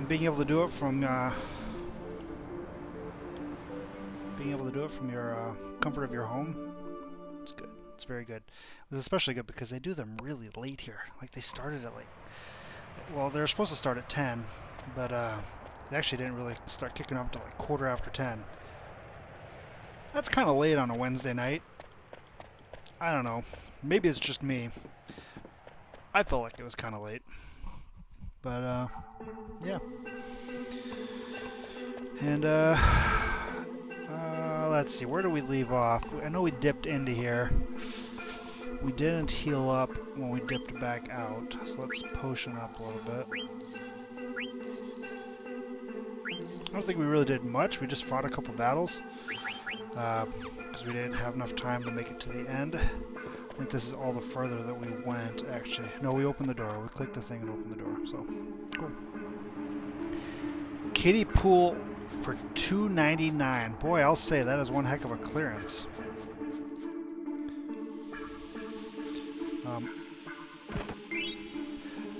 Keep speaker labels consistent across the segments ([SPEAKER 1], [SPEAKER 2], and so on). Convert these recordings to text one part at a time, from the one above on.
[SPEAKER 1] And being able to do it from your comfort of your home, it's good. It's very good. It's especially good because they do them really late here. Like they started at like, well, they're supposed to start at 10, but they actually didn't really start kicking off until like quarter after 10. That's kind of late on a Wednesday night. I don't know. Maybe it's just me. I felt like it was kind of late. But, yeah. And, let's see. Where do we leave off? I know we dipped into here. We didn't heal up when we dipped back out. So let's potion up a little bit. I don't think we really did much. We just fought a couple battles. Because we didn't have enough time to make it to the end. I think this is all the further that we went, actually. No, we opened the door. We clicked the thing and opened the door, so cool. Kiddie pool for $2.99. Boy, I'll say that is one heck of a clearance.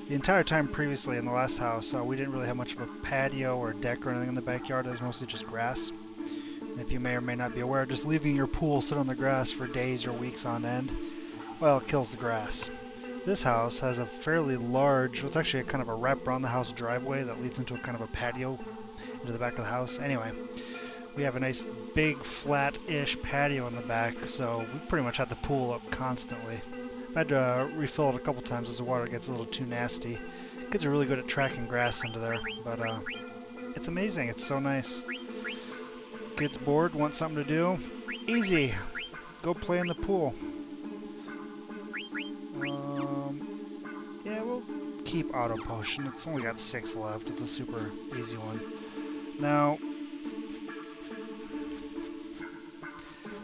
[SPEAKER 1] The entire time previously in the last house, we didn't really have much of a patio or deck or anything in the backyard. It was mostly just grass. And if you may or may not be aware, just leaving your pool sit on the grass for days or weeks on end, well, it kills the grass. This house has a fairly large, well, it's actually a kind of a wrap around the house driveway that leads into a kind of a patio into the back of the house. Anyway, we have a nice big flat-ish patio in the back, so we pretty much had the pool up constantly. I've had to refill it a couple times as the water gets a little too nasty. Kids are really good at tracking grass into there, but it's amazing. It's so nice. Kids bored, want something to do? Easy. Go play in the pool. Yeah, we'll keep auto potion. It's only got 6 left. It's a super easy one. Now,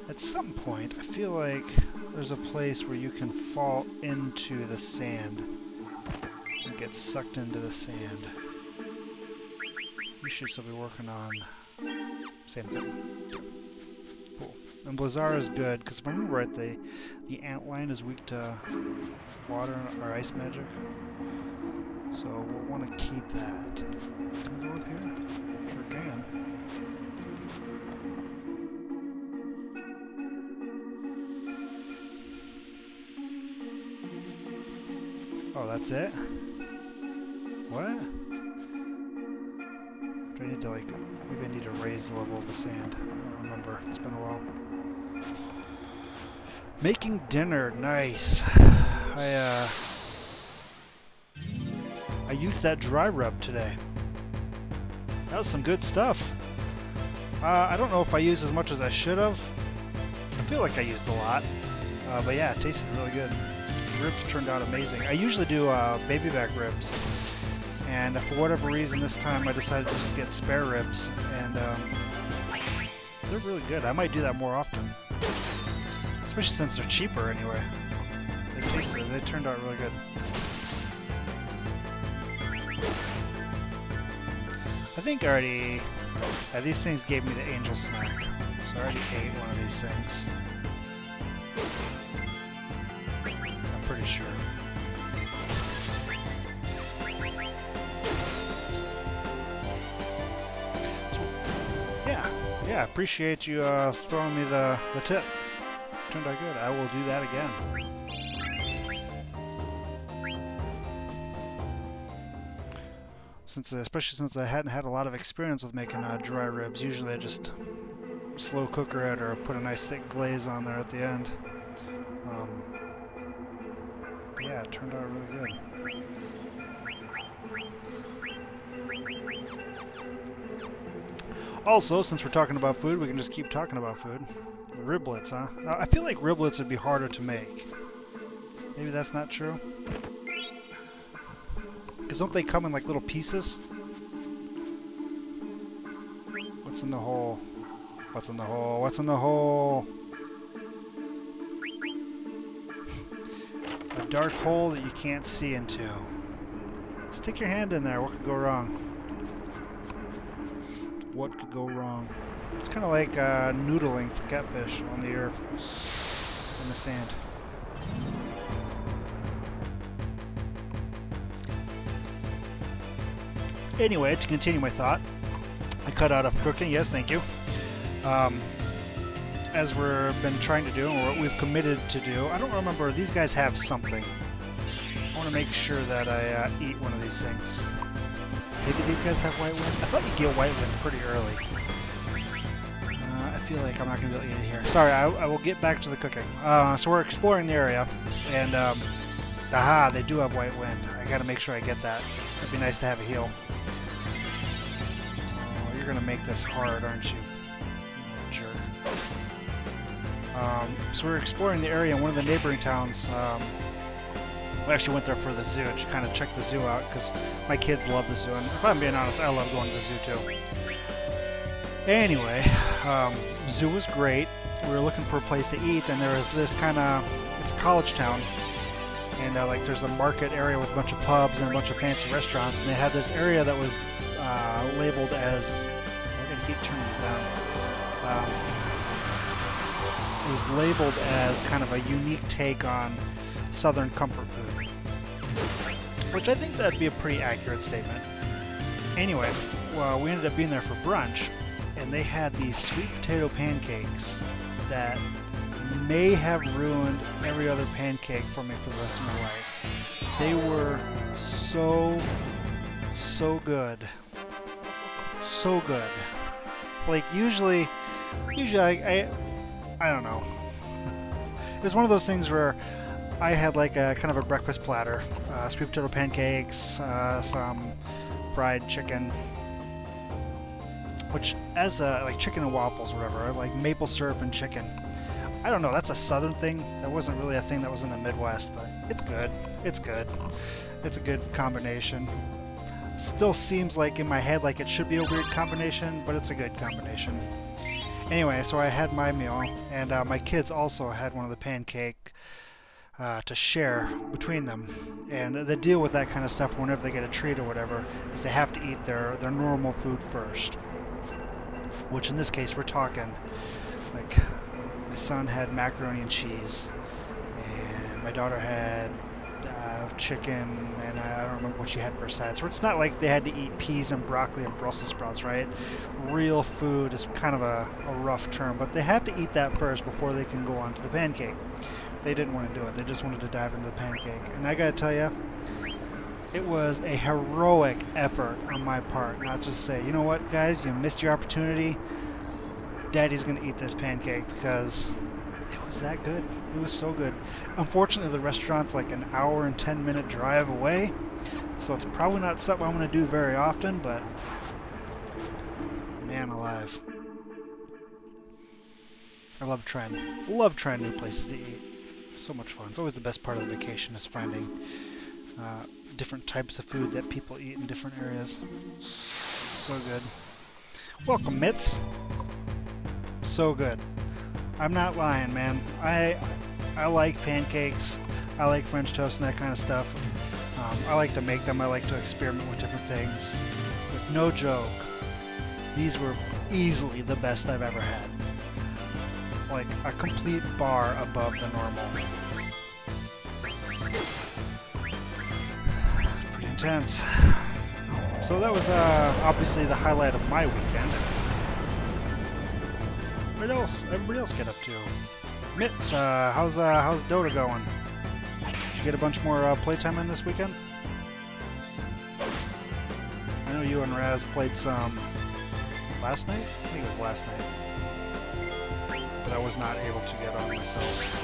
[SPEAKER 1] at some point, I feel like there's a place where you can fall into the sand and get sucked into the sand. You should still be working on same thing. Cool. And Blizzara is good, because if I remember right, the antlion is weak to water or ice magic. So we'll want to keep that. Can we go up here? Sure can. Oh, that's it? What? Do I need to, like, maybe I need to raise the level of the sand. I don't remember. It's been a while. Making dinner. Nice. I used that dry rub today. That was some good stuff. I don't know if I used as much as I should have. I feel like I used a lot. But yeah, it tasted really good. The ribs turned out amazing. I usually do baby back ribs. And for whatever reason this time I decided to just get spare ribs. And they're really good. I might do that more often. Especially since they're cheaper anyway. They turned out really good. I think I already... these things gave me the angel snack. So I already ate one of these things. I'm pretty sure. Yeah, I appreciate you throwing me the tip. Turned out good. I will do that again. Especially since I hadn't had a lot of experience with making dry ribs. Usually I just slow cooker it or put a nice thick glaze on there at the end. Yeah, it turned out really good. Also, since we're talking about food, we can just keep talking about food. Riblets, huh? I feel like riblets would be harder to make. Maybe that's not true? Because don't they come in like little pieces? What's in the hole? What's in the hole? What's in the hole? A dark hole that you can't see into. Stick your hand in there. What could go wrong? What could go wrong? It's kind of like noodling for catfish on the earth in the sand. Anyway, to continue my thought, I cut out of cooking. Yes, thank you. As we've been trying to do, or what we've committed to do, I don't remember. These guys have something. I want to make sure that I eat one of these things. Maybe these guys have white wind? I thought you get white wind pretty early. I feel like I'm not going to be able to eat it here. Sorry, I will get back to the cooking. So we're exploring the area, and aha, they do have white wind. I got to make sure I get that. It'd be nice to have a heal. Oh, you're going to make this hard, aren't you? You little jerk. So we're exploring the area in one of the neighboring towns. We actually went there for the zoo to kind of check the zoo out because my kids love the zoo, and if I'm being honest, I love going to the zoo too. Anyway, the zoo was great. We were looking for a place to eat, and there was this kind of, it's a college town, and like there's a market area with a bunch of pubs and a bunch of fancy restaurants, and they had this area that was labeled as, so I gotta keep turning this down. It was labeled as kind of a unique take on Southern comfort food, which I think that'd be a pretty accurate statement. Anyway, well, we ended up being there for brunch, and they had these sweet potato pancakes that may have ruined every other pancake for me for the rest of my life. They were so good. So good. Like, usually I don't know. It's one of those things where I had like a kind of a breakfast platter, sweet potato pancakes, some fried chicken, which as like chicken and waffles or whatever, like maple syrup and chicken. I don't know, that's a southern thing. That wasn't really a thing that was in the Midwest, but it's good. It's good. It's a good combination. Still seems like in my head like it should be a weird combination, but it's a good combination. Anyway, so I had my meal, and my kids also had one of the pancake to share between them. And the deal with that kind of stuff, whenever they get a treat or whatever, is they have to eat their normal food first. Which in this case, we're talking, like, my son had macaroni and cheese, and my daughter had chicken, and I don't remember what she had for a side. So it's not like they had to eat peas and broccoli and Brussels sprouts, right? Real food is kind of a rough term, but they had to eat that first before they can go on to the pancake. They didn't want to do it. They just wanted to dive into the pancake. And I gotta tell you, it was a heroic effort on my part not just say, you know what, guys, you missed your opportunity. Daddy's gonna eat this pancake because it was that good. It was so good. Unfortunately, the restaurant's like an hour and 10-minute drive away, so it's probably not something I'm gonna do very often, but man alive. I love trying new places to eat. So much fun. It's always the best part of the vacation is finding different types of food that people eat in different areas. So good. Welcome, Mitts. So good. I'm not lying, man. I like pancakes. I like French toast and that kind of stuff. I like to make them. I like to experiment with different things. But no joke, these were easily the best I've ever had. Like a complete bar above the normal. Pretty intense. So that was obviously the highlight of my weekend. What else? Everybody else get up to? Mitts, how's Dota going? Did you get a bunch more playtime in this weekend? I know you and Raz played some last night? I think it was last night. But I was not able to get on myself.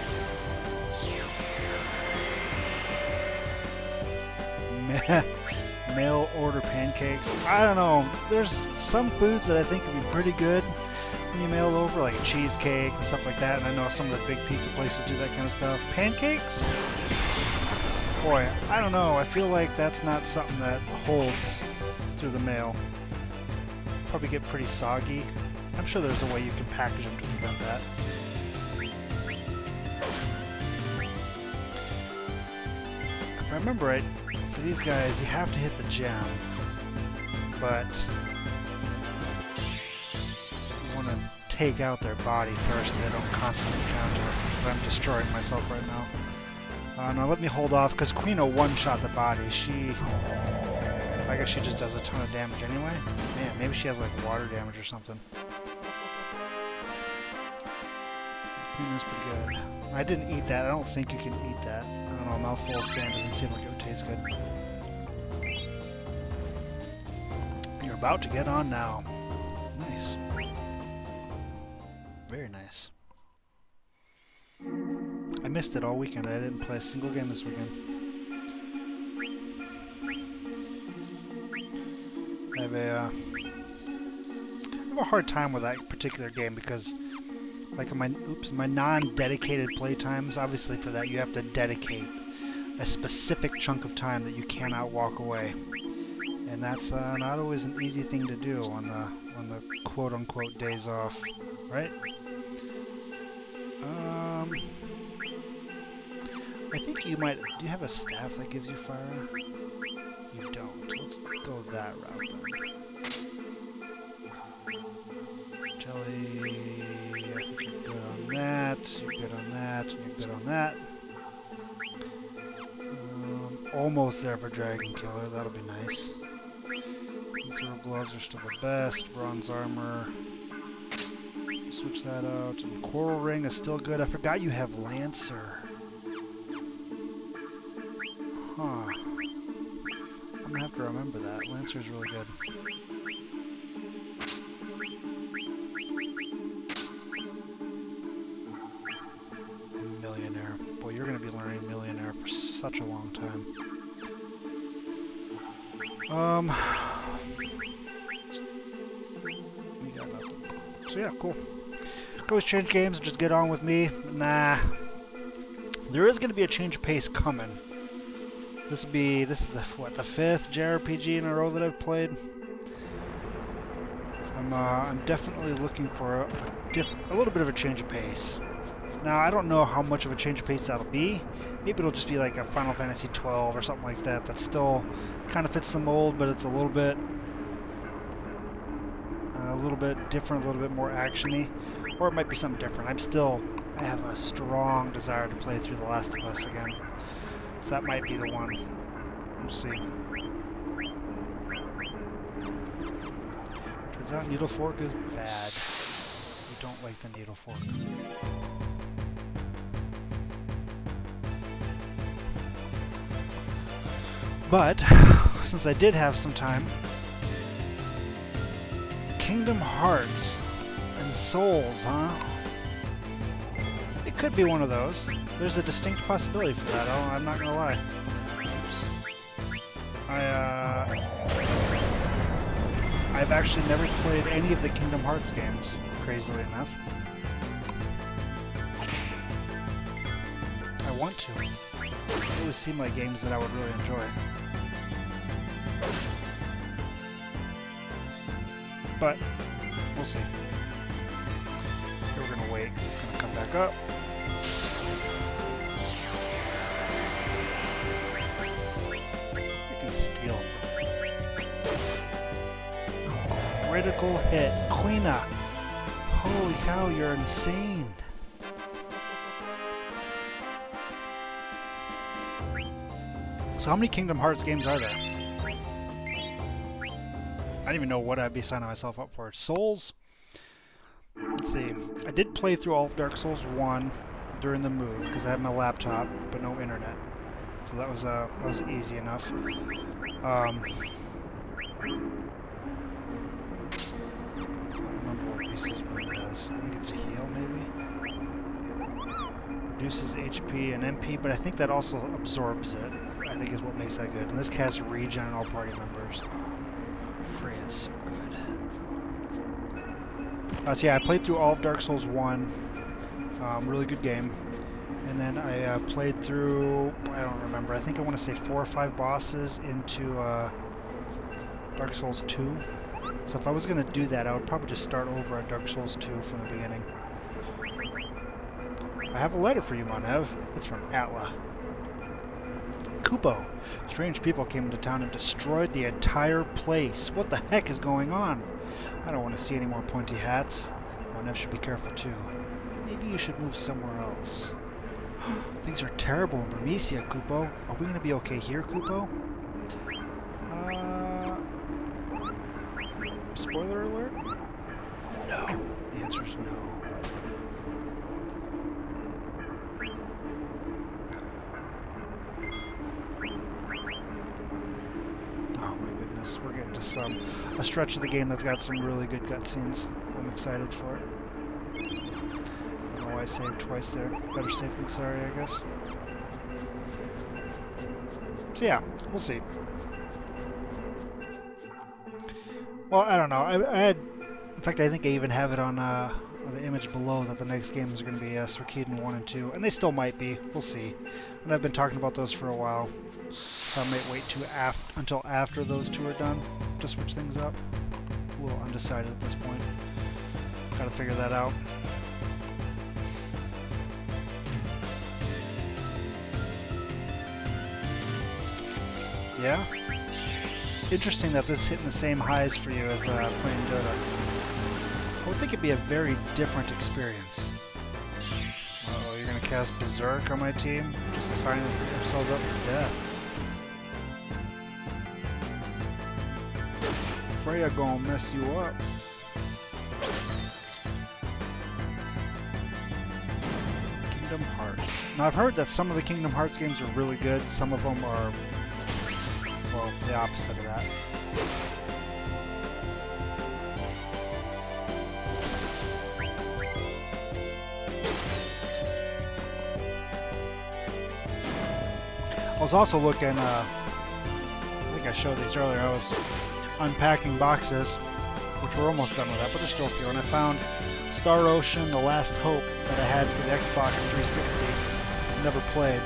[SPEAKER 1] Mail order pancakes. I don't know. There's some foods that I think would be pretty good when you mail over, like a cheesecake and stuff like that. And I know some of the big pizza places do that kind of stuff. Pancakes? Boy, I don't know. I feel like that's not something that holds through the mail. Probably get pretty soggy. I'm sure there's a way you can package them to prevent that. If I remember right, for these guys, you have to hit the gem, but you want to take out their body first so they don't constantly counter. But I'm destroying myself right now. Now let me hold off, because Queen one-shot the body. If I I guess she just does a ton of damage anyway. Man, maybe she has like water damage or something. That's pretty good. I didn't eat that. I don't think you can eat that. I don't know, a mouthful of sand doesn't seem like it would taste good. You're about to get on now. Nice. Very nice. I missed it all weekend. I didn't play a single game this weekend. I have a hard time with that particular game because, like, my non-dedicated playtimes, obviously for that you have to dedicate a specific chunk of time that you cannot walk away, and that's not always an easy thing to do on the quote-unquote days off, right? I think you might. Do you have a staff that gives you fire? You don't. Let's go that route then. Jelly. I think you're good on that. You're good on that. You're good on that. Almost there for Dragon Killer. That'll be nice. Throw gloves are still the best. Bronze armor. Switch that out. And Coral Ring is still good. I forgot you have Lancer. Huh. I'm gonna have to remember that. Lancer's really good. Millionaire. Boy, you're gonna be learning Millionaire for such a long time. We got nothing. So yeah, cool. Go change games and just get on with me. Nah. There is gonna be a change of pace coming. This is the what, the 5th JRPG in a row that I've played. I'm definitely looking for a little bit of a change of pace. Now I don't know how much of a change of pace that'll be. Maybe it'll just be like a Final Fantasy 12 or something like that. That still kind of fits the mold, but it's a little bit different, a little bit more actiony, or it might be something different. I have a strong desire to play through The Last of Us again. So that might be the one. We'll see. Turns out Needle Fork is bad. We don't like the Needle Fork. But, since I did have some time, Kingdom Hearts and Souls, huh? It could be one of those. There's a distinct possibility for that. I'm not gonna lie. I've actually never played any of the Kingdom Hearts games, crazily enough. I want to. They always seem like games that I would really enjoy. But we'll see. We're gonna wait. It's gonna come back up. Steal from critical hit. Quina! Holy cow, you're insane! So how many Kingdom Hearts games are there? I don't even know what I'd be signing myself up for. Souls? Let's see. I did play through all of Dark Souls 1 during the move, because I had my laptop, but no internet. So that was easy enough. I don't remember what Reese's Root does. I think it's a heal, maybe? Reduces HP and MP, but I think that also absorbs it, I think is what makes that good. And this casts regen on all party members. Freya's so good. So yeah, I played through all of Dark Souls 1. Really good game. And then I played through, I don't remember, I think I want to say 4 or 5 bosses into Dark Souls 2. So if I was going to do that, I would probably just start over at Dark Souls 2 from the beginning. I have a letter for you, Monev. It's from Atla. Kupo. Strange people came into town and destroyed the entire place. What the heck is going on? I don't want to see any more pointy hats. Monev should be careful too. Maybe you should move somewhere else. Things are terrible in Vermisia, Kupo. Are we going to be okay here, Kupo? Spoiler alert? No. The answer is no. Oh my goodness, we're getting to a stretch of the game that's got some really good cutscenes. I'm excited for it. I don't know why I saved twice there. Better safe than sorry, I guess. So yeah, we'll see. Well, I don't know. I had, in fact, I think I even have it on the image below that the next game is going to be Suikoden 1 and 2, and they still might be. We'll see. And I've been talking about those for a while. So I might wait until after those two are done to switch things up. A little undecided at this point. Got to figure that out. Yeah? Interesting that this is hitting the same highs for you as playing Dota. I would think it'd be a very different experience. Uh-oh, you're gonna cast Berserk on my team? Just signing yourselves up for death. Freya gonna mess you up. Kingdom Hearts. Now I've heard that some of the Kingdom Hearts games are really good, some of them are, well, the opposite of that. I was also looking, I think I showed these earlier, I was unpacking boxes, which we're almost done with that, but there's still a few, and I found Star Ocean: The Last Hope that I had for the Xbox 360. Never played.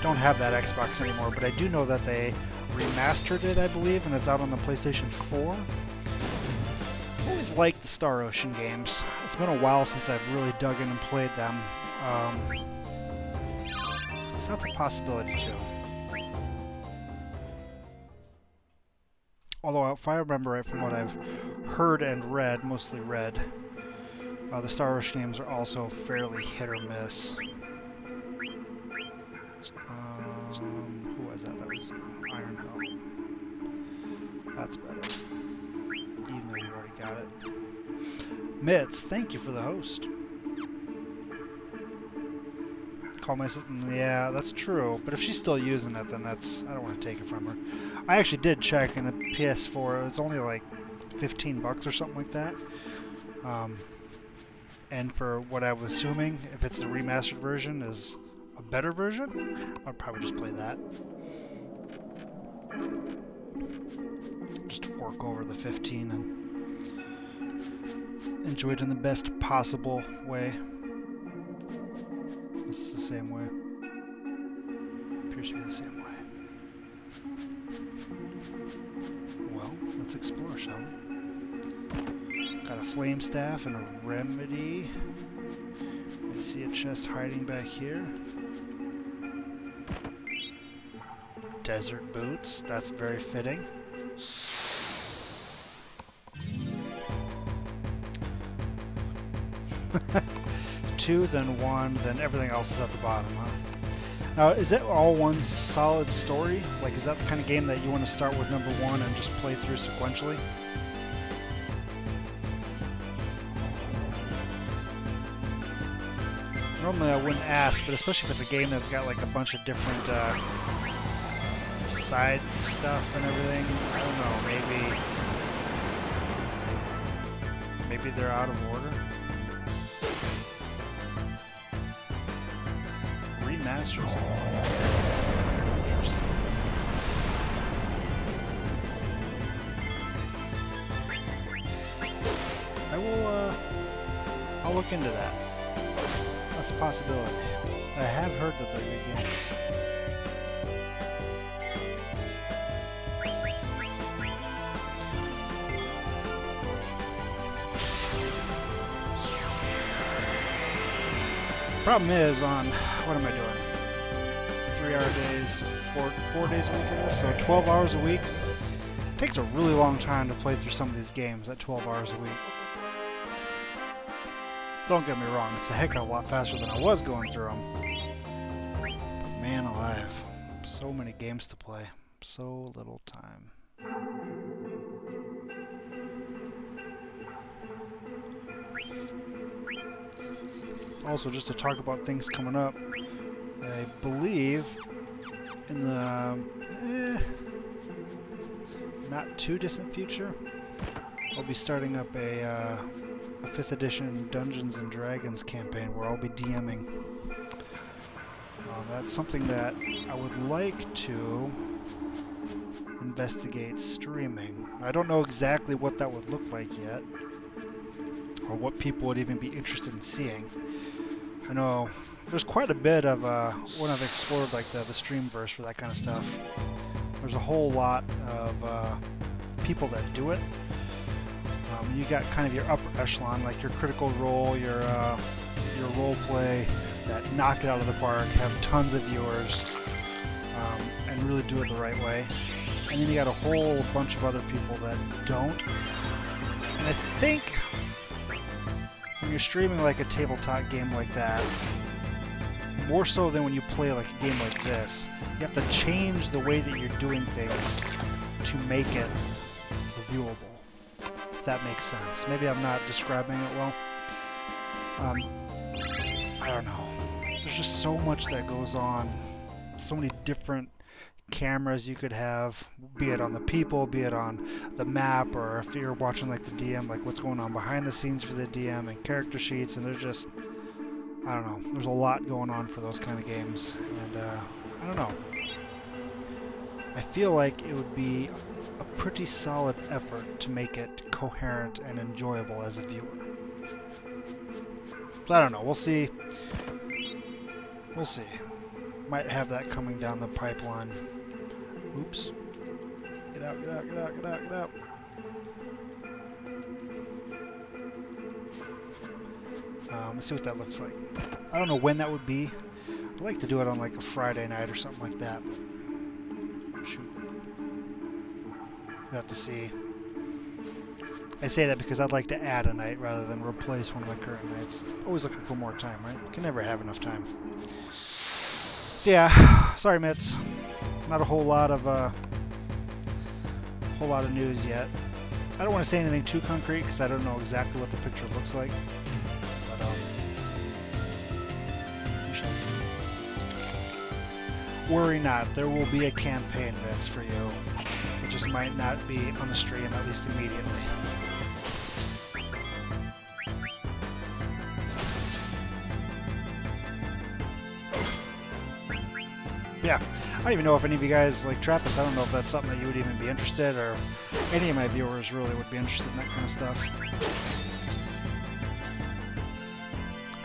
[SPEAKER 1] Don't have that Xbox anymore, but I do know that they remastered it, I believe, and it's out on the PlayStation 4. I've always liked the Star Ocean games. It's been a while since I've really dug in and played them. So that's a possibility too. Although, if I remember right from what I've heard and read, mostly read, the Star Ocean games are also fairly hit or miss. Who was that? That was Ironhelm. That's better. Even though you already got it. Mitz, thank you for the host. Call myself. Yeah, that's true. But if she's still using it, then that's. I don't want to take it from her. I actually did check in the PS4. It's only like $15 or something like that. And for what I was assuming, if it's the remastered version, is a better version, I'd probably just play that. Just fork over the 15 and enjoy it in the best possible way. This is the same way. Appears to be the same way. Well, let's explore, shall we? Got a flame staff and a remedy. I see a chest hiding back here. Desert boots, that's very fitting. 2, then 1, then everything else is at the bottom, huh? Now, is it all one solid story? Like, is that the kind of game that you want to start with number 1 and just play through sequentially? Normally I wouldn't ask, but especially if it's a game that's got like a bunch of different side stuff and everything. I don't know, maybe they're out of order. Remasters. Interesting. I'll look into that. That's a possibility. I have heard that they're good games. Problem is, on what am I doing? 3-hour days, four days a week, I guess. So 12 hours a week. It takes a really long time to play through some of these games at 12 hours a week. Don't get me wrong, it's a heck of a lot faster than I was going through them. But man alive, so many games to play, so little time. Also, just to talk about things coming up, I believe in the not too distant future, I'll be starting up a 5th edition Dungeons and Dragons campaign where I'll be DMing. That's something that I would like to investigate streaming. I don't know exactly what that would look like yet, or what people would even be interested in seeing. I know there's quite a bit of, when I've explored like the Streamverse for that kind of stuff, there's a whole lot of people that do it. You got kind of your upper echelon, like your Critical Role, your role play that knock it out of the park, have tons of viewers, and really do it the right way. And then you got a whole bunch of other people that don't. And I think when you're streaming like a tabletop game like that, more so than when you play like a game like this, you have to change the way that you're doing things to make it reviewable. If that makes sense. Maybe I'm not describing it well. I don't know. There's just so much that goes on. So many different cameras you could have, be it on the people, be it on the map, or if you're watching like the DM, like what's going on behind the scenes for the DM and character sheets, and there's just, I don't know, there's a lot going on for those kind of games, and I don't know. I feel like it would be a pretty solid effort to make it coherent and enjoyable as a viewer. So I don't know, we'll see. We'll see. Might have that coming down the pipeline. Oops. Get out, get out, get out, get out, get out. Let's see what that looks like. I don't know when that would be. I'd like to do it on like a Friday night or something like that. But shoot. We'll have to see. I say that because I'd like to add a night rather than replace one of my current nights. Always looking for more time, right? Can never have enough time. So yeah, sorry Mitz. Not a whole lot of news yet. I don't want to say anything too concrete because I don't know exactly what the picture looks like. But we shall see. Worry not, there will be a campaign, Mitz, for you. It just might not be on the stream, at least immediately. Yeah, I don't even know if any of you guys like Trappist. I don't know if that's something that you would even be interested, or any of my viewers really would be interested in that kind of stuff.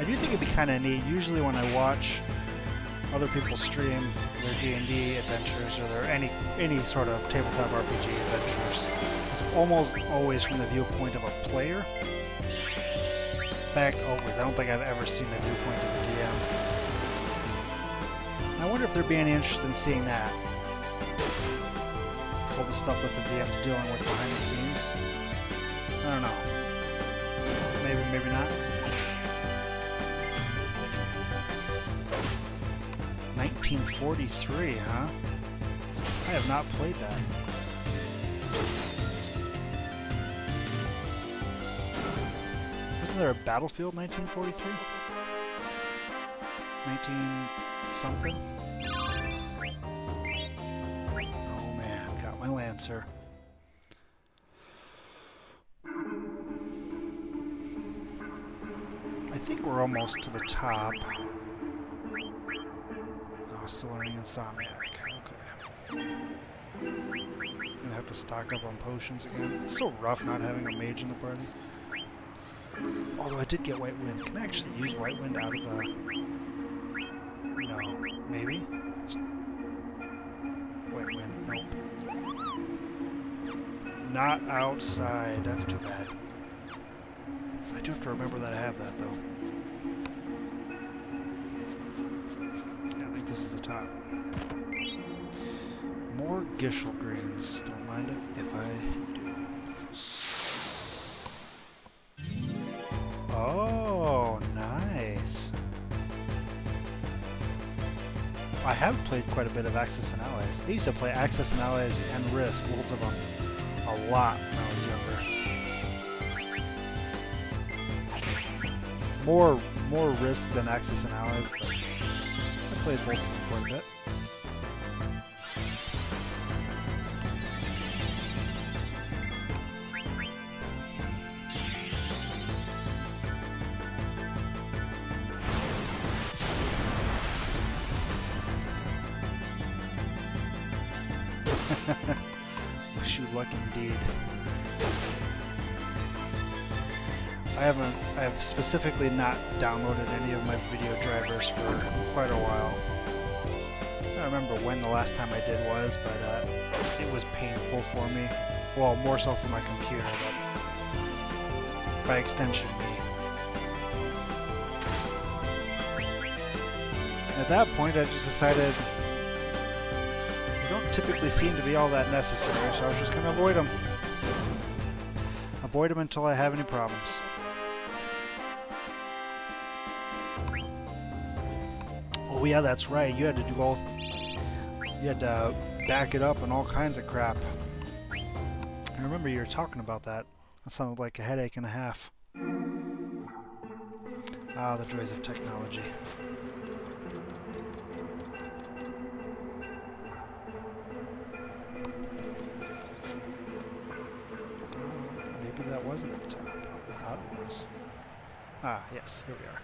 [SPEAKER 1] I do think it'd be kind of neat. Usually when I watch other people stream their D&D adventures or their any sort of tabletop RPG adventures, it's almost always from the viewpoint of a player. In fact, always. I don't think I've ever seen the viewpoint of a DM. I wonder if there'd be any interest in seeing that. All the stuff that the DM's dealing with behind the scenes. I don't know. Maybe, maybe not. 1943, huh? I have not played that. Wasn't there a Battlefield 1943? 19-something? Oh man, got my Lancer. I think we're almost to the top. Oh, still learning Insomniac. Okay. Gonna have to stock up on potions again. It's so rough not having a mage in the party. Although I did get White Wind. Can I actually use White Wind out of the... No. Maybe? White Wind. Nope. Not outside. That's too bad. I do have to remember that I have that, though. Yeah, I think this is the top. More Gishel Greens. Don't mind it if I do. Oh, nice. I have played quite a bit of Axis and Allies. I used to play Axis and Allies and Risk, both of them, a lot when I was younger. More Risk than Axis and Allies, but I played both of them quite a bit. Wish you luck indeed. I've specifically not downloaded any of my video drivers for quite a while. I don't remember when the last time I did was, but it was painful for me. Well, more so for my computer, but by extension me. At that point, I just decided they don't typically seem to be all that necessary, so I was just going to avoid them. Avoid them until I have any problems. Oh yeah, that's right. You had to do both. You had to back it up and all kinds of crap. I remember you were talking about that. That sounded like a headache and a half. Ah, the joys of technology. Maybe that was at the top. I thought it was. Ah, yes, here we are.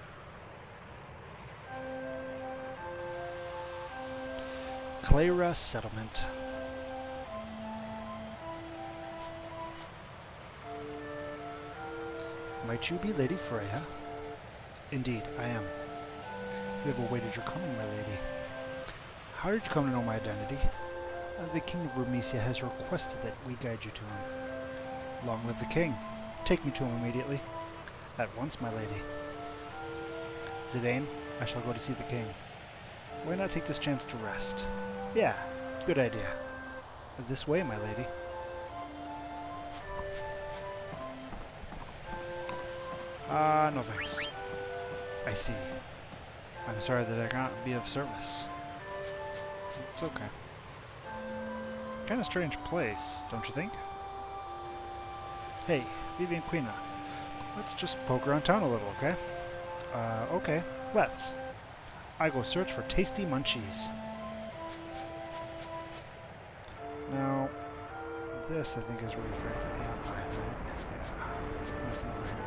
[SPEAKER 1] Clara Settlement. Might you be Lady Freya? Indeed, I am. You have awaited your coming, my lady. How did you come to know my identity? The King of Burmecia has requested that we guide you to him. Long live the King. Take me to him immediately. At once, my lady. Zidane, I shall go to see the King. Why not take this chance to rest? Yeah, good idea. This way, my lady. No thanks. I see. I'm sorry that I cannot be of service. It's okay. Kind of strange place, don't you think? Hey, Vivian Quina. Let's just poke around town a little, okay? Okay, let's. I go search for tasty munchies. Now, this I think is referring to the outline, right? Yeah. Nothing over here.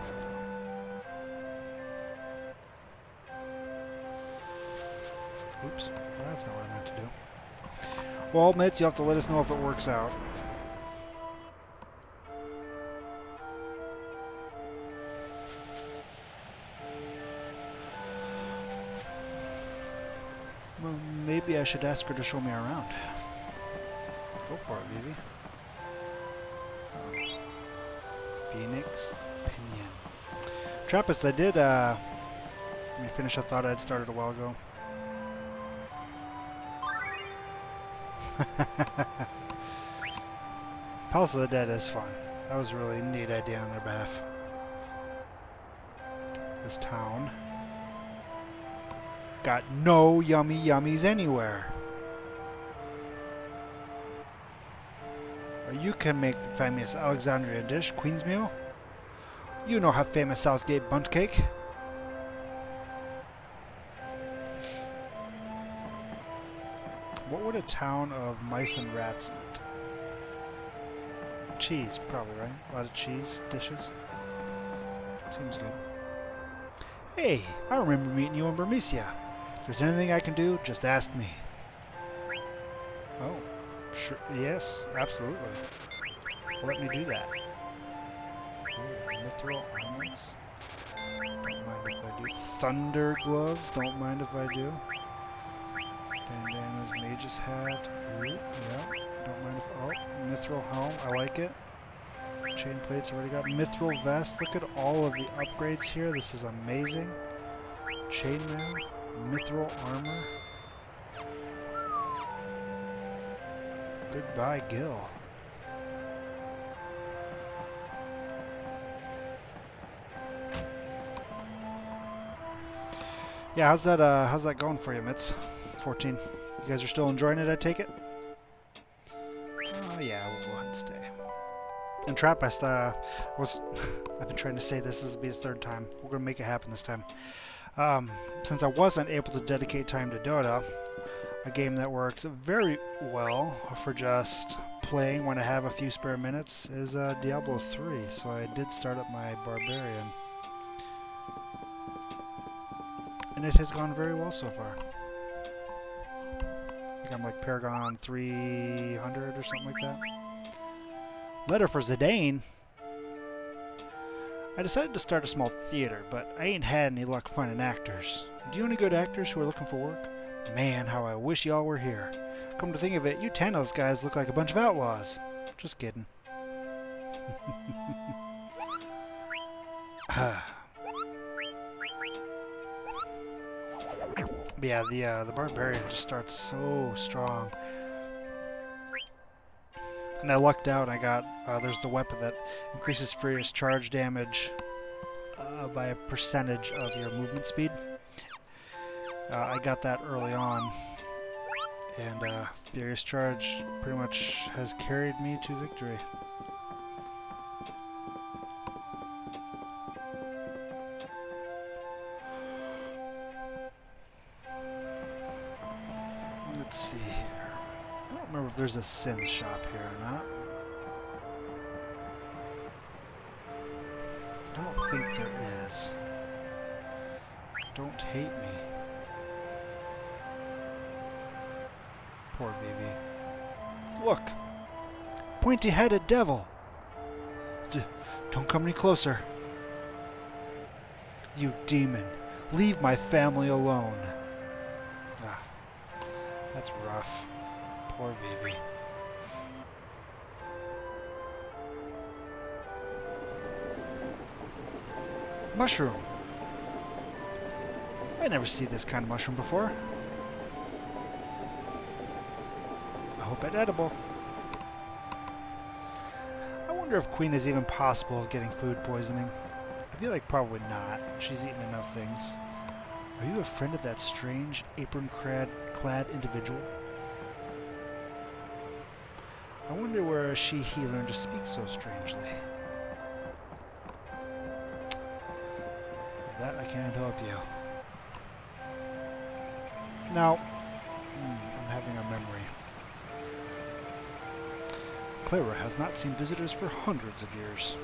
[SPEAKER 1] Oops, well, that's not what I meant to do. Well, Mitz, you'll have to let us know if it works out. Well, maybe I should ask her to show me around. Go for it, baby. Phoenix Pinion. Trappist, I did, let me finish a thought I'd started a while ago. Palace of the Dead is fun. That was a really neat idea on their behalf. This town got no yummy yummies anywhere. You can make famous Alexandrian dish, Queen's meal. You know how famous Southgate bundt cake. What would a town of mice and rats eat? Cheese, probably, right? A lot of cheese dishes. Seems good. Hey, I remember meeting you in Burmecia. If there's anything I can do, just ask me. Oh, sure. Yes, absolutely. Let me do that. Ooh, mithril armaments. Don't mind if I do. Thunder gloves. Don't mind if I do. Bandanas, mage's hat. Ooh, yeah. Don't mind if. Oh, mithril helm. I like it. Chain plates already got. Mithril vest. Look at all of the upgrades here. This is amazing. Chainmail. Mithril armor. Goodbye, Gil. Yeah, how's that going for you, Mitz? 14. You guys are still enjoying it, I take it? Oh yeah, we'll go ahead and stay. And Trappist, I've been trying to say this will be the third time. We're going to make it happen this time. Since I wasn't able to dedicate time to Dota, a game that works very well for just playing when I have a few spare minutes is Diablo 3. So I did start up my Barbarian. And it has gone very well so far. I think I'm like Paragon 300 or something like that. Letter for Zidane. I decided to start a small theater, but I ain't had any luck finding actors. Do you know any good actors who are looking for work? Man, how I wish y'all were here. Come to think of it, you Thanos guys look like a bunch of outlaws. Just kidding. But yeah, the Barbarian just starts so strong. And I lucked out. I got there's the weapon that increases Furious charge damage by a percentage of your movement speed. I got that early on, and Furious charge pretty much has carried me to victory. Let's see here. I don't remember if there's a synth shop here or not. I don't think there is. Don't hate me. Poor Vivi. Look! Pointy-headed devil! Don't come any closer. You demon. Leave my family alone. Ah, that's rough. Poor Vivi. Mushroom. I never see this kind of mushroom before. I hope it's edible. I wonder if Queen is even possible of getting food poisoning. I feel like probably not. She's eaten enough things. Are you a friend of that strange apron-clad individual? I wonder where he learned to speak so strangely. That I can't help you. Now, I'm having a memory. Clara has not seen visitors for hundreds of years.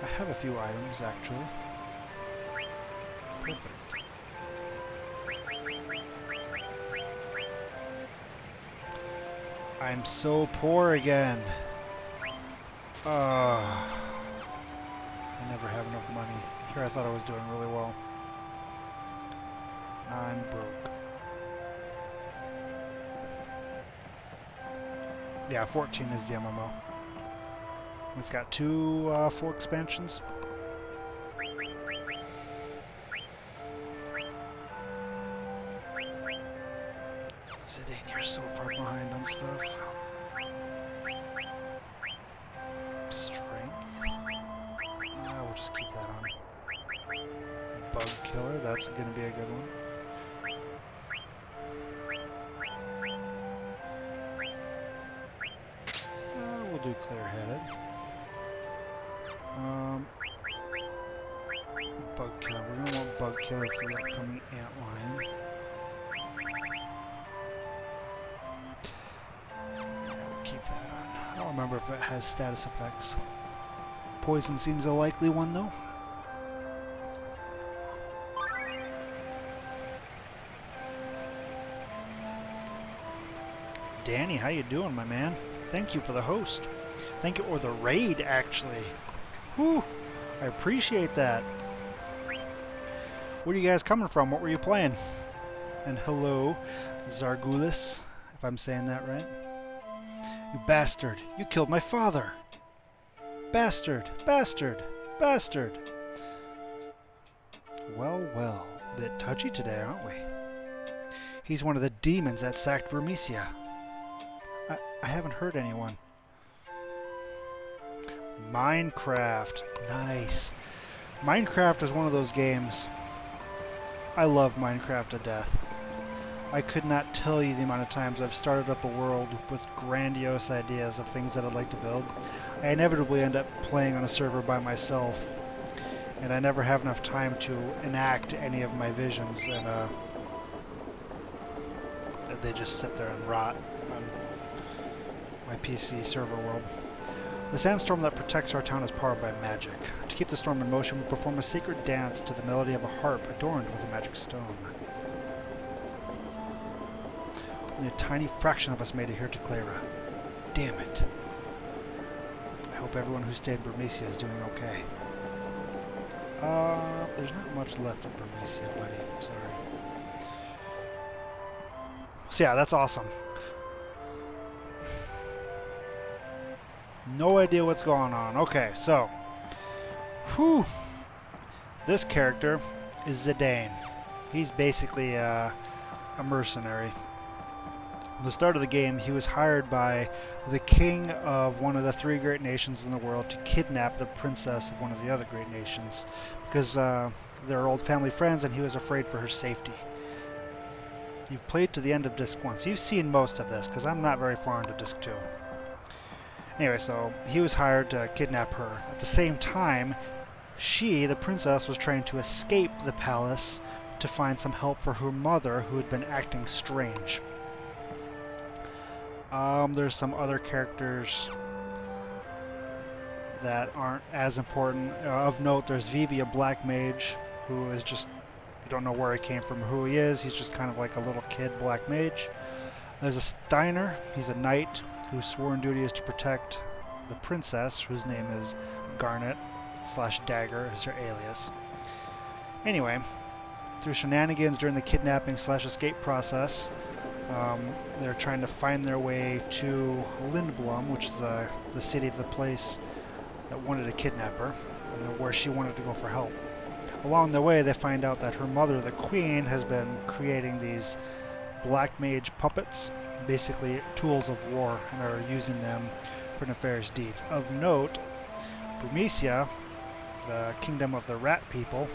[SPEAKER 1] I have a few items, actually. Perfect. I'm so poor again. I never have enough money. Here I thought I was doing really well. I'm broke. Yeah, 14 is the MMO. It's got two full expansions. Zidane, you're so far behind on stuff. Strength. We'll just keep that on. Bug killer, that's going to be a good one. We'll do clear-headed. Bug killer. We're going to want bug killer for the upcoming antlion. Yeah, we'll keep that on. I don't remember if it has status effects. Poison seems a likely one, though. Danny, how you doing, my man? Thank you for the host. Thank you, or the raid, actually. Whew, I appreciate that. Where are you guys coming from? What were you playing? And hello, Zargulis, if I'm saying that right. You bastard! You killed my father! Bastard! Bastard! Bastard! Well, well. A bit touchy today, aren't we? He's one of the demons that sacked Burmecia. I haven't heard anyone. Minecraft. Nice. Minecraft is one of those games I love Minecraft to death. I could not tell you the amount of times I've started up a world with grandiose ideas of things that I'd like to build. I inevitably end up playing on a server by myself, and I never have enough time to enact any of my visions, and they just sit there and rot on my PC server world. The sandstorm that protects our town is powered by magic. To keep the storm in motion, we perform a sacred dance to the melody of a harp adorned with a magic stone. Only a tiny fraction of us made it here to Clara. Damn it. I hope everyone who stayed in Burmecia is doing okay. There's not much left of Burmecia, buddy. I'm sorry. So yeah, that's awesome. No idea what's going on. Okay, so. Whew. This character is Zidane. He's basically a mercenary. At the start of the game, he was hired by the king of one of the 3 great nations in the world to kidnap the princess of one of the other great nations because they're old family friends and he was afraid for her safety. You've played to the end of Disc 1, so you've seen most of this because I'm not very far into Disc 2. Anyway, so he was hired to kidnap her. At the same time, she, the princess, was trying to escape the palace to find some help for her mother who had been acting strange. There's some other characters that aren't as important. Of note, there's Vivi, a black mage, who is just, you don't know where he came from or who he is. He's just kind of like a little kid black mage. There's a Steiner. He's a knight whose sworn duty is to protect the princess, whose name is Garnet/Dagger is her alias. Anyway, through shenanigans during the kidnapping/escape process, they're trying to find their way to Lindblum, which is the city of the place that wanted to kidnap her, and where she wanted to go for help. Along the way, they find out that her mother, the queen, has been creating these black mage puppets, basically tools of war, and are using them for nefarious deeds. Of note, Burmecia, the kingdom of the rat people,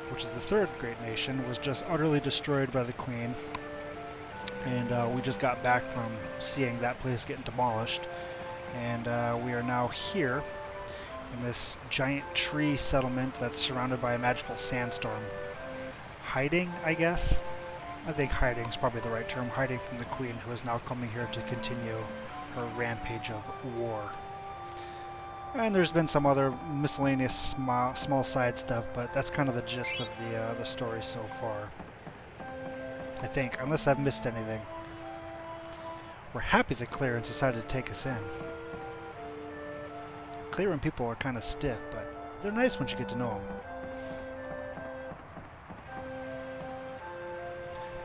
[SPEAKER 1] which is the 3rd great nation, was just utterly destroyed by the queen. And we just got back from seeing that place getting demolished. And we are now here in this giant tree settlement that's surrounded by a magical sandstorm. Hiding, I guess? I think hiding is probably the right term. Hiding from the queen, who is now coming here to continue her rampage of war. And there's been some other miscellaneous small side stuff, but that's kind of the gist of the story so far. I think, unless I've missed anything. We're happy that Clarence decided to take us in. Clearan people are kind of stiff, but they're nice once you get to know them.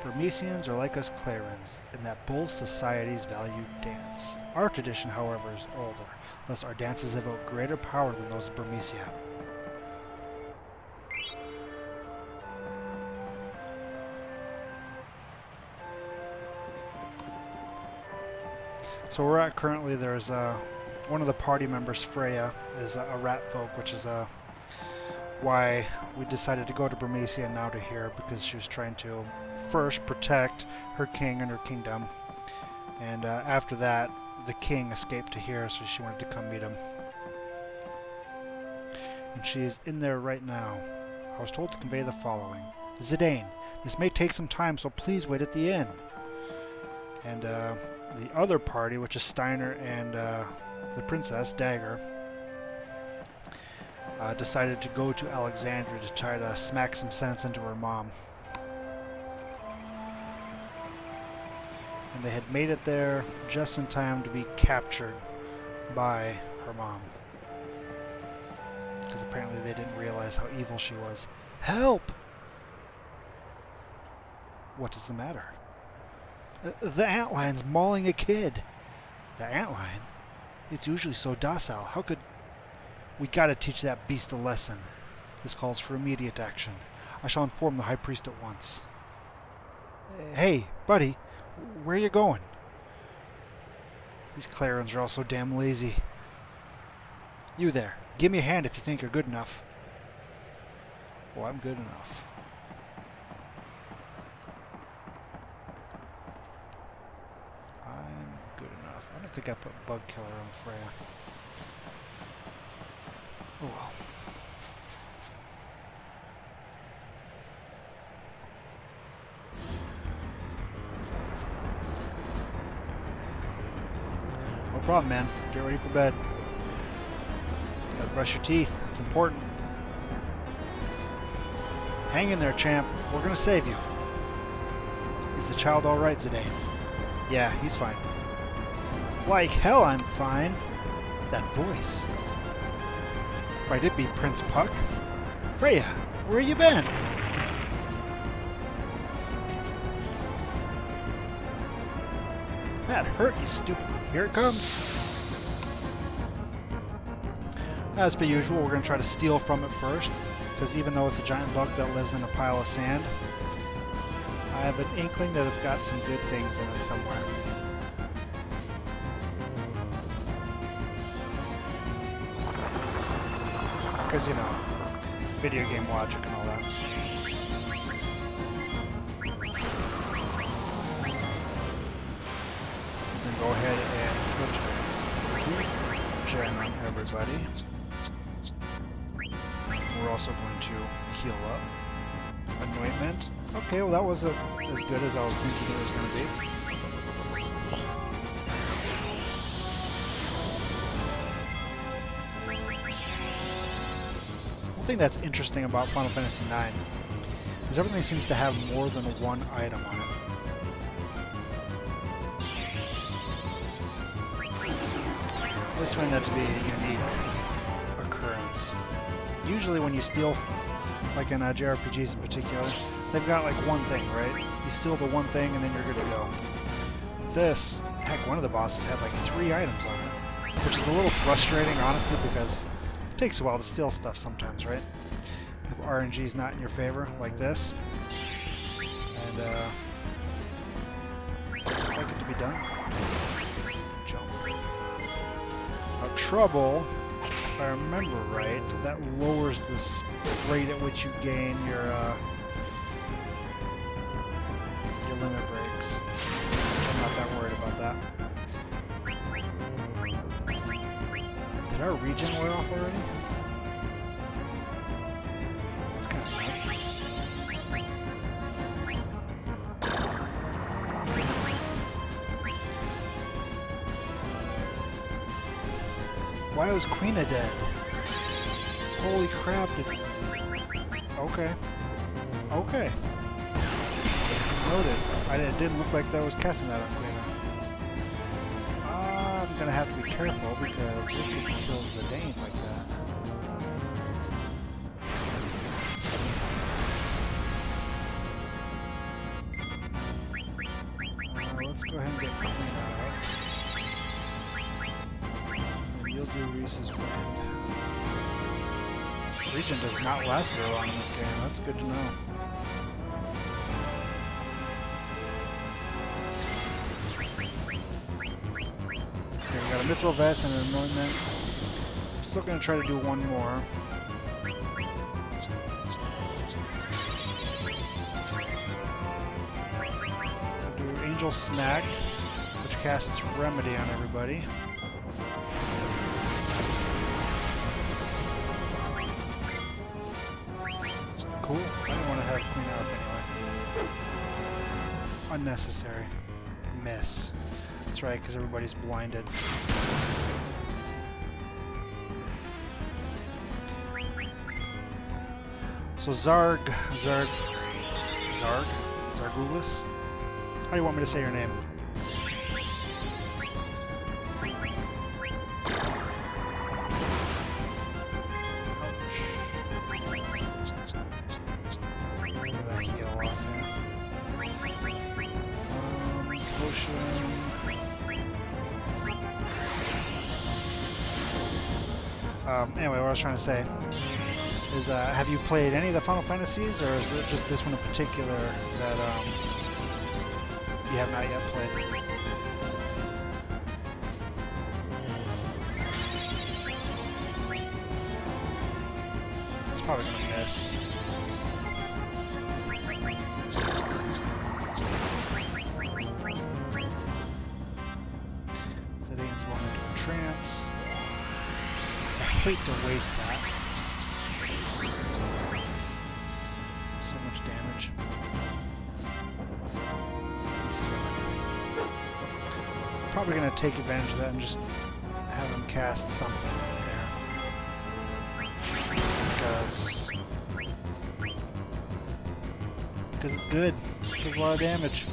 [SPEAKER 1] Burmecians are like us Clarans, in that both societies value dance. Our tradition, however, is older, thus our dances evoke greater power than those of Burmecia. So we're at currently, there's one of the party members, Freya, is a rat folk, which is why we decided to go to Burmecia and now to here, because she was trying to first protect her king and her kingdom, and after that the king escaped to here, so she wanted to come meet him. And she is in there right now. I was told to convey the following. Zidane, this may take some time, so please wait at the inn. And the other party, which is Steiner and the princess, Dagger, decided to go to Alexandria to try to smack some sense into her mom. And they had made it there just in time to be captured by her mom. Because apparently they didn't realize how evil she was. Help! What is the matter? The antline's mauling a kid. The antline? It's usually so docile. How could... We gotta teach that beast a lesson. This calls for immediate action. I shall inform the High Priest at once. Hey, buddy, where are you going? These Clarans are all so damn lazy. You there, give me a hand if you think you're good enough. Well, I'm good enough. think I put Bug Killer on Freya. Oh well. No problem, man. Get ready for bed. Gotta brush your teeth. It's important. Hang in there, champ. We're gonna save you. Is the child alright, Zidane? Yeah, he's fine. Like hell I'm fine. That voice. Might it be Prince Puck? Freya, where you been? That hurt, you stupid. Here it comes. As per usual, we're going to try to steal from it first, because even though it's a giant bug that lives in a pile of sand, I have an inkling that it's got some good things in it somewhere. Because, you know, video game logic and all that. Then go ahead and put gem on everybody. We're also going to heal up. Anointment. Okay, well that wasn't as good as I was thinking it was going to be. One thing that's interesting about Final Fantasy IX is everything seems to have more than one item on it. I just find that to be a unique occurrence. Usually when you steal, like in JRPGs in particular, they've got like one thing, right? You steal the one thing and then you're good to go. This, heck, one of the bosses had like 3 items on it, which is a little frustrating, honestly, because it takes a while to steal stuff sometimes, right? If RNG's not in your favor, like this. And, just like it to be done. Jump. Now, trouble, if I remember right, that lowers the rate at which you gain your limit breaks. I'm not that worried about that. Did our regen wear off already? That's kind of nuts. Why was Quina dead? Holy crap. Okay. Okay. Noted. It didn't look like that was casting that on Quina. I'm gonna have to be careful because it could kill Zidane like that. Let's go ahead and get Quina out. And you'll do Reese's friend. Regen does not last very long in this game. That's good to know. Okay, we got a Mithril Vest and an Anointment. I'm still going to try to do one more. I'll do Angel Snack, which casts Remedy on everybody. Cool. I didn't want to have Queen out anyway. Unnecessary. Miss. That's right, because everybody's blinded. So Zargulis? How do you want me to say your name? Anyway, what I was trying to say is, have you played any of the Final Fantasies, or is it just this one in particular that you have not yet played? It's probably going to miss. Zidane France. I hate to waste that. So much damage. Probably going to take advantage of that and just have him cast something there. Because it's good. It does a lot of damage.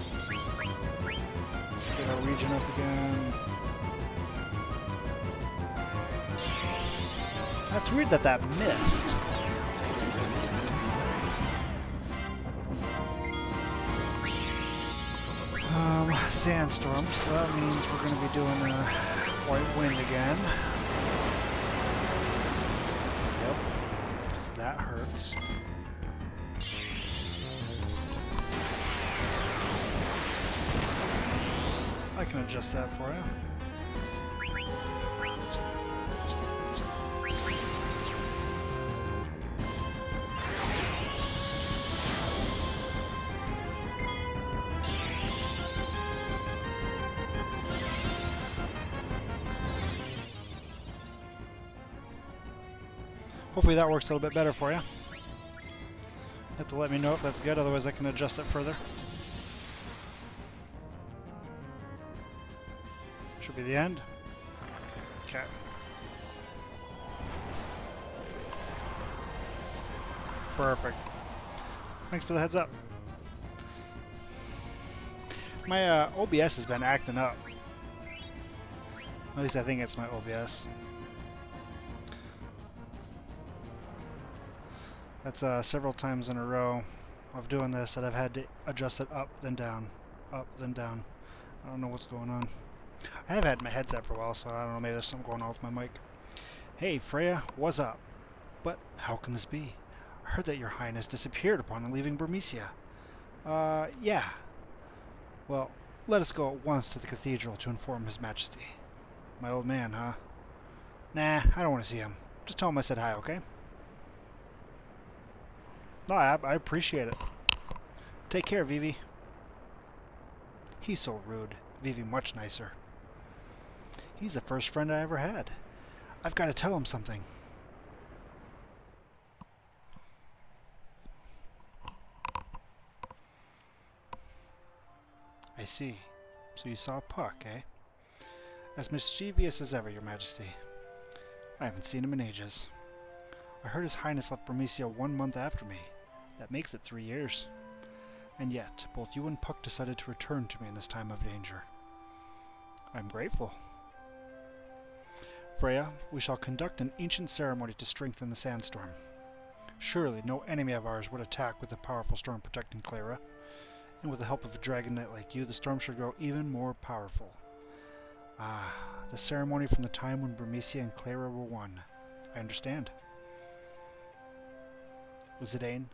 [SPEAKER 1] Let's get our region up again. That's weird that that missed. Sandstorm, so that means we're going to be doing a white wind again. Yep, because that hurts. I can adjust that for you. Hopefully that works a little bit better for you. You have to let me know if that's good, otherwise I can adjust it further. Should be the end. Okay. Perfect. Thanks for the heads up. My OBS has been acting up. At least I think it's my OBS. That's several times in a row of doing this that I've had to adjust it up, then down, up, then down. I don't know what's going on. I have had my headset for a while, so I don't know, maybe there's something going on with my mic. Hey, Freya, what's up? But how can this be? I heard that your highness disappeared upon leaving Burmecia. Yeah. Well, let us go at once to the cathedral to inform his majesty. My old man, huh? Nah, I don't want to see him. Just tell him I said hi, okay? No, I appreciate it. Take care, Vivi. He's so rude. Vivi much nicer. He's the first friend I ever had. I've got to tell him something. I see. So you saw Puck, eh? As mischievous as ever, your majesty. I haven't seen him in ages. I heard his highness left Burmecia 1 month after me. That makes it 3 years. And yet, both you and Puck decided to return to me in this time of danger. I'm grateful. Freya, we shall conduct an ancient ceremony to strengthen the sandstorm. Surely no enemy of ours would attack with the powerful storm protecting Clara. And with the help of a dragon knight like you, the storm should grow even more powerful. Ah, the ceremony from the time when Burmecia and Clara were one. I understand. Zidane,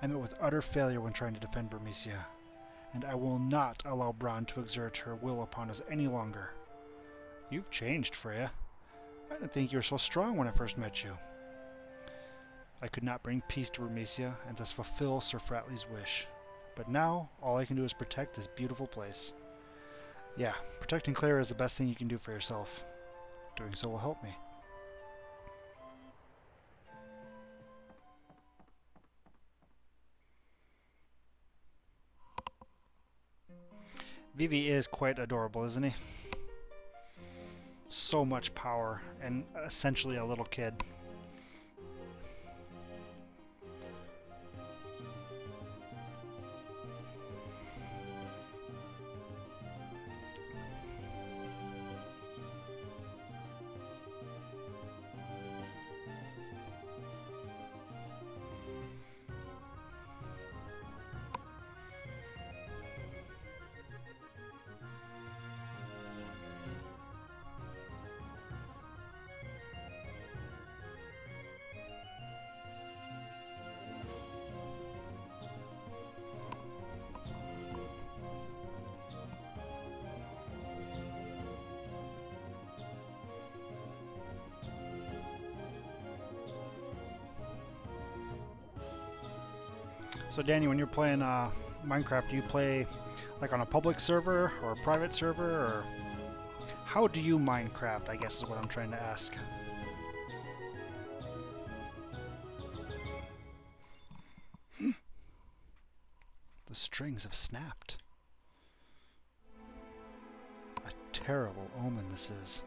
[SPEAKER 1] I met with utter failure when trying to defend Burmecia, and I will not allow Bronn to exert her will upon us any longer. You've changed, Freya. I didn't think you were so strong when I first met you. I could not bring peace to Burmecia and thus fulfill Sir Fratley's wish. But now, all I can do is protect this beautiful place. Yeah, protecting Clara is the best thing you can do for yourself. Doing so will help me. Vivi is quite adorable, isn't he? So much power, and essentially a little kid. So Danny, when you're playing Minecraft, do you play like on a public server or a private server, or How do you Minecraft, I guess is what I'm trying to ask. The strings have snapped. A terrible omen this is.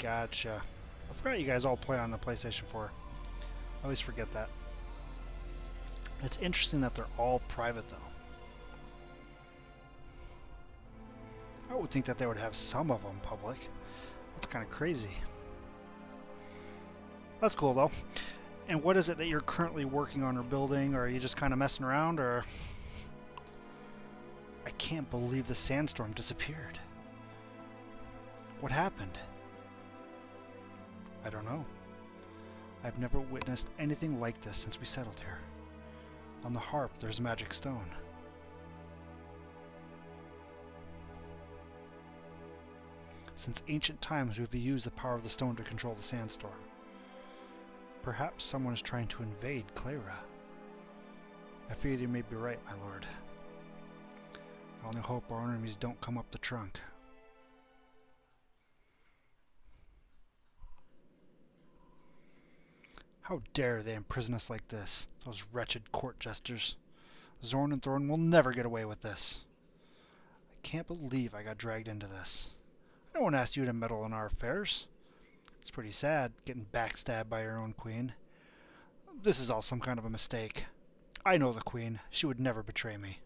[SPEAKER 1] Gotcha. I forgot you guys all play on the PlayStation 4. I always forget that. It's interesting that they're all private, though. I would think that they would have some of them public. That's kind of crazy. That's cool, though. And what is it that you're currently working on or building, or are you just kind of messing around, or... I can't believe the sandstorm disappeared. What happened? I don't know. I've never witnessed anything like this since we settled here. On the harp, there's a magic stone. Since ancient times, we've used the power of the stone to control the sandstorm. Perhaps someone is trying to invade Clara. I fear you may be right, my lord. I only hope our enemies don't come up the trunk. How dare they imprison us like this, those wretched court jesters. Zorn and Thorn will never get away with this. I can't believe I got dragged into this. No one asked you to meddle in our affairs. It's pretty sad, getting backstabbed by your own queen. This is all some kind of a mistake. I know the queen. She would never betray me.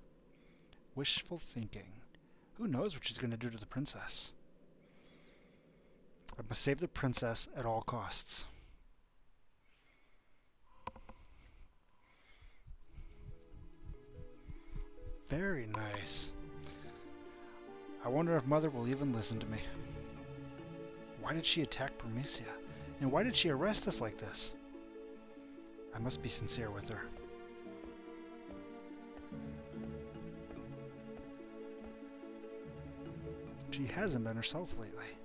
[SPEAKER 1] Wishful thinking. Who knows what she's going to do to the princess? I must save the princess at all costs. Very nice. I wonder if Mother will even listen to me. Why did she attack Burmecia? And why did she arrest us like this? I must be sincere with her. She hasn't been herself lately.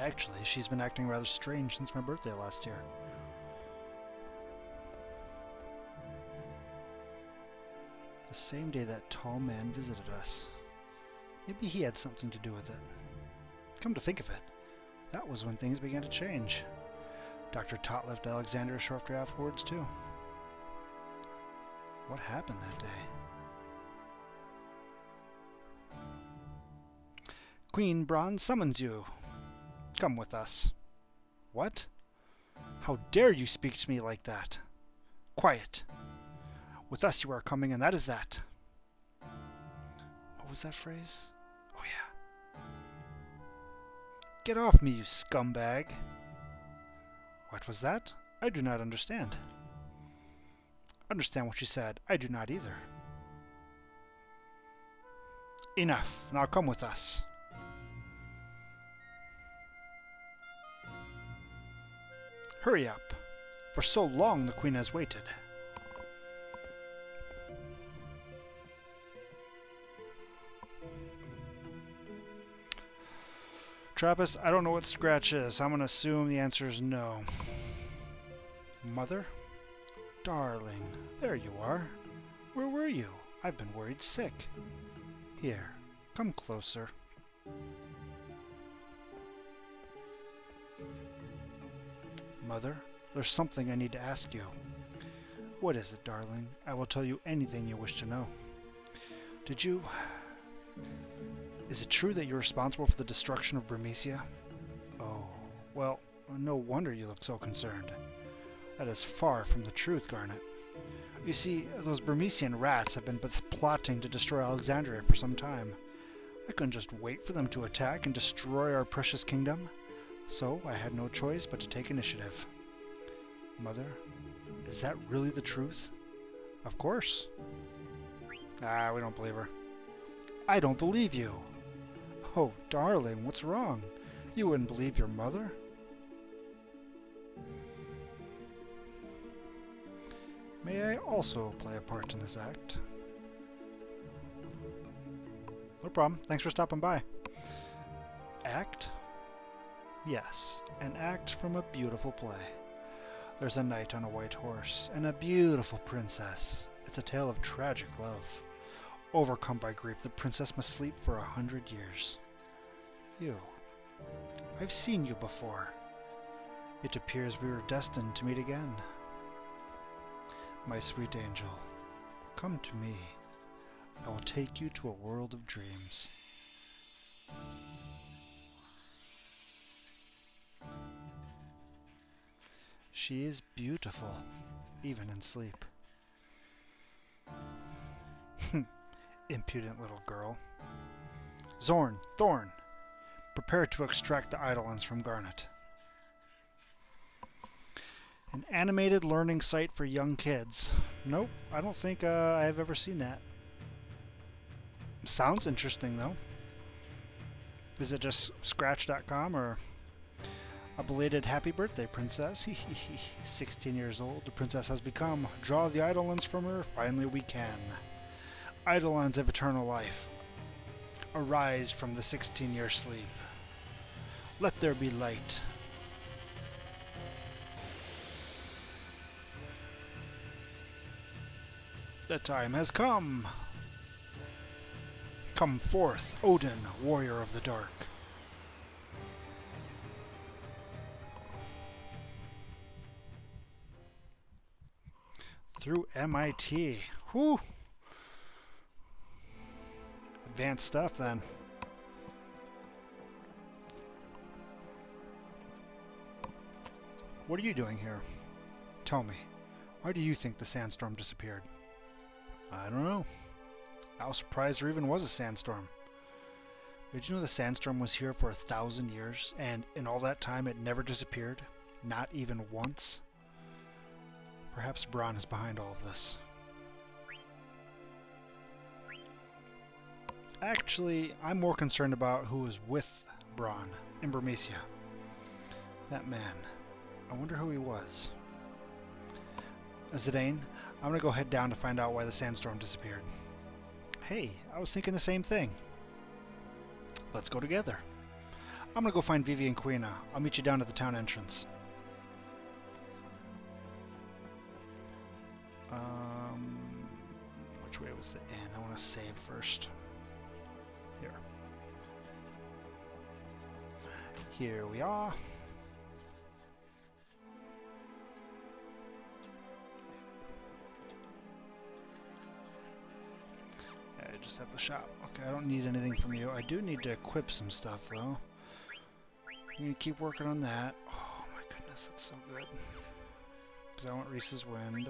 [SPEAKER 1] Actually, she's been acting rather strange since my birthday last year. The same day that tall man visited us. Maybe he had something to do with it. Come to think of it, that was when things began to change. Dr. Tot left Alexandria shortly afterwards, too. What happened that day? Queen Brahne summons you. Come with us. What? How dare you speak to me like that? Quiet. With us you are coming, and that is that. What was that phrase? Oh yeah. Get off me, you scumbag. What was that? I do not understand. Understand what she said. I do not either. Enough. Now come with us. Hurry up. For so long the queen has waited. Trappist, I don't know what Scratch is. I'm going to assume the answer is no. Mother? Darling, there you are. Where were you? I've been worried sick. Here, come closer. Mother, there's something I need to ask you. What is it, darling? I will tell you anything you wish to know. Is it true that you're responsible for the destruction of Burmecia? Oh, well, no wonder you look so concerned. That is far from the truth, Garnet. You see, those Burmecian rats have been plotting to destroy Alexandria for some time. I couldn't just wait for them to attack and destroy our precious kingdom, so I had no choice but to take initiative. Mother, is that really the truth? Of course. Ah, we don't believe her. I don't believe you. Oh, darling, what's wrong? You wouldn't believe your mother? May I also play a part in this act? No problem. Thanks for stopping by. Act? Yes, an act from a beautiful play. There's a knight on a white horse, and a beautiful princess. It's a tale of tragic love. Overcome by grief, the princess must sleep for 100 years. You. I've seen you before. It appears we were destined to meet again. My sweet angel, come to me. I will take you to a world of dreams. She is beautiful, even in sleep. Impudent little girl. Zorn, Thorn, prepare to extract the Eidolons from Garnet. An animated learning site for young kids. Nope, I don't think I've ever seen that. Sounds interesting, though. Is it just Scratch.com or a belated happy birthday, princess? 16 years old, the princess has become. Draw the Eidolons from her, finally we can. Eidolons of eternal life, arise from the 16-year sleep. Let there be light. The time has come. Come forth, Odin, warrior of the dark. Through MIT. Whew. Advanced stuff, then. What are you doing here? Tell me, why do you think the sandstorm disappeared? I don't know. I was surprised there even was a sandstorm. Did you know the sandstorm was here for 1,000 years, and in all that time it never disappeared? Not even once? Perhaps Bron is behind all of this. Actually, I'm more concerned about who was with Bron in Burmecia. That man. I wonder who he was. Zidane, I'm gonna go head down to find out why the sandstorm disappeared. Hey, I was thinking the same thing. Let's go together. I'm gonna go find Vivi and Quina. I'll meet you down at the town entrance. Which way was the inn? I want to save first. Here. Here we are. I just have the shop. Okay, I don't need anything from you. I do need to equip some stuff, though. I'm going to keep working on that. Oh my goodness, that's so good. Because I want Reese's Wind.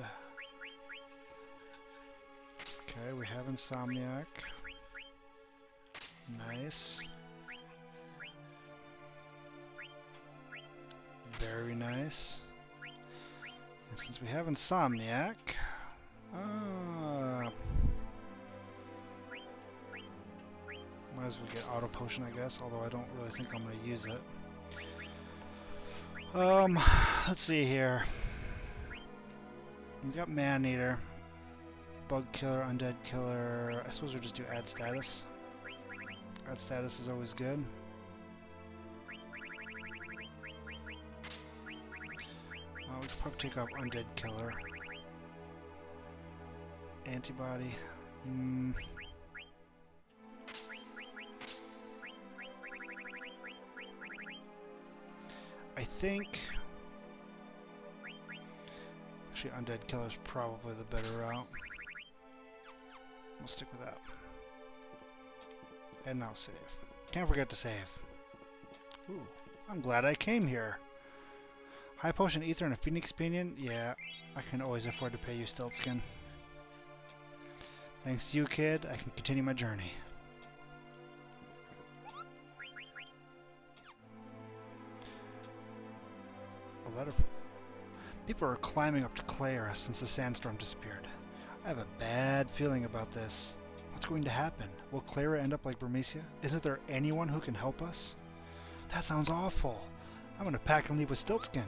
[SPEAKER 1] Okay, we have Insomniac. Nice. Very nice. And since we have Insomniac, might as well get Auto Potion, I guess, although I don't really think I'm going to use it. Let's see here. We got Man-Eater, Bug Killer, Undead Killer. I suppose we'll just do Add Status. Add Status is always good. We could probably take off Undead Killer. Antibody. I think... Actually, Undead Killer is probably the better route. We'll stick with that. And now save. Can't forget to save. Ooh, I'm glad I came here. High Potion, Ether, and a Phoenix Pinion? Yeah, I can always afford to pay you, Stiltskin. Thanks to you, kid, I can continue my journey. A lot of people are climbing up to Clara since the sandstorm disappeared. I have a bad feeling about this. What's going to happen? Will Clara end up like Burmecia? Isn't there anyone who can help us? That sounds awful. I'm gonna pack and leave with Stiltskin.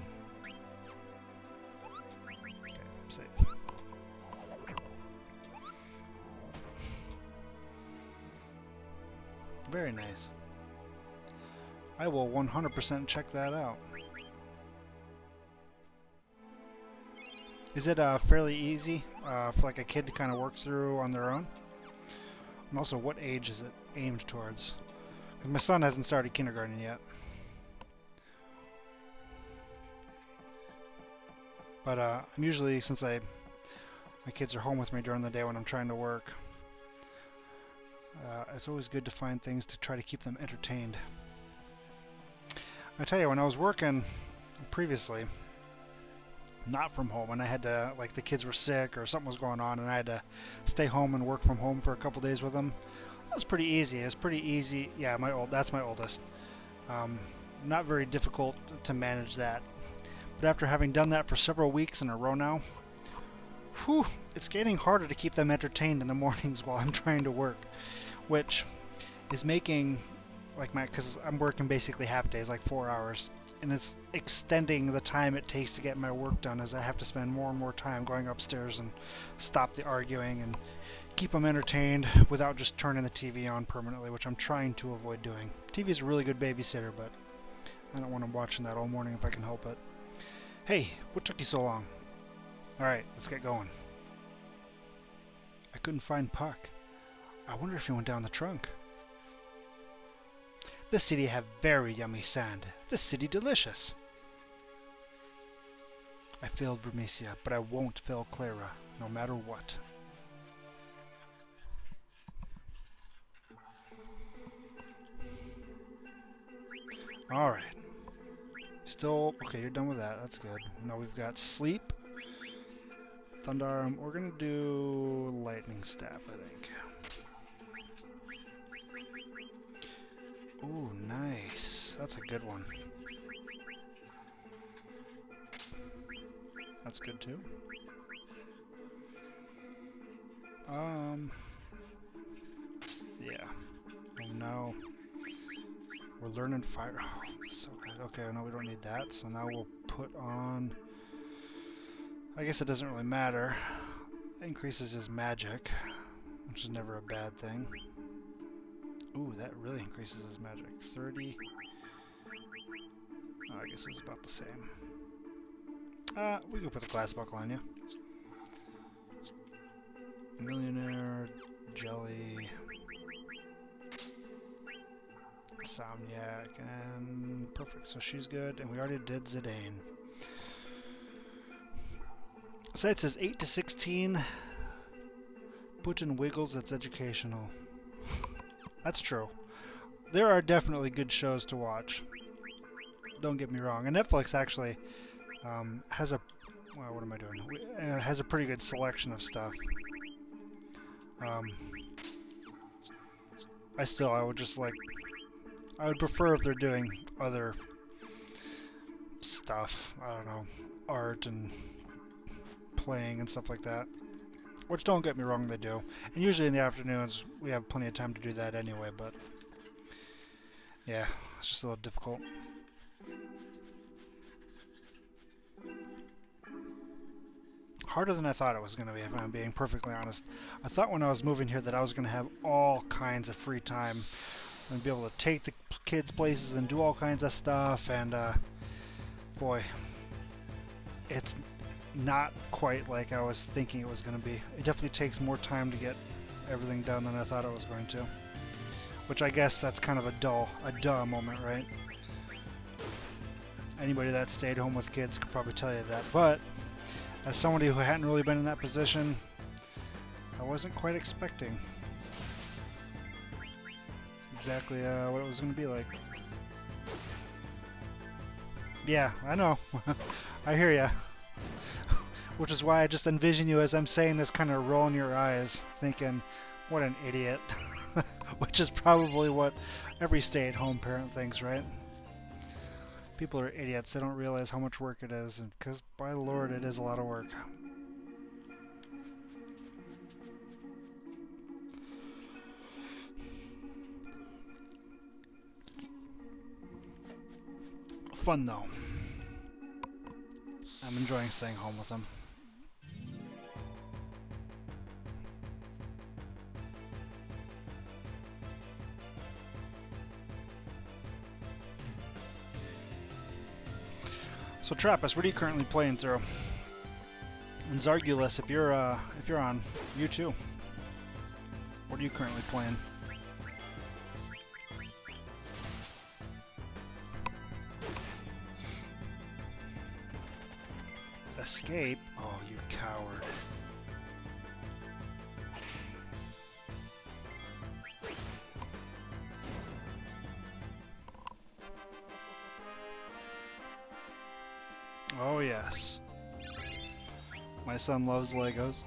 [SPEAKER 1] Okay, save. Very nice. I will 100% check that out. Is it fairly easy for like a kid to kind of work through on their own? And also, what age is it aimed towards? Because my son hasn't started kindergarten yet. But I'm usually, since my kids are home with me during the day when I'm trying to work, it's always good to find things to try to keep them entertained. I tell you, when I was working previously, not from home, and I had to, like, the kids were sick or something was going on, and I had to stay home and work from home for a couple days with them. That was pretty easy. It was pretty easy. Yeah, that's my oldest. Not very difficult to manage that. But after having done that for several weeks in a row now, whew, it's getting harder to keep them entertained in the mornings while I'm trying to work, which is making, like, because I'm working basically half days, like 4 hours, and it's extending the time it takes to get my work done, as I have to spend more and more time going upstairs and stop the arguing and keep them entertained without just turning the TV on permanently, which I'm trying to avoid doing. TV is a really good babysitter, but I don't want them watching that all morning if I can help it. Hey, what took you so long? Alright, let's get going. I couldn't find Puck. I wonder if he went down the trunk. This city have very yummy sand. This city delicious. I failed Burmecia, but I won't fail Clara, no matter what. Alright. Still, okay, you're done with that. That's good. Now we've got Sleep, Thundarm. We're gonna do Lightning Staff, I think. Ooh, nice. That's a good one. That's good too. Yeah. Oh no. We're learning fire. Oh, so good. Okay, no, we don't need that. So now we'll put on... I guess it doesn't really matter. It increases his magic, which is never a bad thing. Ooh, that really increases his magic. 30. Oh, I guess it was about the same. We could put the glass buckle on you. Millionaire, Jelly, Somniac, and perfect. So she's good, and we already did Zidane. Site says 8 to 16. Put in Wiggles, that's educational. That's true. There are definitely good shows to watch. Don't get me wrong. And Netflix actually has a... Well, what am I doing? Has a pretty good selection of stuff. I would just like... I would prefer if they're doing other stuff. I don't know. Art and playing and stuff like that. Which, don't get me wrong, they do. And usually in the afternoons, we have plenty of time to do that anyway, but... Yeah, it's just a little difficult. Harder than I thought it was going to be, if I'm being perfectly honest. I thought when I was moving here that I was going to have all kinds of free time and be able to take the kids places and do all kinds of stuff, and boy, it's not quite like I was thinking it was going to be. It definitely takes more time to get everything done than I thought it was going to. Which I guess that's kind of a duh moment, right? Anybody that stayed home with kids could probably tell you that. But as somebody who hadn't really been in that position, I wasn't quite expecting exactly what it was going to be like. Yeah, I know. I hear ya. Which is why I just envision you as I'm saying this, kind of rolling your eyes, thinking, what an idiot. Which is probably what every stay-at-home parent thinks, right? People are idiots. They don't realize how much work it is, and because, by the Lord, it is a lot of work. Fun, though. I'm enjoying staying home with them. So Trappist, what are you currently playing through? And Zargulus, if you're on, you too. What are you currently playing? Escape? Oh, you coward. Oh yes. My son loves Legos,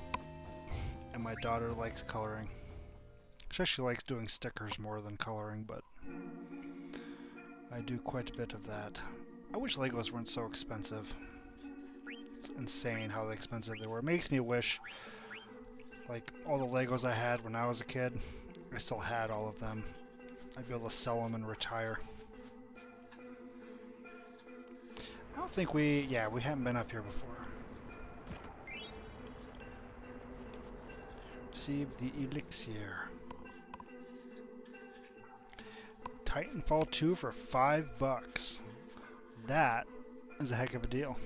[SPEAKER 1] and my daughter likes coloring. She actually likes doing stickers more than coloring, but I do quite a bit of that. I wish Legos weren't so expensive. It's insane how expensive they were. It makes me wish, like, all the Legos I had when I was a kid, I still had all of them. I'd be able to sell them and retire. I don't think we haven't been up here before. Receive the elixir. Titanfall 2 for $5. That is a heck of a deal.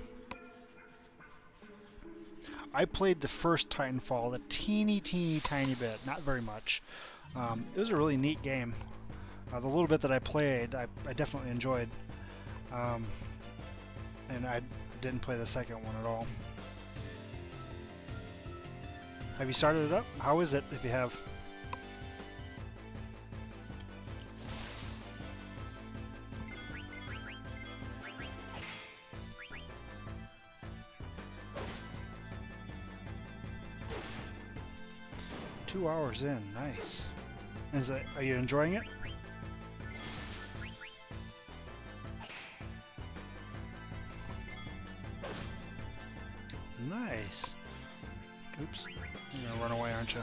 [SPEAKER 1] I played the first Titanfall a teeny tiny bit, not very much. It was a really neat game. The little bit that I played, I definitely enjoyed. And I didn't play the second one at all. Have you started it up? How is it if you have? Two hours in, nice. Are you enjoying it? Nice. Oops. You're gonna run away, aren't you?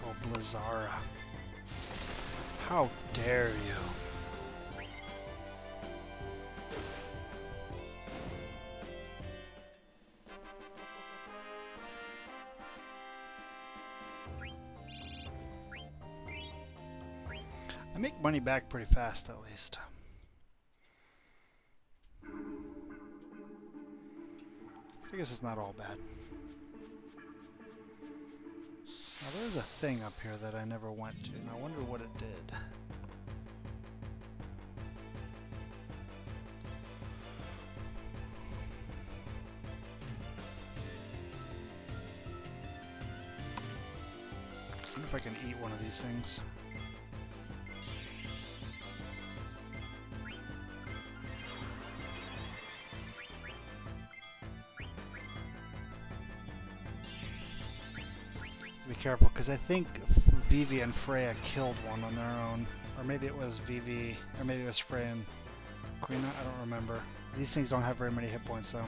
[SPEAKER 1] Oh, Blizzara. How dare you? I make money back pretty fast, at least. I guess it's not all bad. Now there's a thing up here that I never went to, and I wonder what it did. I wonder if I can eat one of these things. Be careful, because I think Vivi and Freya killed one on their own. Or maybe it was Vivi, or maybe it was Freya and Quina, I don't remember. These things don't have very many hit points, though.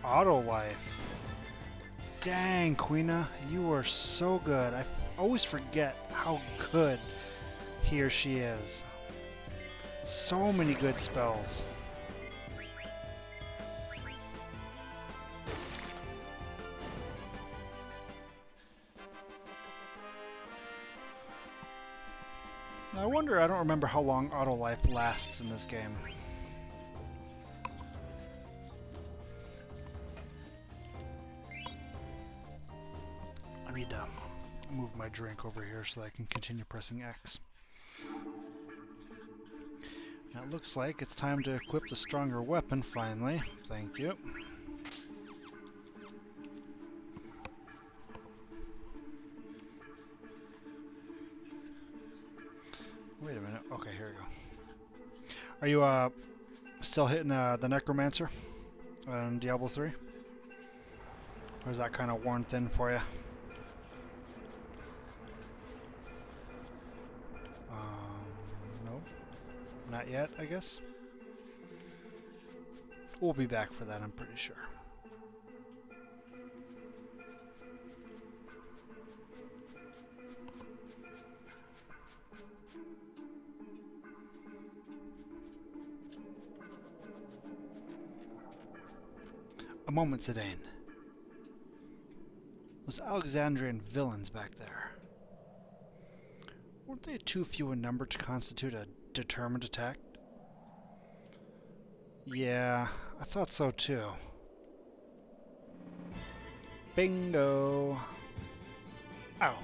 [SPEAKER 1] Auto life. Dang, Quina, you are so good. I always forget how good he or she is. So many good spells. I wonder, I don't remember how long auto life lasts in this game. I need to move my drink over here so that I can continue pressing X. Now it looks like it's time to equip the stronger weapon finally. Thank you. Wait a minute. Okay, here we go. Are you still hitting the Necromancer on Diablo 3? Or is that kind of worn thin for you? No. Not yet, I guess. We'll be back for that, I'm pretty sure. A moment, Zidane. Those Alexandrian villains back there. Weren't they too few in number to constitute a determined attack? Yeah, I thought so too. Bingo! Ow!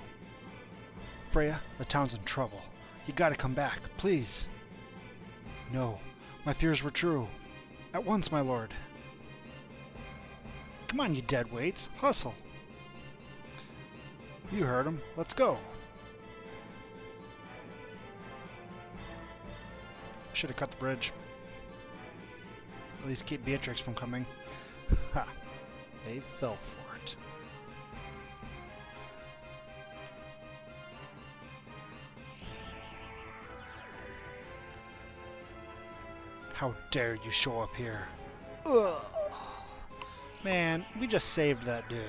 [SPEAKER 1] Freya, the town's in trouble. You gotta come back, please. No, my fears were true. At once, my lord. Come on, you deadweights, hustle. You heard him. Let's go. Should have cut the bridge. At least keep Beatrix from coming. Ha! They fell for it. How dare you show up here? Ugh. Man, we just saved that dude.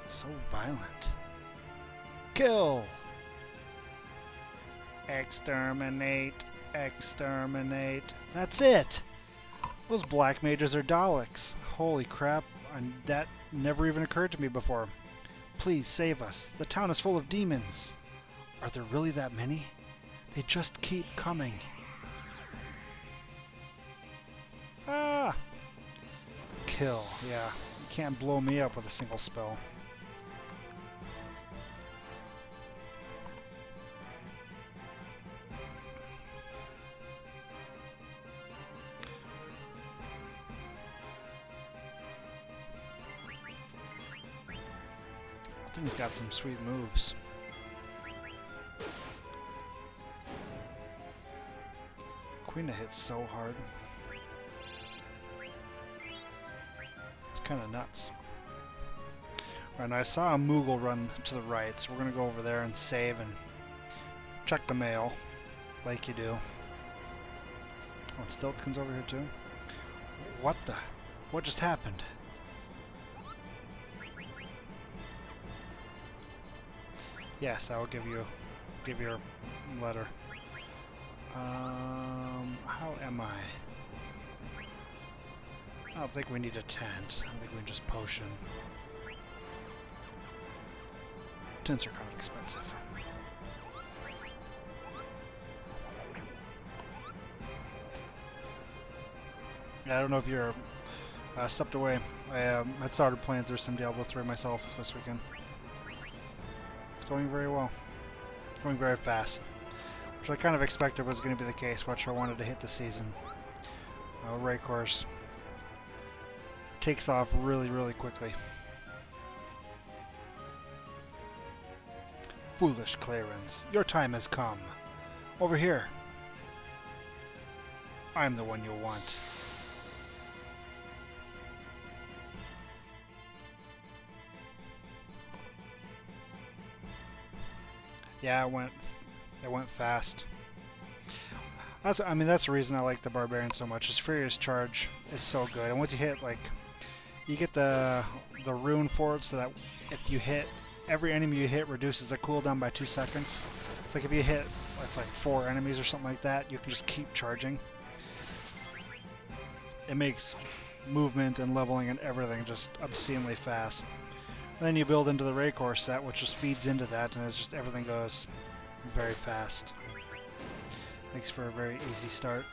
[SPEAKER 1] So violent. Kill! Exterminate. Exterminate. That's it! Those black mages are Daleks. Holy crap, that never even occurred to me before. Please save us. The town is full of demons. Are there really that many? They just keep coming. Ah! Kill. Yeah, you can't blow me up with a single spell. I think he's got some sweet moves. Queen hits so hard. It's kind of nuts. Right, now I saw a Moogle run to the right, so we're going to go over there and save and check the mail, like you do. Oh, and Stiltkin's over here too? What the? What just happened? Yes, I will give you your letter. How am I? I don't think we need a tent. I think we can just potion. Tents are kind of expensive. Yeah, I don't know if you're stepped away. I had started playing through some Diablo 3 myself this weekend. It's going very well. Going very fast. Which I kind of expected was going to be the case, which I wanted to hit the season. Raycourse takes off really, really quickly. Foolish Clarence, your time has come. Over here. I'm the one you'll want. Yeah, it went fast. That's the reason I like the Barbarian so much. His Furious Charge is so good, and once you hit, like, you get the rune for it, so that if you hit, every enemy you hit reduces the cooldown by 2 seconds. It's like if you hit, it's like 4 enemies or something like that, you can just keep charging. It makes movement and leveling and everything just obscenely fast. And then you build into the Raycourse set, which just feeds into that, and it's just everything goes very fast. Makes for a very easy start.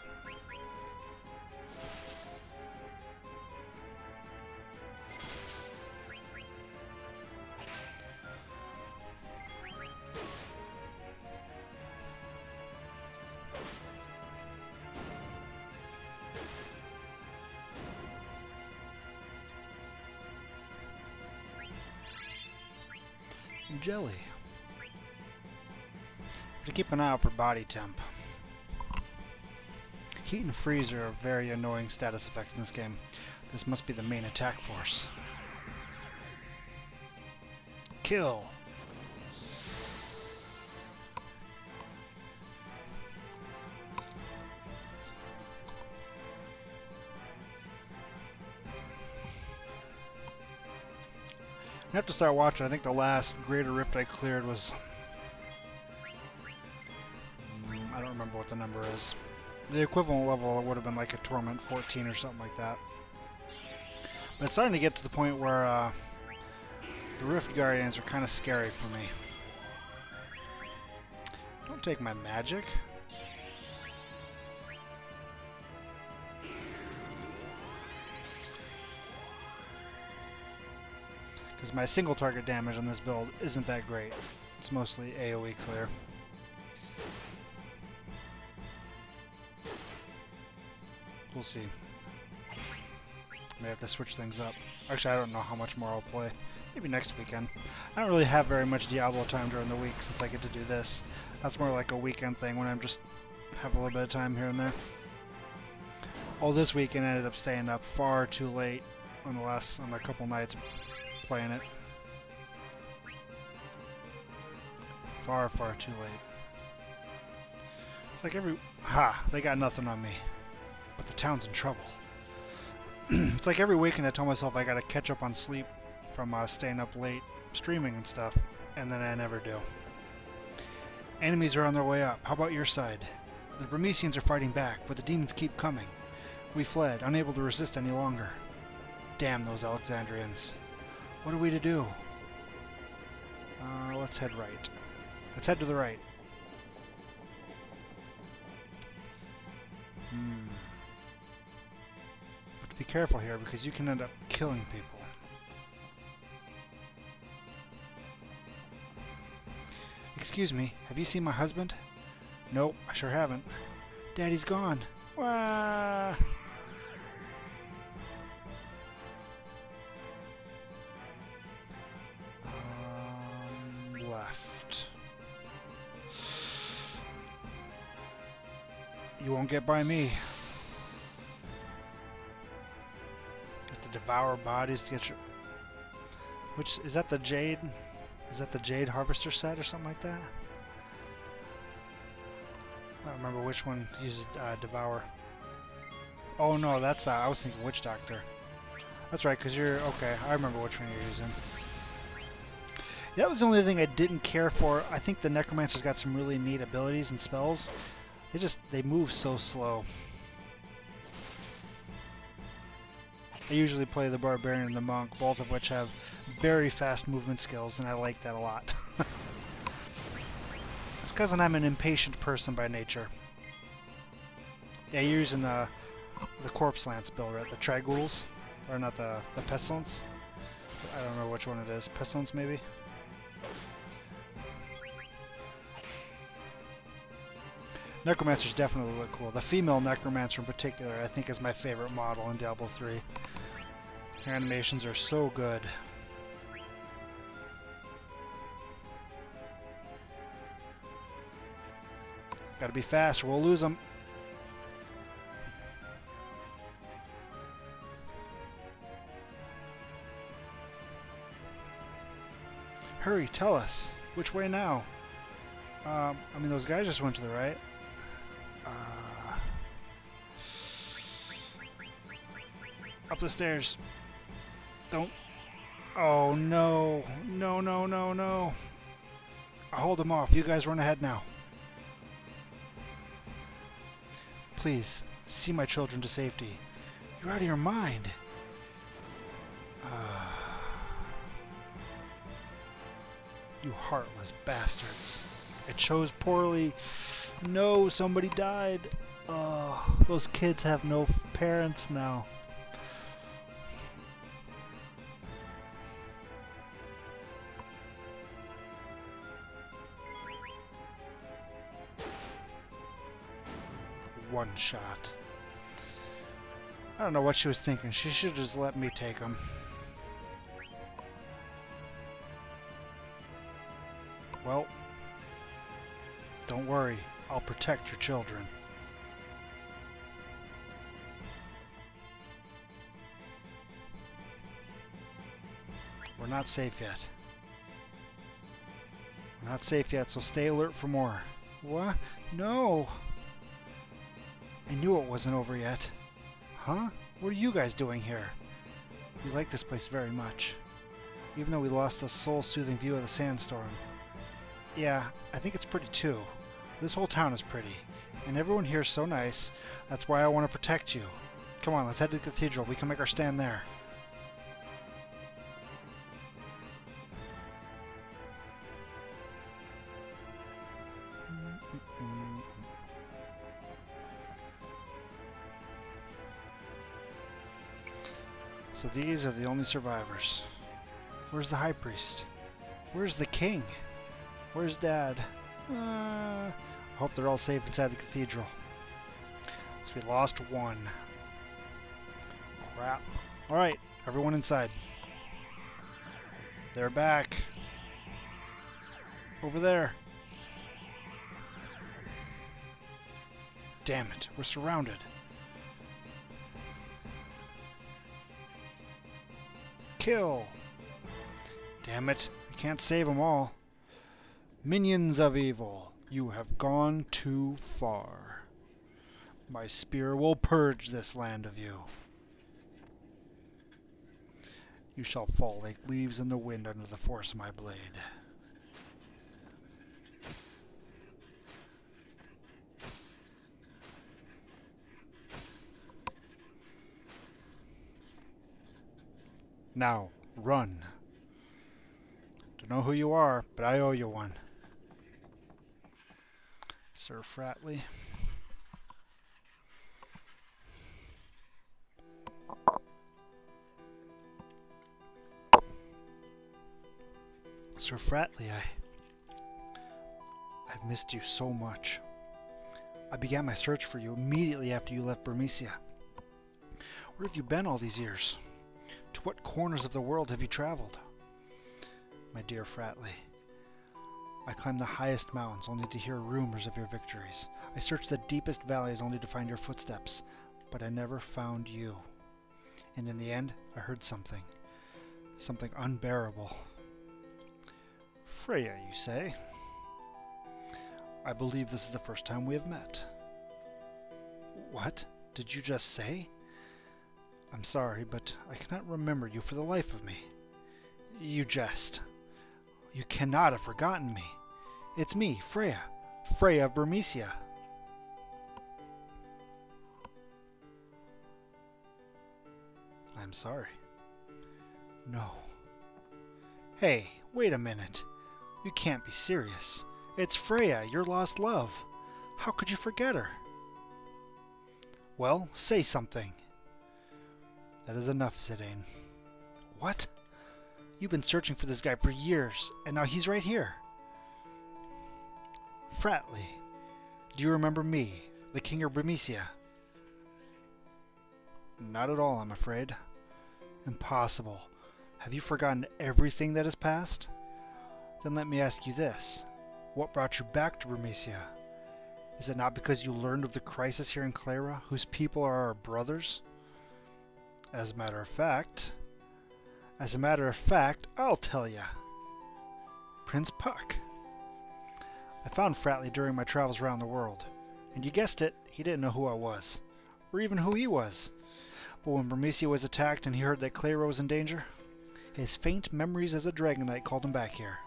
[SPEAKER 1] Jelly. To keep an eye out for body temp. Heat and freeze are very annoying status effects in this game. This must be the main attack force. Kill. I have to start watching. I think the last Greater Rift I cleared was... I don't remember what the number is. The equivalent level would have been like a Torment 14 or something like that. But it's starting to get to the point where The Rift Guardians are kind of scary for me. Don't take my magic. Because my single target damage on this build isn't that great. It's mostly AoE clear. We'll see. May have to switch things up. Actually, I don't know how much more I'll play. Maybe next weekend. I don't really have very much Diablo time during the week since I get to do this. That's more like a weekend thing when I'm just have a little bit of time here and there. Oh, this weekend I ended up staying up far too late on the couple nights playing it. Far too late. It's like they got nothing on me. But the town's in trouble. It's like every weekend I tell myself I gotta catch up on sleep from staying up late, streaming and stuff, and then I never do. Enemies are on their way up. How about your side? The Burmesians are fighting back, but the demons keep coming. We fled, unable to resist any longer. Damn those Alexandrians. What are we to do? Let's head right. Let's head to the right. Have to be careful here because you can end up killing people. Excuse me, have you seen my husband? Nope, I sure haven't. Daddy's gone. Wah! Left. You won't get by me. Got to devour bodies to get your... Which, is that the Jade? Is that the Jade Harvester set or something like that? I don't remember which one uses Devour. Oh no, that's I was thinking Witch Doctor. That's right, because you're... Okay, I remember which one you're using. That was the only thing I didn't care for. I think the Necromancer's got some really neat abilities and spells. They move so slow. I usually play the Barbarian and the Monk, both of which have very fast movement skills, and I like that a lot. It's because I'm an impatient person by nature. Yeah, you're using the Corpse Lance build, right? The Traghouls? Or not the Pestilence? I don't know which one it is. Pestilence, maybe? Necromancers definitely look cool. The female Necromancer in particular, I think, is my favorite model in Diablo 3. Her animations are so good. Gotta be fast or we'll lose them. Hurry, tell us. Which way now? I mean, those guys just went to the right. Up the stairs. Don't. Oh, no. No, no, no, no. I'll hold them off. You guys run ahead now. Please, see my children to safety. You're out of your mind. You heartless bastards. I chose poorly. No, somebody died. Oh, those kids have no parents now. One shot. I don't know what she was thinking. She should have just let me take him. Well, don't worry. I'll protect your children. We're not safe yet. We're not safe yet, so stay alert for more. What? No! I knew it wasn't over yet. Huh? What are you guys doing here? We like this place very much. Even though we lost a soul-soothing view of the sandstorm. Yeah, I think it's pretty too. This whole town is pretty. And everyone here is so nice. That's why I want to protect you. Come on, let's head to the cathedral. We can make our stand there. So these are the only survivors. Where's the High Priest? Where's the King? Where's Dad? I hope they're all safe inside the cathedral. So we lost one. Crap. Alright, everyone inside. They're back. Over there. Damn it, we're surrounded. Kill! Damn it, we can't save them all. Minions of evil, you have gone too far. My spear will purge this land of you. You shall fall like leaves in the wind under the force of my blade. Now, run. Don't know who you are, but I owe you one. Sir Fratley. Sir Fratley, I've missed you so much. I began my search for you immediately after you left Burmecia. Where have you been all these years? To what corners of the world have you traveled? My dear Fratley, I climbed the highest mountains only to hear rumors of your victories. I searched the deepest valleys only to find your footsteps, but I never found you. And in the end, I heard something. Something unbearable. Freya, you say? I believe this is the first time we have met. What did you just say? I'm sorry, but I cannot remember you for the life of me. You jest. You cannot have forgotten me. It's me, Freya. Freya of Burmecia. I'm sorry. No. Hey, wait a minute. You can't be serious. It's Freya, your lost love. How could you forget her? Well, say something. That is enough, Zidane. What? You've been searching for this guy for years, and now he's right here. Fratley, do you remember me, the King of Burmecia? Not at all, I'm afraid. Impossible. Have you forgotten everything that has passed? Then let me ask you this. What brought you back to Burmecia? Is it not because you learned of the crisis here in Cleyra, whose people are our brothers? As a matter of fact, I'll tell ya. Prince Puck. I found Fratley during my travels around the world, and you guessed it, he didn't know who I was, or even who he was. But when Burmecia was attacked and he heard that Cleyra was in danger, his faint memories as a Dragon Knight called him back here.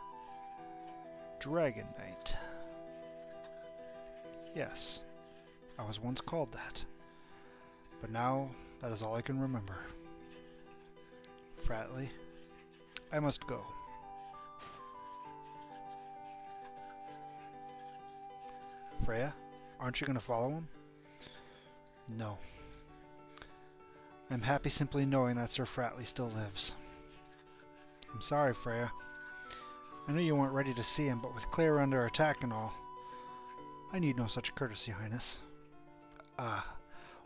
[SPEAKER 1] Dragon Knight. Yes, I was once called that, but now that is all I can remember. Fratley, I must go. Freya, aren't you going to follow him? No. I'm happy simply knowing that Sir Fratley still lives. I'm sorry, Freya. I know you weren't ready to see him, but with Cleyra under attack and all, I need no such courtesy, Highness.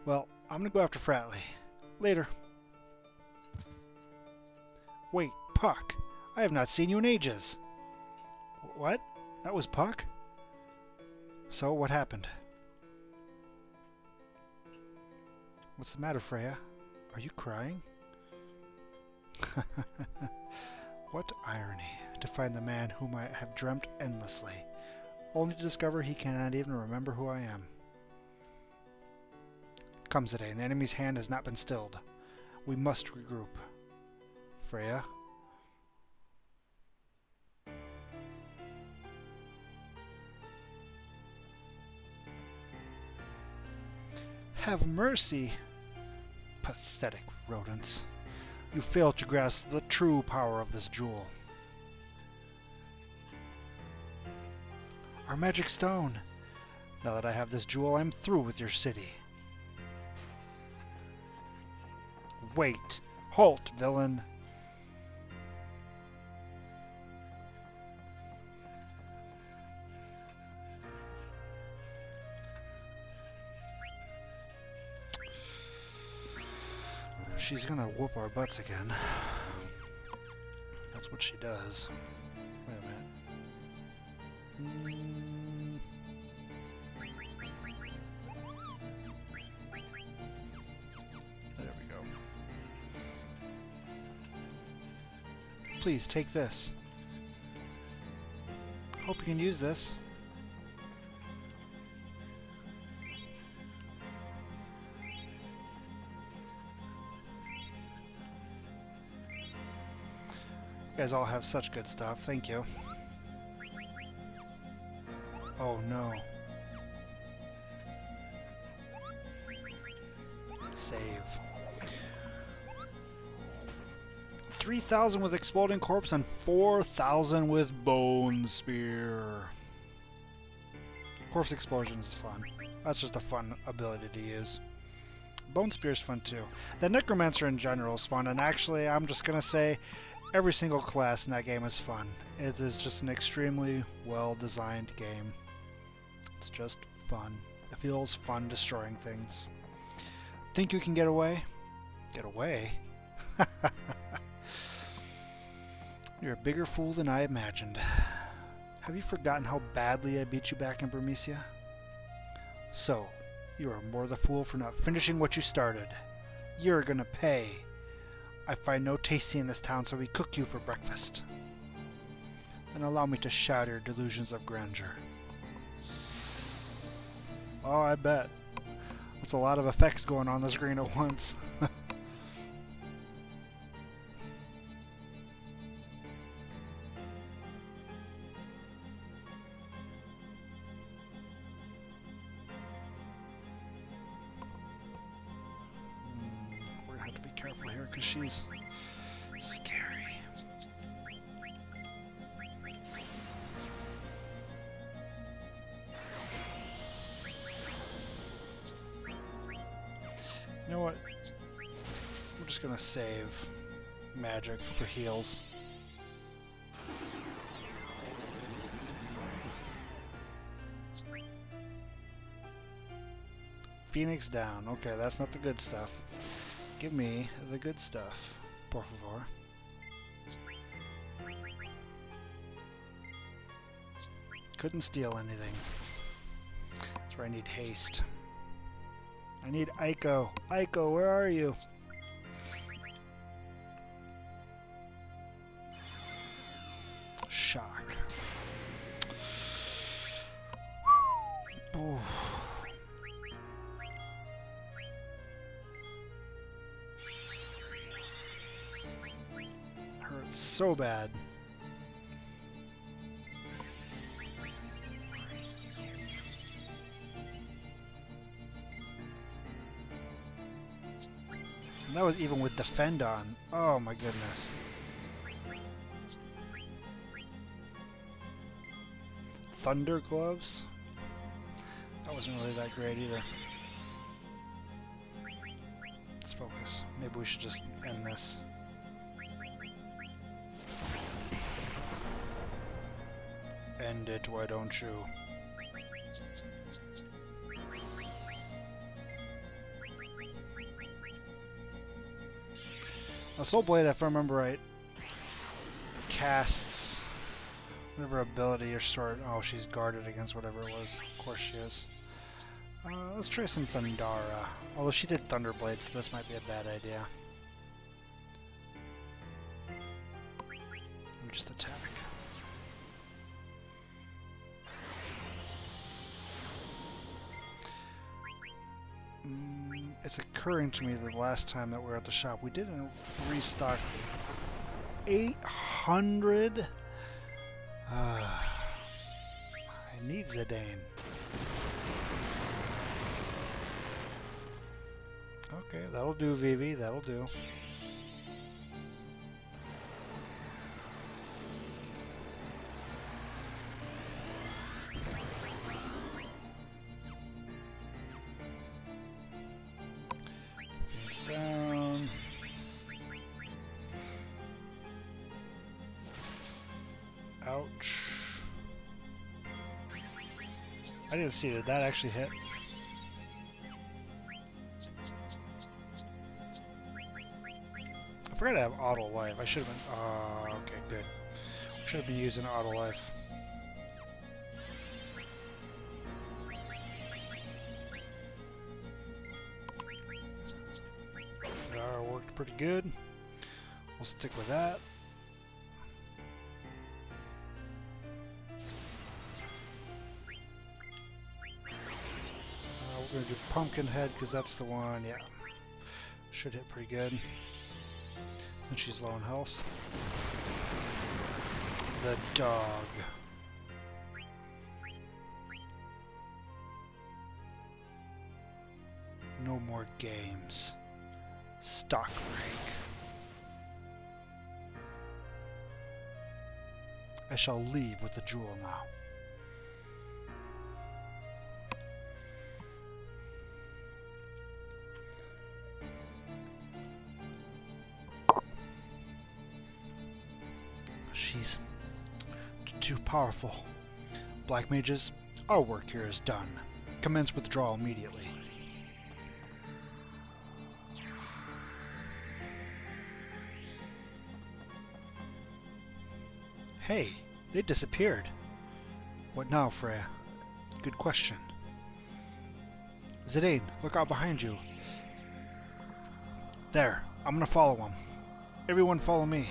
[SPEAKER 1] Well, I'm gonna go after Fratley. Later. Wait, Puck! I have not seen you in ages! What? That was Puck? So, what happened? What's the matter, Freya? Are you crying? What irony, to find the man whom I have dreamt endlessly, only to discover he cannot even remember who I am. Come, Zidane, the enemy's hand has not been stilled. We must regroup. Freya? Have mercy! Pathetic rodents. You fail to grasp the true power of this jewel. Our magic stone! Now that I have this jewel, I'm through with your city. Wait! Halt, villain. She's gonna whoop our butts again. That's what she does. Wait a minute. There we go. Please take this. Hope you can use this. You guys all have such good stuff. Thank you. Oh no. Save. 3,000 with Exploding Corpse and 4,000 with Bone Spear. Corpse Explosion is fun. That's just a fun ability to use. Bone Spear is fun too. The Necromancer in general is fun, and actually I'm just gonna say every single class in that game is fun. It is just an extremely well-designed game. It's just fun. It feels fun destroying things. Think you can get away? Get away? You're a bigger fool than I imagined. Have you forgotten how badly I beat you back in Burmecia? So, you are more the fool for not finishing what you started. You're gonna pay. I find no tasty in this town, so we cook you for breakfast. Then allow me to shatter your delusions of grandeur. Oh, I bet. That's a lot of effects going on the screen at once. We're gonna have to be careful here because she's scary. You know what? We're just gonna save magic for heals. Phoenix down. Okay, that's not the good stuff. Give me the good stuff, por favor. Couldn't steal anything. That's where I need haste. I need Aiko. Aiko, where are you? Shock. Ooh. Hurts so bad. And that was even with Defend on. Oh my goodness. Thunder Gloves? That wasn't really that great either. Let's focus. Maybe we should just end this. End it, why don't you? A Soul Blade, if I remember right, casts whatever ability or sort. Oh, she's guarded against whatever it was. Of course she is. Let's try some Thundara. Although she did Thunderblade, so this might be a bad idea. Let me just attack. It's occurring to me the last time that we were at the shop, we didn't restock 800? I need Zidane. Okay, that'll do, Vivi, that'll do. Down. I didn't see it. Did that actually hit? I forgot to have auto life. I should have been. Okay, good. Should be using auto life. Worked pretty good. We'll stick with that. We're going to do Pumpkinhead because that's the one, yeah. Should hit pretty good. Since she's low in health. The dog. No more games. Stock rank. I shall leave with the jewel now. She's too powerful. Black mages, our work here is done. Commence withdrawal immediately. Hey, they disappeared. What now, Freya? Good question. Zidane, look out behind you. There, I'm gonna follow him. Everyone follow me.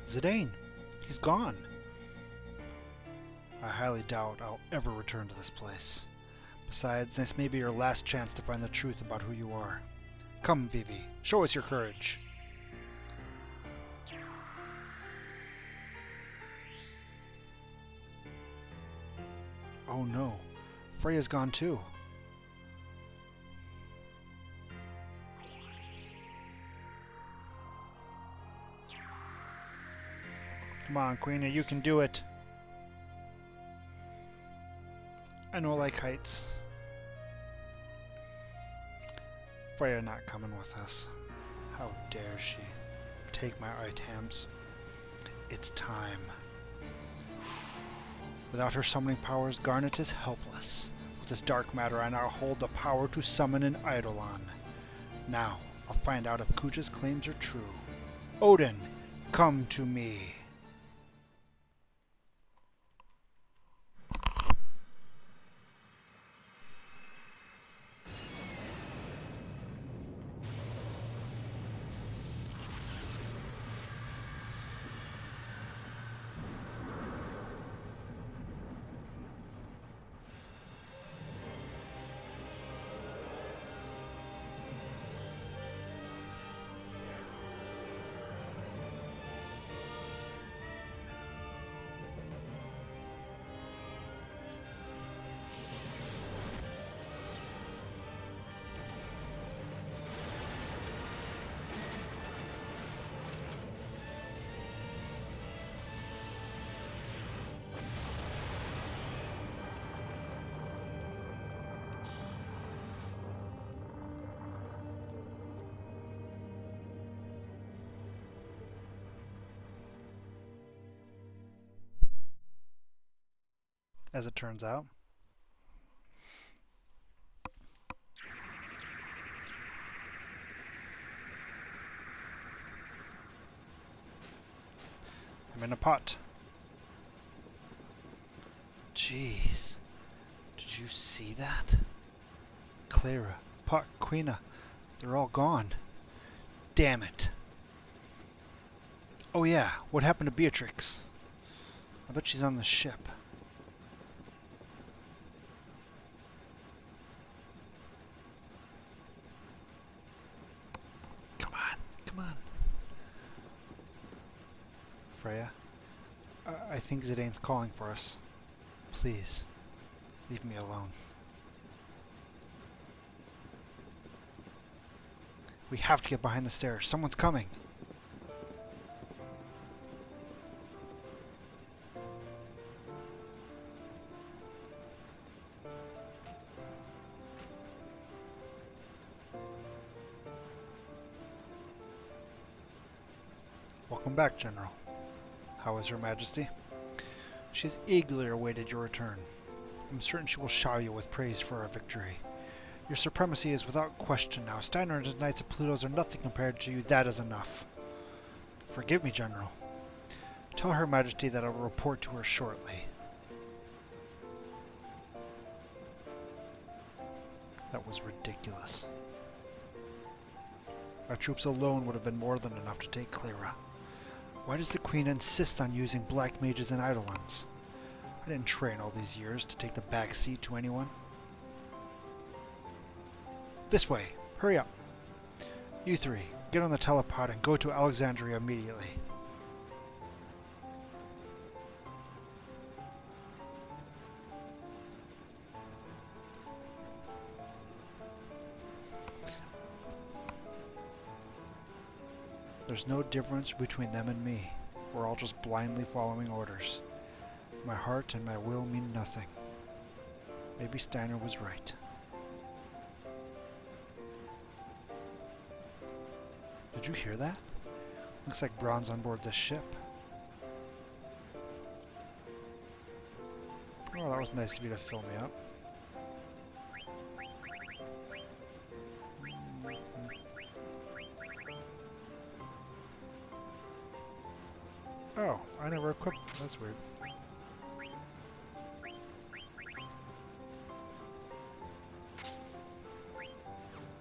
[SPEAKER 1] Zidane, he's gone. I highly doubt I'll ever return to this place. Besides, this may be your last chance to find the truth about who you are. Come, Vivi, show us your courage. Oh no, Freya's gone too. Come on, Queenie, you can do it. I know I like heights. Freya not coming with us. How dare she take my items? It's time. Without her summoning powers, Garnet is helpless. With this dark matter, I now hold the power to summon an Eidolon. Now, I'll find out if Kuja's claims are true. Odin, come to me. As it turns out. I'm in a pot. Jeez. Did you see that? Clara, Puck, Queena, they're all gone. Damn it. Oh yeah, what happened to Beatrix? I bet she's on the ship. Come on. Freya, I think Zidane's calling for us. Please, leave me alone. We have to get behind the stairs. Someone's coming. Welcome back, General. How is Her Majesty? She's eagerly awaited your return. I'm certain she will shower you with praise for our victory. Your supremacy is without question now. Steiner and his Knights of Plutos are nothing compared to you. That is enough. Forgive me, General. Tell Her Majesty that I will report to her shortly. That was ridiculous. Our troops alone would have been more than enough to take Clara. Why does the Queen insist on using black mages and eidolons? I didn't train all these years to take the back seat to anyone. This way! Hurry up! You three, get on the telepod and go to Alexandria immediately. There's no difference between them and me. We're all just blindly following orders. My heart and my will mean nothing. Maybe Steiner was right. Did you hear that? Looks like Braun's on board this ship. Oh, that was nice of you to fill me up. Oh, I never equipped. That's weird.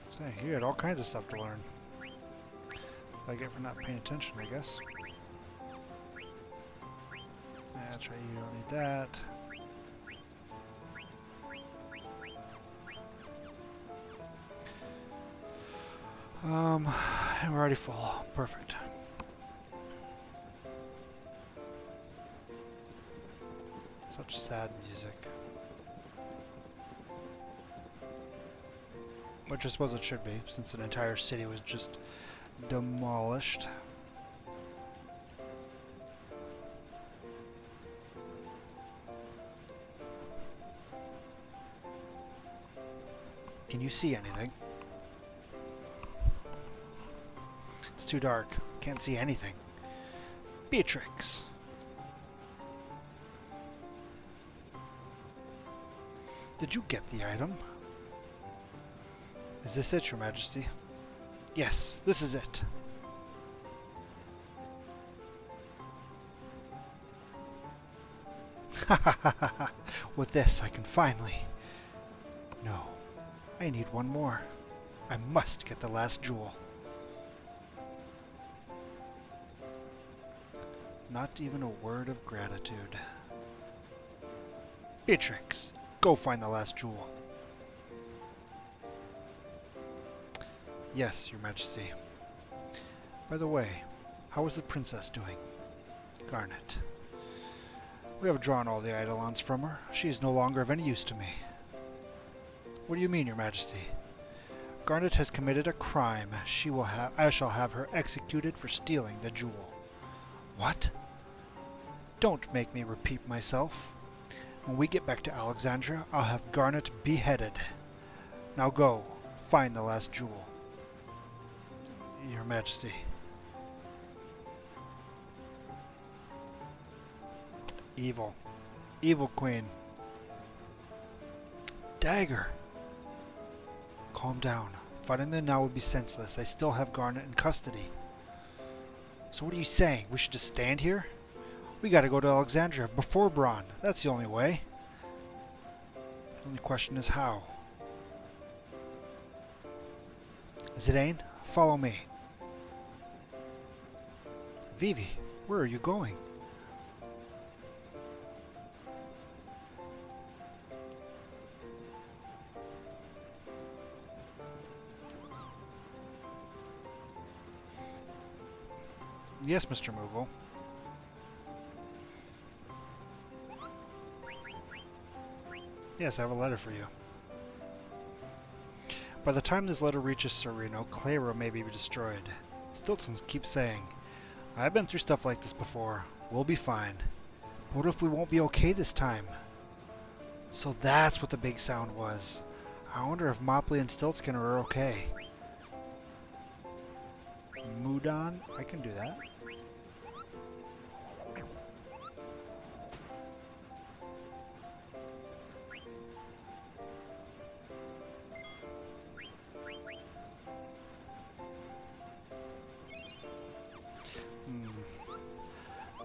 [SPEAKER 1] So you had all kinds of stuff to learn. I get for not paying attention, I guess. That's right, you don't need that. And we're already full. Perfect. Such sad music. Which I suppose it should be, since an entire city was just demolished. Can you see anything? It's too dark. Can't see anything. Beatrix! Did you get the item? Is this it, Your Majesty? Yes, this is it. Ha ha ha ha ha. With this, I can finally... No. I need one more. I must get the last jewel. Not even a word of gratitude. Beatrix, go find the last jewel. Yes, Your Majesty. By the way, how is the princess doing? Garnet. We have drawn all the eidolons from her. She is no longer of any use to me. What do you mean, Your Majesty? Garnet has committed a crime. I shall have her executed for stealing the jewel. What? Don't make me repeat myself. When we get back to Alexandria, I'll have Garnet beheaded. Now go, find the last jewel. Your Majesty. Evil. Evil Queen. Dagger! Calm down. Fighting them now would be senseless. They still have Garnet in custody. So what are you saying? We should just stand here? We gotta go to Alexandria before Braun. That's the only way. The only question is how. Zidane, follow me. Vivi, where are you going? Yes, Mr. Moogle. Yes, I have a letter for you. By the time this letter reaches Sereno, Clara may be destroyed. Stiltsons keep saying, I've been through stuff like this before. We'll be fine. But what if we won't be okay this time? So that's what the big sound was. I wonder if Mopley and Stiltskin are okay. Mudon? I can do that.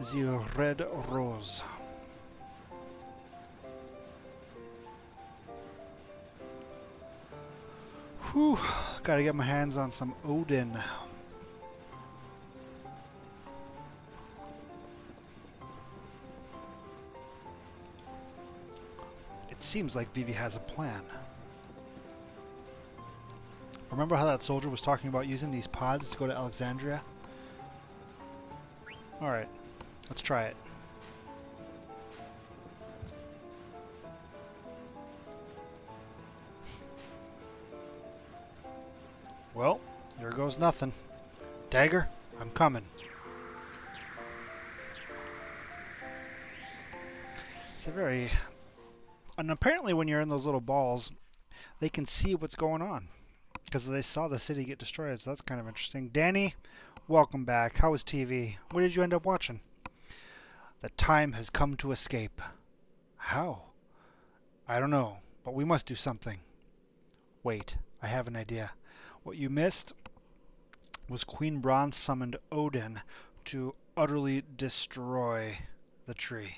[SPEAKER 1] The Red Rose. Whew, gotta get my hands on some Odin. It seems like Vivi has a plan. Remember how that soldier was talking about using these pods to go to Alexandria? Alright, let's try it. Well, here goes nothing. Dagger, I'm coming. It's a very... And apparently when you're in those little balls, they can see what's going on. Because they saw the city get destroyed, so that's kind of interesting. Danny, welcome back. How was TV? What did you end up watching? The time has come to escape. How? I don't know, but we must do something. Wait, I have an idea. What you missed was Queen Bronze summoned Odin to utterly destroy the tree.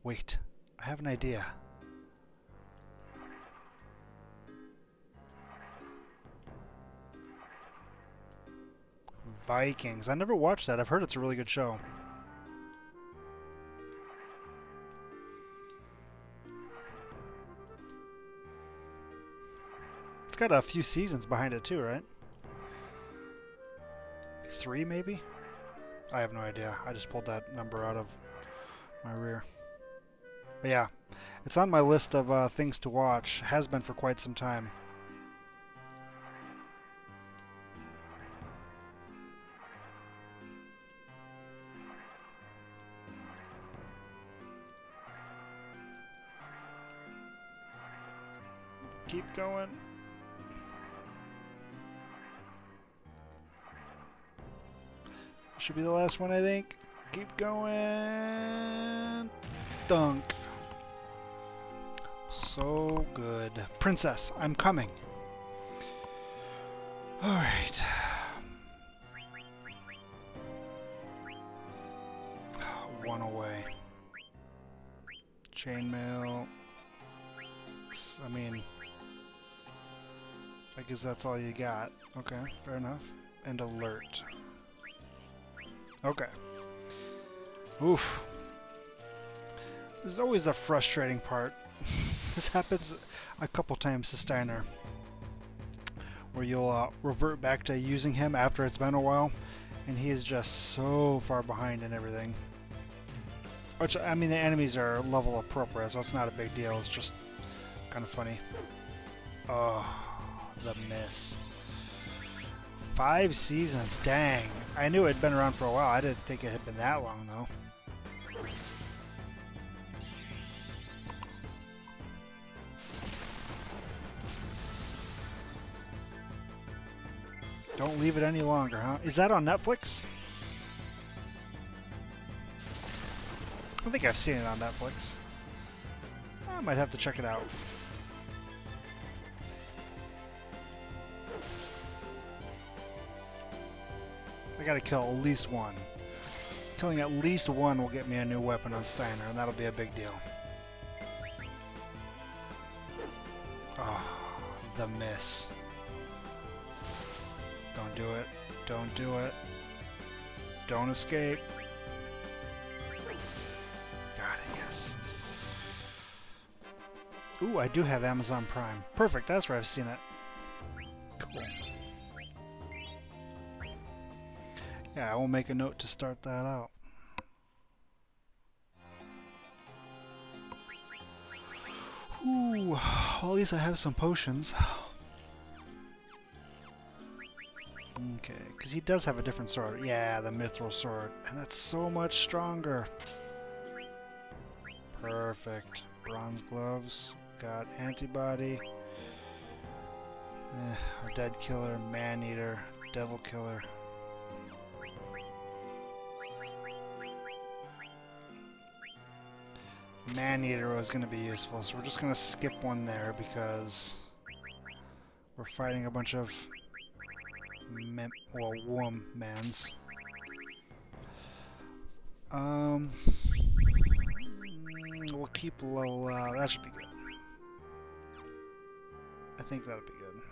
[SPEAKER 1] Wait, I have an idea. Vikings. I never watched that. I've heard it's a really good show. It's got a few seasons behind it too, right? 3 maybe? I have no idea. I just pulled that number out of my rear. But yeah, it's on my list of things to watch. Has been for quite some time. Keep going. Should be the last one, I think. Keep going. Dunk. So good. Princess, I'm coming. Alright. One away. Chainmail. I mean, I guess that's all you got. Okay, fair enough. And alert. Okay. Oof. This is always the frustrating part. This happens a couple times to Steiner, where you'll revert back to using him after it's been a while, and he is just so far behind in everything. Which, I mean, the enemies are level appropriate, so it's not a big deal. It's just kind of funny. Oh, the miss. 5 seasons, dang. I knew it had been around for a while. I didn't think it had been that long, though. Don't leave it any longer, huh? Is that on Netflix? I think I've seen it on Netflix. I might have to check it out. I gotta kill at least one. Killing at least one will get me a new weapon on Steiner, and that'll be a big deal. Oh, the miss. Don't do it. Don't do it. Don't escape. Got it, yes. Ooh, I do have Amazon Prime. Perfect, that's where I've seen it. Cool. Yeah, I will make a note to start that out. Ooh, well, at least I have some potions. Okay, because he does have a different sword. Yeah, the Mithril sword. And that's so much stronger. Perfect. Bronze gloves. Got antibody. Dead killer, man eater, devil killer. Man-eater was going to be useful, so we're just going to skip one there because we're fighting a bunch of womb-mans. We'll keep low. That should be good. I think that'll be good.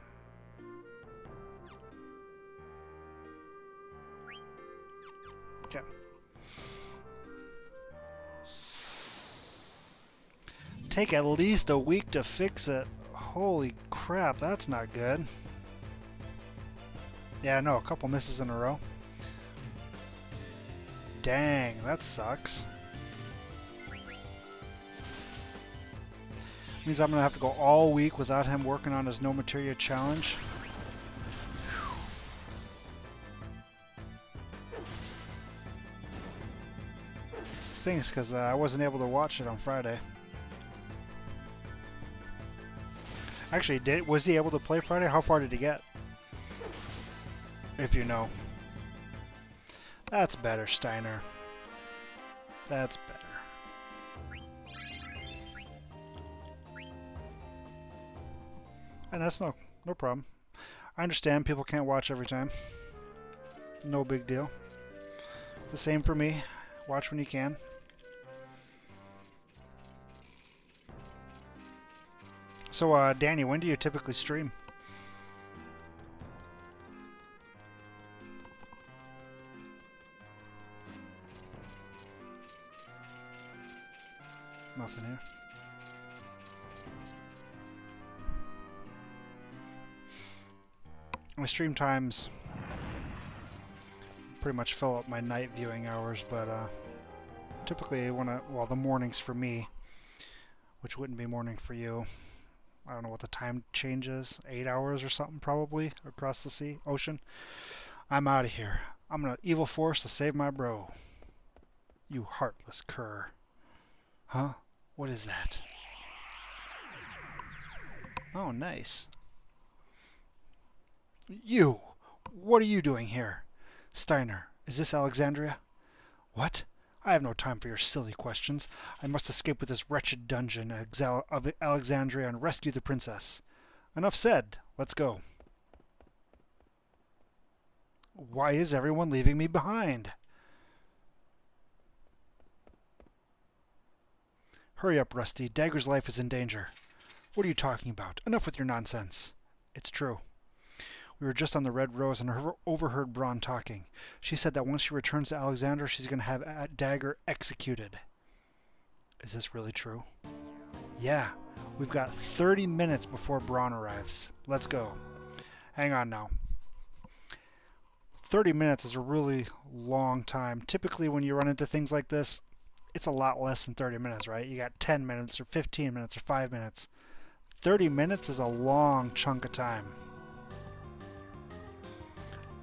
[SPEAKER 1] Okay. Take at least a week to fix it. Holy crap, that's not good. Yeah, no, a couple misses in a row. Dang, that sucks. Means I'm gonna have to go all week without him working on his no materia challenge. Stinks because I wasn't able to watch it on Friday. Actually, was he able to play Friday? How far did he get? If you know. That's better, Steiner. That's better. And that's no problem. I understand people can't watch every time. No big deal. The same for me. Watch when you can. So, Danny, when do you typically stream? Nothing here. My stream times pretty much fill up my night viewing hours, but typically the mornings for me, which wouldn't be morning for you. I don't know what the time change is, 8 hours or something probably across the ocean. I'm out of here. I'm gonna evil force to save my bro. You heartless cur. Huh? What is that? Oh, nice. You! What are you doing here? Steiner, is this Alexandria? What? I have no time for your silly questions. I must escape with this wretched dungeon of Alexandria and rescue the princess. Enough said. Let's go. Why is everyone leaving me behind? Hurry up, Rusty. Dagger's life is in danger. What are you talking about? Enough with your nonsense. It's true. We were just on the Red Rose and overheard Braun talking. She said that once she returns to Alexander, she's going to have Dagger executed. Is this really true? Yeah. We've got 30 minutes before Braun arrives. Let's go. Hang on now. 30 minutes is a really long time. Typically when you run into things like this, it's a lot less than 30 minutes, right? You got 10 minutes or 15 minutes or 5 minutes. 30 minutes is a long chunk of time.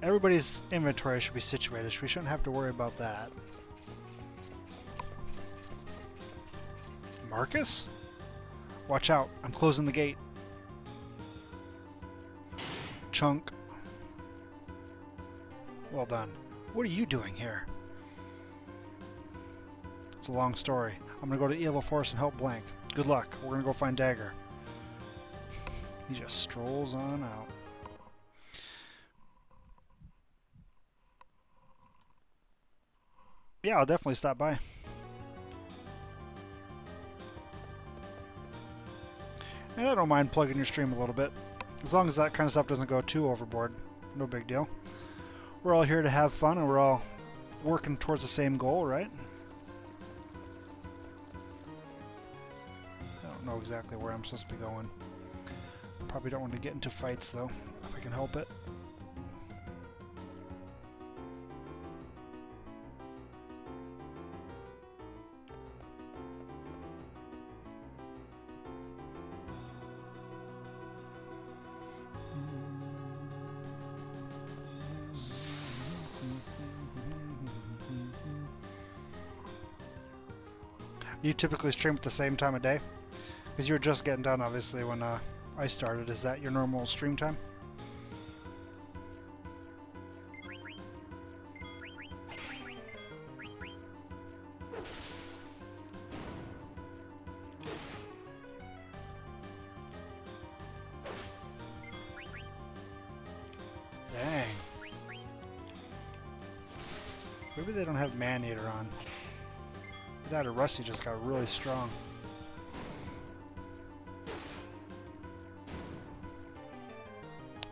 [SPEAKER 1] Everybody's inventory should be situated. We shouldn't have to worry about that. Marcus? Watch out. I'm closing the gate. Chunk. Well done. What are you doing here? It's a long story. I'm going to go to Evil Force and help Blank. Good luck. We're going to go find Dagger. He just strolls on out. Yeah, I'll definitely stop by. And I don't mind plugging your stream a little bit. As long as that kind of stuff doesn't go too overboard. No big deal. We're all here to have fun and we're all working towards the same goal, right? I don't know exactly where I'm supposed to be going. Probably don't want to get into fights though, if I can help it. You typically stream at the same time of day? Because you were just getting done, obviously, when I started. Is that your normal stream time? Dang. Maybe they don't have Man-Eater on. That or Rusty just got really strong.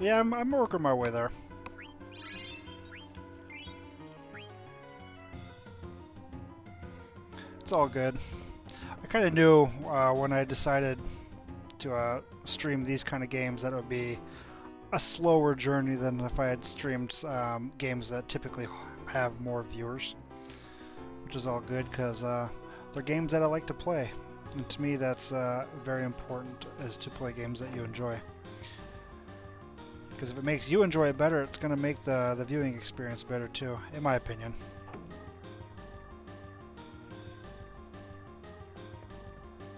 [SPEAKER 1] Yeah, I'm working my way there. It's all good. I kind of knew when I decided to stream these kind of games that it would be a slower journey than if I had streamed games that typically have more viewers, which is all good because they're games that I like to play, and to me that's very important, is to play games that you enjoy, because if it makes you enjoy it better, it's going to make the viewing experience better too, in my opinion.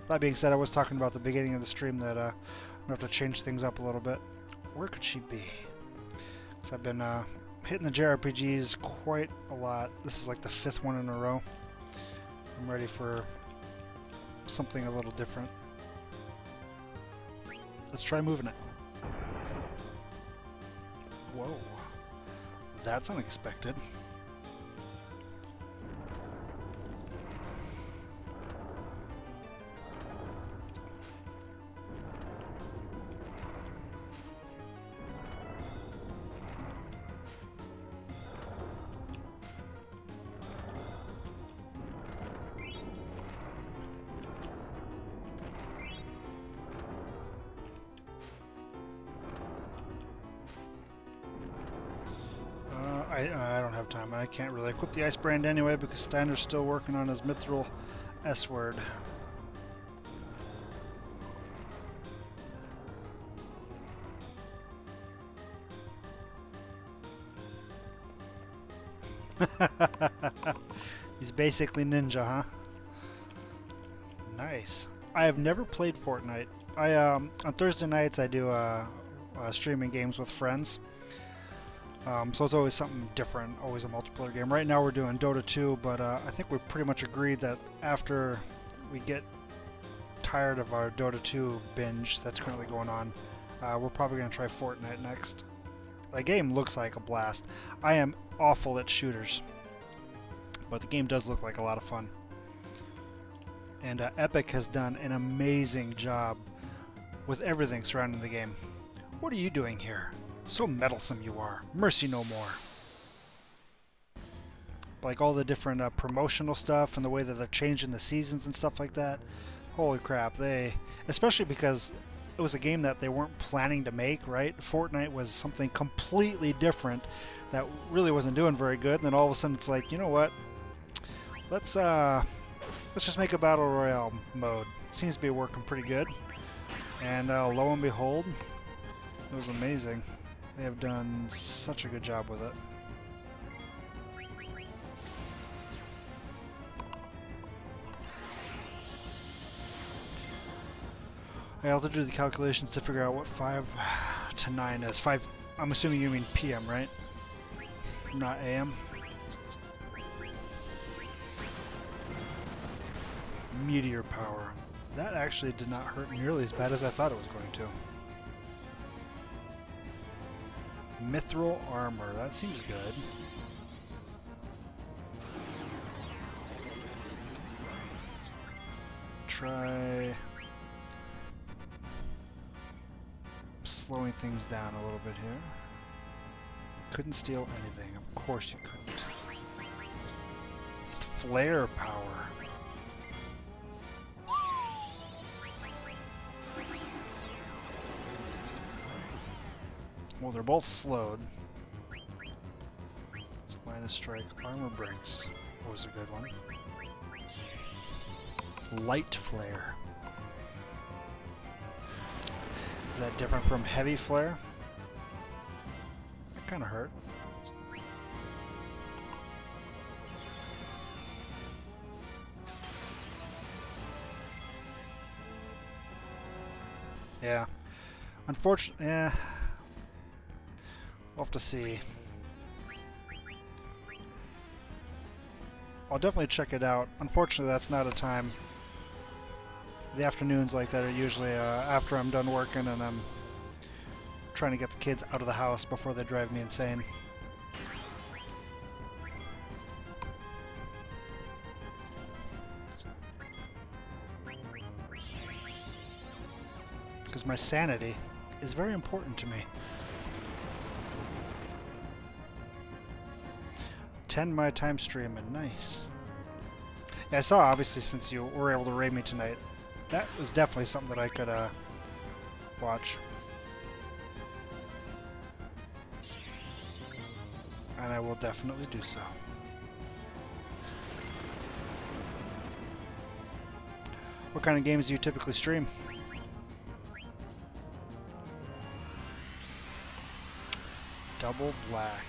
[SPEAKER 1] That being said, I was talking about at the beginning of the stream that I'm going to have to change things up a little bit. Where could she be? Because I've been hitting the JRPGs quite a lot. This is like the 5th one in a row. I'm ready for something a little different. Let's try moving it. Whoa. That's unexpected. I don't have time. I can't really equip the Ice Brand anyway because Steiner's still working on his Mithril S-word. He's basically ninja, huh? Nice. I have never played Fortnite. On Thursday nights I do streaming games with friends. So it's always something different, always a multiplayer game. Right now we're doing Dota 2, but I think we pretty much agreed that after we get tired of our Dota 2 binge that's currently going on, we're probably going to try Fortnite next. The game looks like a blast. I am awful at shooters, but the game does look like a lot of fun. And Epic has done an amazing job with everything surrounding the game. What are you doing here? So meddlesome you are. Mercy no more. Like all the different promotional stuff and the way that they're changing the seasons and stuff like that. Holy crap. Especially because it was a game that they weren't planning to make, right? Fortnite was something completely different that really wasn't doing very good. And then all of a sudden it's like, you know what? Let's just make a Battle Royale mode. Seems to be working pretty good. And lo and behold, it was amazing. They have done such a good job with it. I also do the calculations to figure out what 5 to 9 is. 5, I'm assuming you mean PM, right? Not AM. Meteor power. That actually did not hurt nearly as bad as I thought it was going to. Mithril armor, that seems good. Try slowing things down a little bit here. Couldn't steal anything, of course you couldn't. Flare power. Well, they're both slowed. Line of strike, armor breaks was a good one. Light flare. Is that different from heavy flare? That kind of hurt. Yeah. Unfortunately, yeah. We'll have to see. I'll definitely check it out. Unfortunately, that's not a time. The afternoons like that are usually after I'm done working and I'm trying to get the kids out of the house before they drive me insane. because my sanity is very important to me. 10 my time streaming, nice. Yeah, I saw, obviously, since you were able to raid me tonight, that was definitely something that I could watch. And I will definitely do so. What kind of games do you typically stream? Double Black.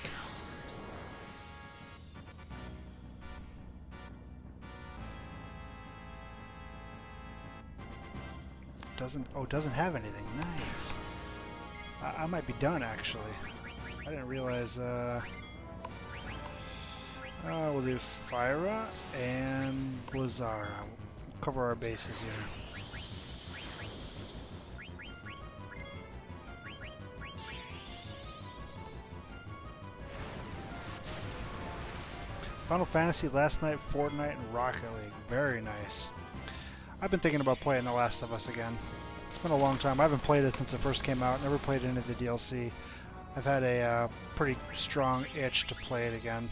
[SPEAKER 1] Doesn't have anything. Nice. I might be done, actually. I didn't realize, we'll do Fyra and Blizzara. We'll cover our bases here. Final Fantasy last night, Fortnite, and Rocket League. Very nice. I've been thinking about playing The Last of Us again. It's been a long time. I haven't played it since it first came out. Never played any of the DLC. I've had a pretty strong itch to play it again.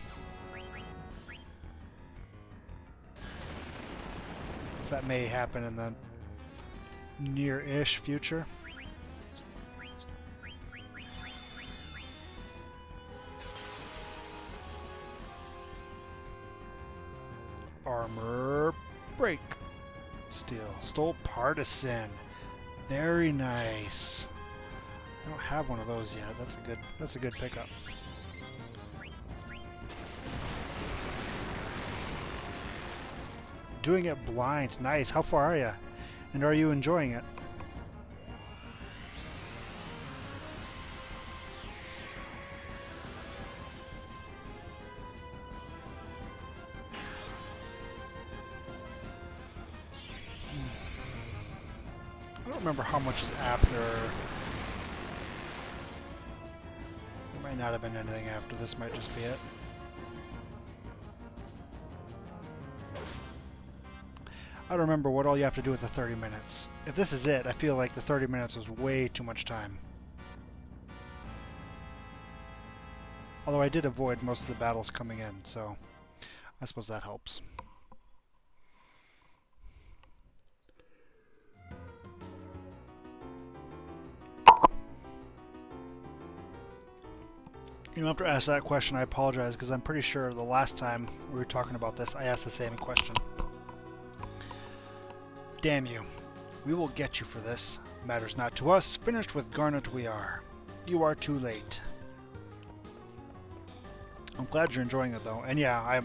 [SPEAKER 1] So that may happen in the near-ish future. Armor break. Stole Partisan. Very nice. I don't have one of those yet. That's a good pickup. Doing it blind. Nice. How far are you? And are you enjoying it? I don't remember how much is after. There might not have been anything after. This might just be it. I don't remember what all you have to do with the 30 minutes. If this is it, I feel like the 30 minutes was way too much time. Although I did avoid most of the battles coming in, so I suppose that helps. You don't have to ask that question, I apologize, because I'm pretty sure the last time we were talking about this, I asked the same question. Damn you. We will get you for this. Matters not to us. Finished with Garnet we are. You are too late. I'm glad you're enjoying it, though. And yeah,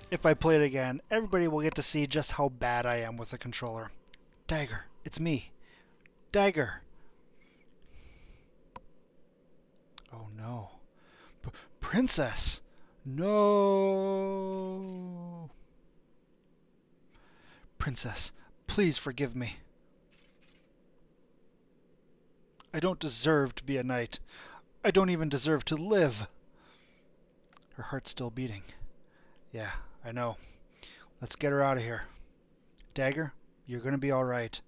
[SPEAKER 1] if I play it again, everybody will get to see just how bad I am with the controller. Dagger, it's me. Dagger. Oh no. Princess! No! Princess, please forgive me. I don't deserve to be a knight. I don't even deserve to live. Her heart's still beating. Yeah, I know. Let's get her out of here. Dagger, you're gonna be alright.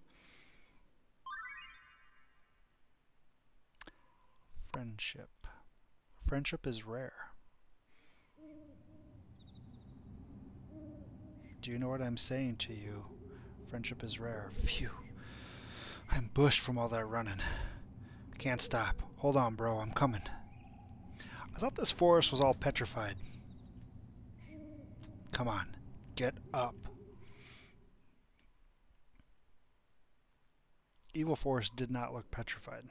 [SPEAKER 1] Friendship. Friendship is rare. Do you know what I'm saying to you? Friendship is rare. Phew. I'm bushed from all that running. I can't stop. Hold on, bro. I'm coming. I thought this forest was all petrified. Come on. Get up. Evil Forest did not look petrified.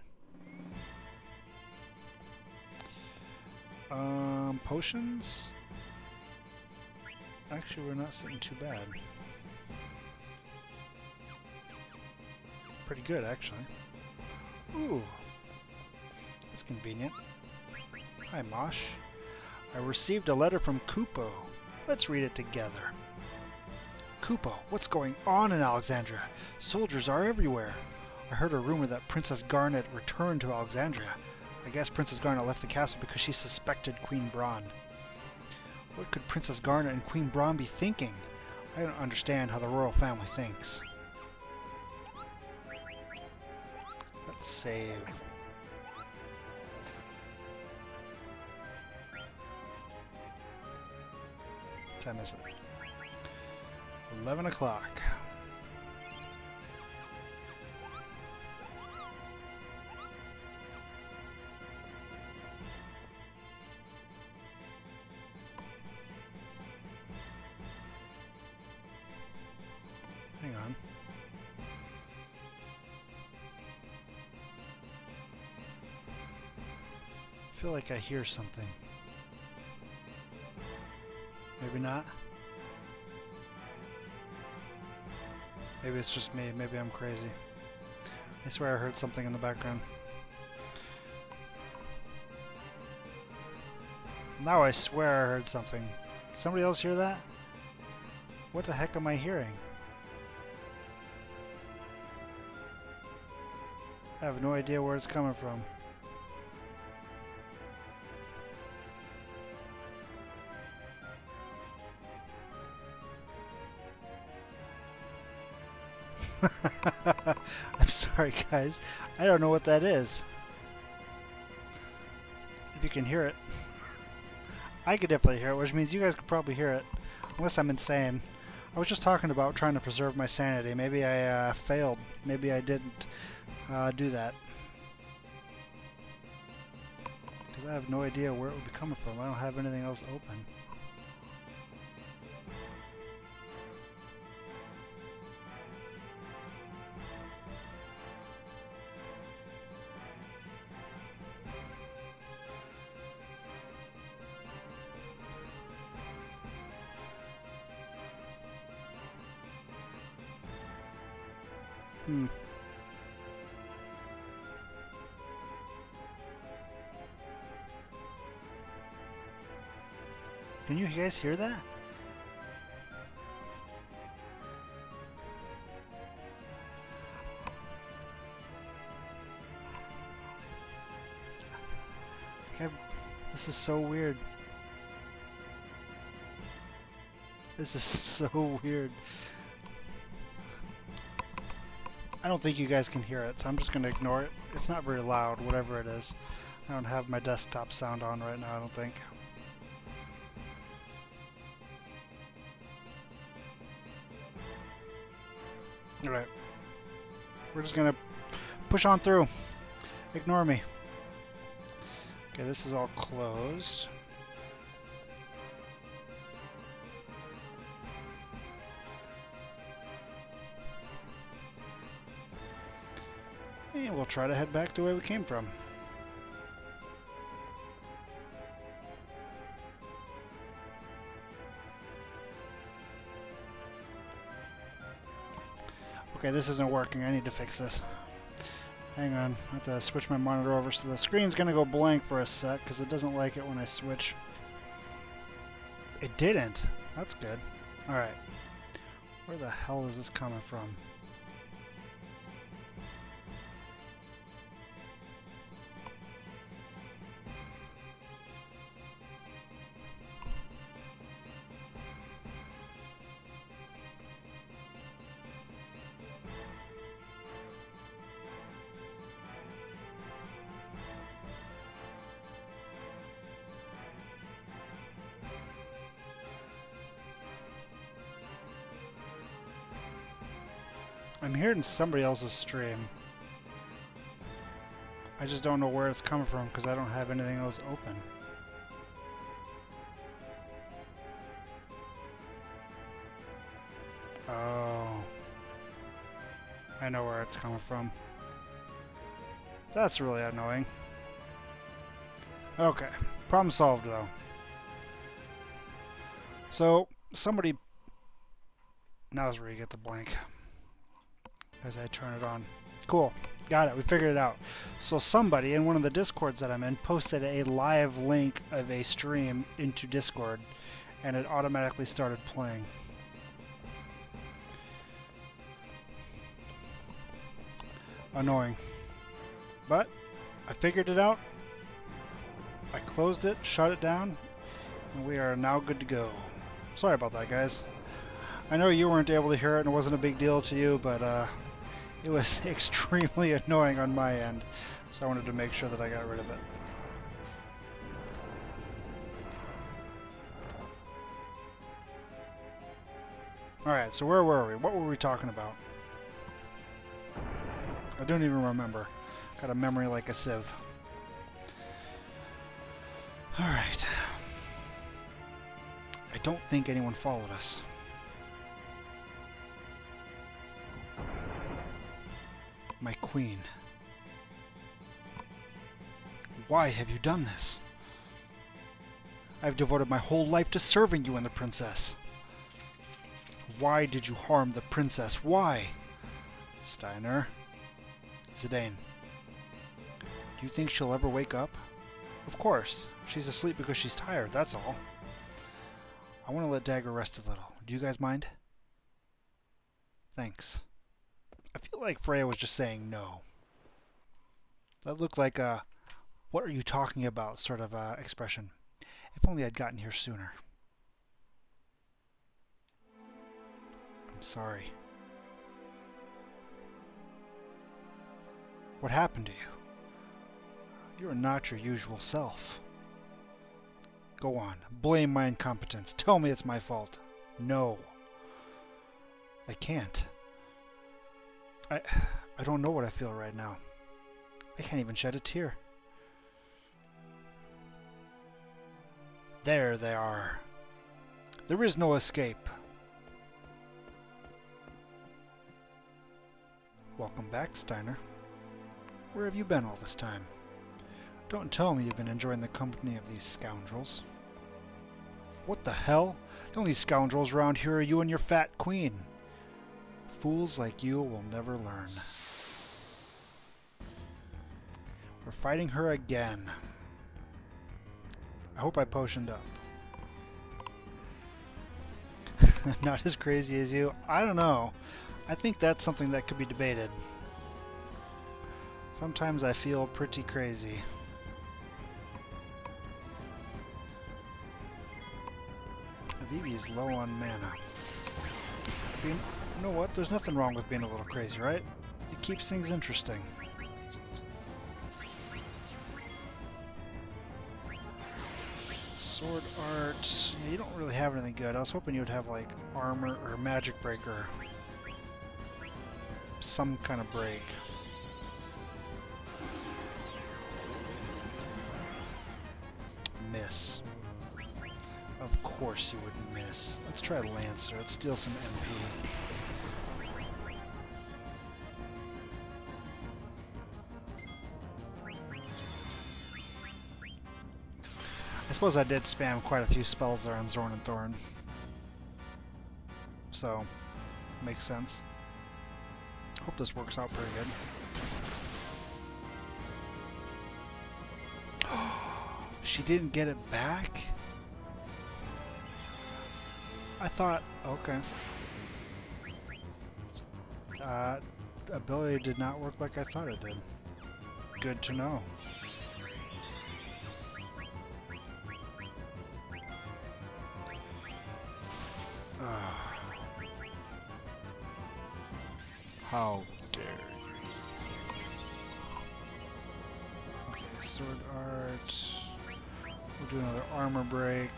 [SPEAKER 1] Potions? Actually, we're not sitting too bad. Pretty good, actually. Ooh. That's convenient. Hi, Mosh. I received a letter from Kupo. Let's read it together. Kupo, what's going on in Alexandria? Soldiers are everywhere. I heard a rumor that Princess Garnet returned to Alexandria. I guess Princess Garnet left the castle because she suspected Queen Braun. What could Princess Garnet and Queen Braun be thinking? I don't understand how the royal family thinks. Let's save. What time is it? 11 o'clock. Hang on. I feel like I hear something. Maybe not. Maybe it's just me. Maybe I'm crazy. I swear I heard something in the background. Now I swear I heard something. Somebody else hear that? What the heck am I hearing? I have no idea where it's coming from. I'm sorry, guys. I don't know what that is. If you can hear it. I could definitely hear it, which means you guys could probably hear it. Unless I'm insane. I was just talking about trying to preserve my sanity. Maybe I failed. Maybe I didn't do that. Because I have no idea where it would be coming from. I don't have anything else open. Can you guys hear that? This is so weird. This is so weird. I don't think you guys can hear it, so I'm just going to ignore it. It's not very loud, whatever it is. I don't have my desktop sound on right now, I don't think. Alright. We're just going to push on through. Ignore me. Okay, this is all closed. And we'll try to head back the way we came from. Okay, this isn't working. I need to fix this. Hang on. I have to switch my monitor over so the screen's going to go blank for a sec because it doesn't like it when I switch. It didn't. That's good. Alright. Where the hell is this coming from? I'm hearing somebody else's stream. I just don't know where it's coming from because I don't have anything else open. Oh. I know where it's coming from. That's really annoying. Okay. Problem solved, though. So, somebody... Now's where you get the blank. As I turn it on. Cool. Got it. We figured it out. So somebody in one of the Discords that I'm in posted a live link of a stream into Discord, and it automatically started playing. Annoying. But I figured it out. I closed it, shut it down, and we are now good to go. Sorry about that, guys. I know you weren't able to hear it and it wasn't a big deal to you, but It was extremely annoying on my end, so I wanted to make sure that I got rid of it. Alright, so where were we? What were we talking about? I don't even remember. Got a memory like a sieve. Alright. I don't think anyone followed us. My queen. Why have you done this? I've devoted my whole life to serving you and the princess. Why did you harm the princess? Why? Steiner. Zidane. Do you think she'll ever wake up? Of course. She's asleep because she's tired, that's all. I want to let Dagger rest a little. Do you guys mind? Thanks. I feel like Freya was just saying no. That looked like a "what are you talking about" sort of expression. If only I'd gotten here sooner. I'm sorry. What happened to you? You're not your usual self. Go on. Blame my incompetence. Tell me it's my fault. No. I can't. I don't know what I feel right now. I can't even shed a tear. There they are. There is no escape. Welcome back, Steiner. Where have you been all this time? Don't tell me you've been enjoying the company of these scoundrels. What the hell? The only scoundrels around here are you and your fat queen. Fools like you will never learn. We're fighting her again. I hope I potioned up. Not as crazy as you? I don't know. I think that's something that could be debated. Sometimes I feel pretty crazy. Vivi's low on mana. You know what? There's nothing wrong with being a little crazy, right? It keeps things interesting. Sword art. Yeah, you don't really have anything good. I was hoping you would have like armor or magic breaker. Some kind of break. Miss. Of course you wouldn't miss. Let's try Lancer. Let's steal some MP. I suppose I did spam quite a few spells there on Zorn and Thorn. So, makes sense. Hope this works out pretty good. She didn't get it back? I thought, okay. Ability did not work like I thought it did. Good to know. How dare you? Okay, sword art. We'll do another armor break.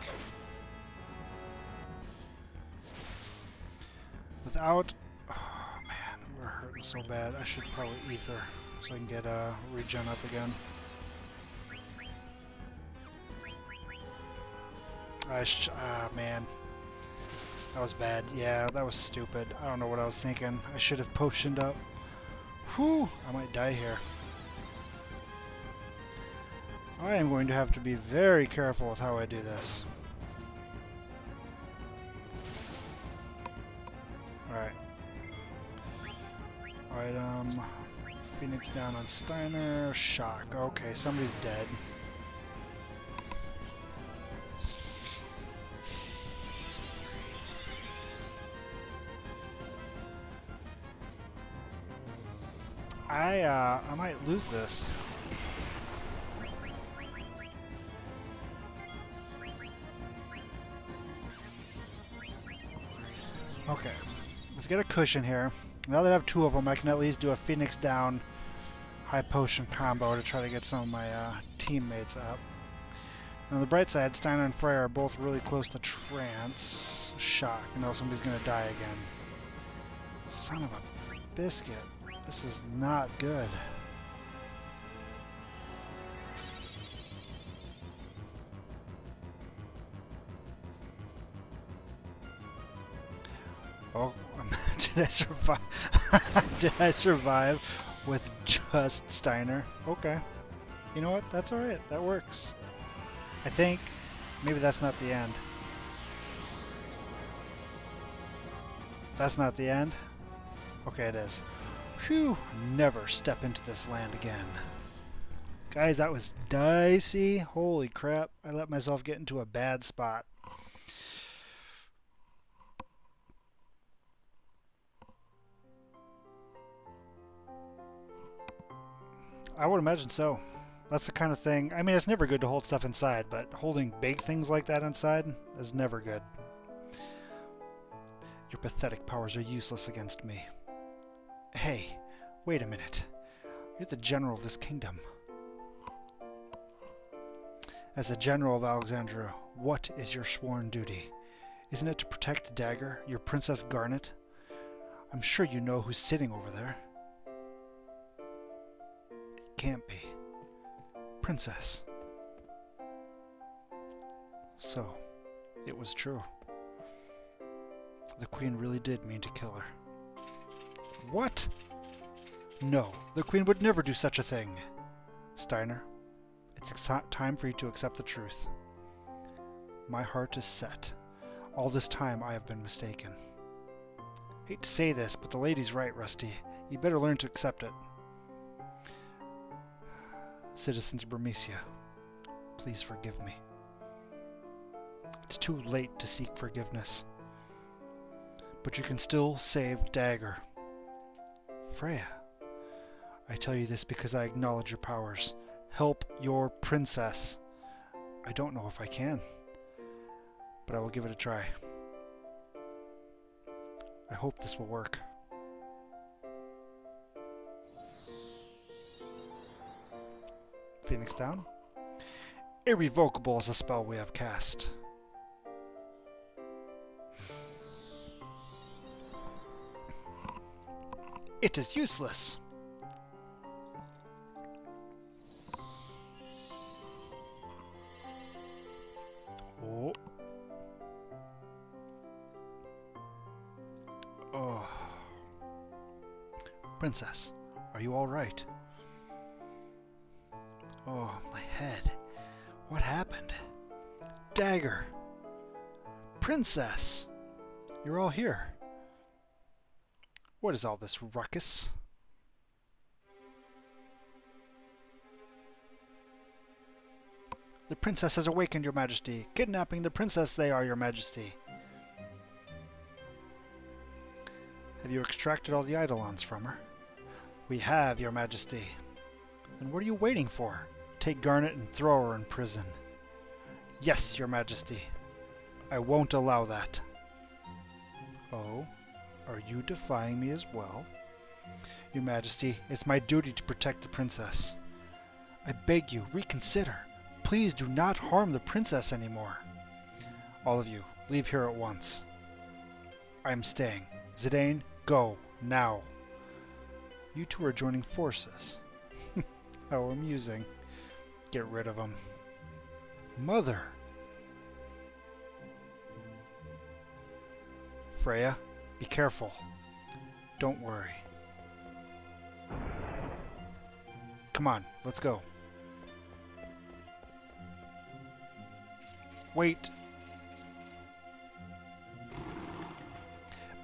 [SPEAKER 1] Without... Oh man, we're hurting so bad. I should probably ether so I can get regen up again. Man. That was bad. Yeah, that was stupid. I don't know what I was thinking. I should have potioned up. Whew! I might die here. I am going to have to be very careful with how I do this. Alright. Item. Phoenix down on Steiner. Shock. Okay, somebody's dead. I might lose this. Okay, let's get a cushion here. Now that I have two of them, I can at least do a Phoenix down high potion combo to try to get some of my teammates up. On the bright side, Steiner and Freya are both really close to trance. Shock. You know somebody's gonna die again. Son of a biscuit. This is not good. Oh, did I survive? Did I survive with just Steiner? Okay. You know what? That's alright. That works. I think maybe that's not the end. That's not the end? Okay, it is. Phew. Never step into this land again. Guys, that was dicey. Holy crap. I let myself get into a bad spot. I would imagine so. That's the kind of thing. I mean, it's never good to hold stuff inside, but holding big things like that inside is never good. Your pathetic powers are useless against me. Hey, wait a minute. You're the general of this kingdom. As the general of Alexandria, what is your sworn duty? Isn't it to protect Dagger, your Princess Garnet? I'm sure you know who's sitting over there. It can't be. Princess. So, it was true. The Queen really did mean to kill her. What? No, the Queen would never do such a thing. Steiner, it's time for you to accept the truth. My heart is set. All this time I have been mistaken. Hate to say this, but the lady's right, Rusty. You better learn to accept it. Citizens of Burmecia, please forgive me. It's too late to seek forgiveness. But you can still save Dagger. Freya, I tell you this because I acknowledge your powers. Help your princess. I don't know if I can, but I will give it a try. I hope this will work. Phoenix down. Irrevocable is a spell we have cast. It is useless. Oh. Oh. Princess, are you all right? Oh, my head. What happened? Dagger! Princess! You're all here. What is all this ruckus? The princess has awakened, Your Majesty. Kidnapping the princess they are, Your Majesty. Have you extracted all the Eidolons from her? We have, Your Majesty. Then what are you waiting for? Take Garnet and throw her in prison. Yes, Your Majesty. I won't allow that. Oh? Are you defying me as well? Your Majesty, it's my duty to protect the princess. I beg you, reconsider. Please do not harm the princess anymore. All of you, leave here at once. I am staying. Zidane, go, now. You two are joining forces. How amusing. Get rid of him. Mother! Freya, be careful. Don't worry. Come on, let's go. Wait!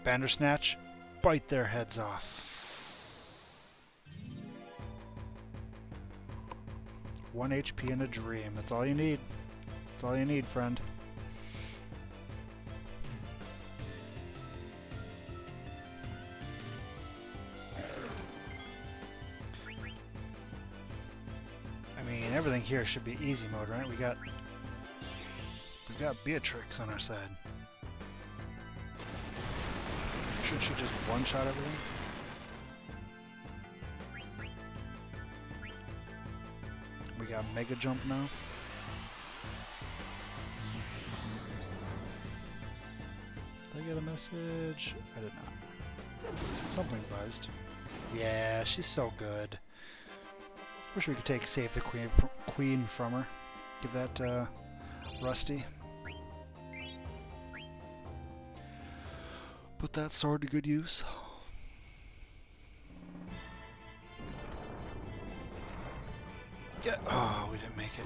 [SPEAKER 1] Bandersnatch, bite their heads off. 1 HP in a dream. That's all you need. That's all you need, friend. I mean, everything here should be easy mode, right? We got Beatrix on our side. Should she just one-shot everything? got Mega Jump now. Did I get a message? I did not. Something buzzed. Yeah, she's so good. Wish we could save the queen from her. Give that to Rusty. Put that sword to good use. Oh, we didn't make it.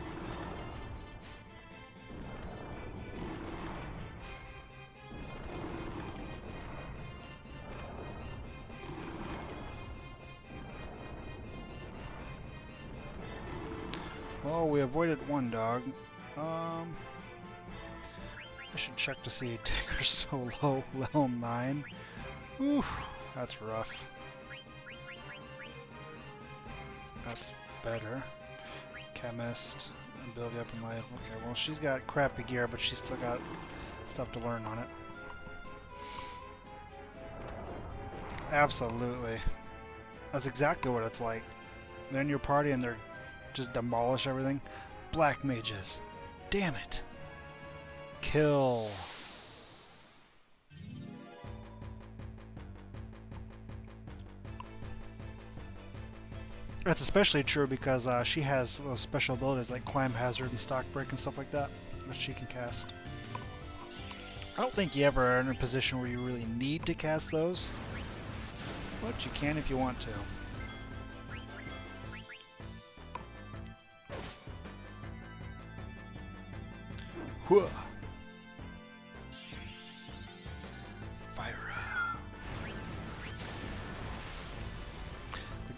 [SPEAKER 1] Well, we avoided one dog. I should check to see Dagger's so low, level 9. Oof, that's rough. That's better. Chemist, ability up in life. Okay, well she's got crappy gear, but she's still got stuff to learn on it. Absolutely. That's exactly what it's like. They're in your party and they're just demolish everything. Black mages. Damn it. Kill. That's especially true because she has those special abilities like Climb Hazard and Stock Break and stuff like that she can cast. I don't think you ever are in a position where you really need to cast those, but you can if you want to. Whoa.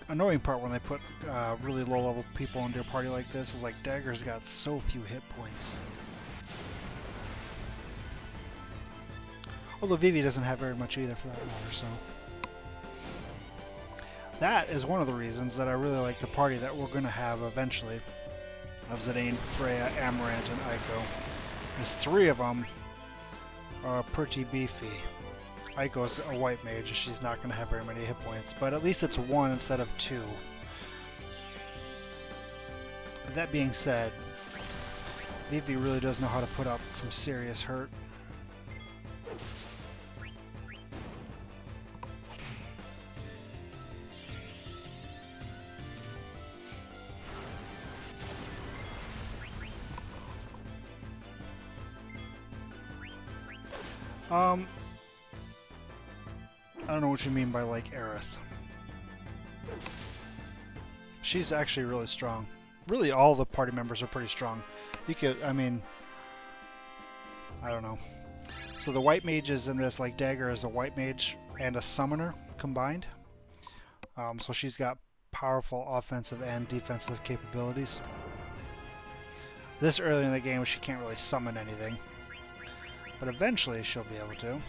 [SPEAKER 1] Annoying part when they put really low-level people into a party like this is like Dagger's got so few hit points. Although Vivi doesn't have very much either for that matter, so... That is one of the reasons that I really like the party that we're going to have eventually. Of Zidane, Freya, Amarant, and Eiko. Because 3 of them are pretty beefy. Eiko's a white mage, and she's not going to have very many hit points, but at least it's 1 instead of 2. That being said, Vivi really does know how to put up some serious hurt. I don't know what you mean by, like, Aerith. She's actually really strong. Really, all the party members are pretty strong. You could, I mean... I don't know. So the white mages in this, like, Dagger is a white mage and a summoner combined. So she's got powerful offensive and defensive capabilities. This early in the game, she can't really summon anything. But eventually, she'll be able to.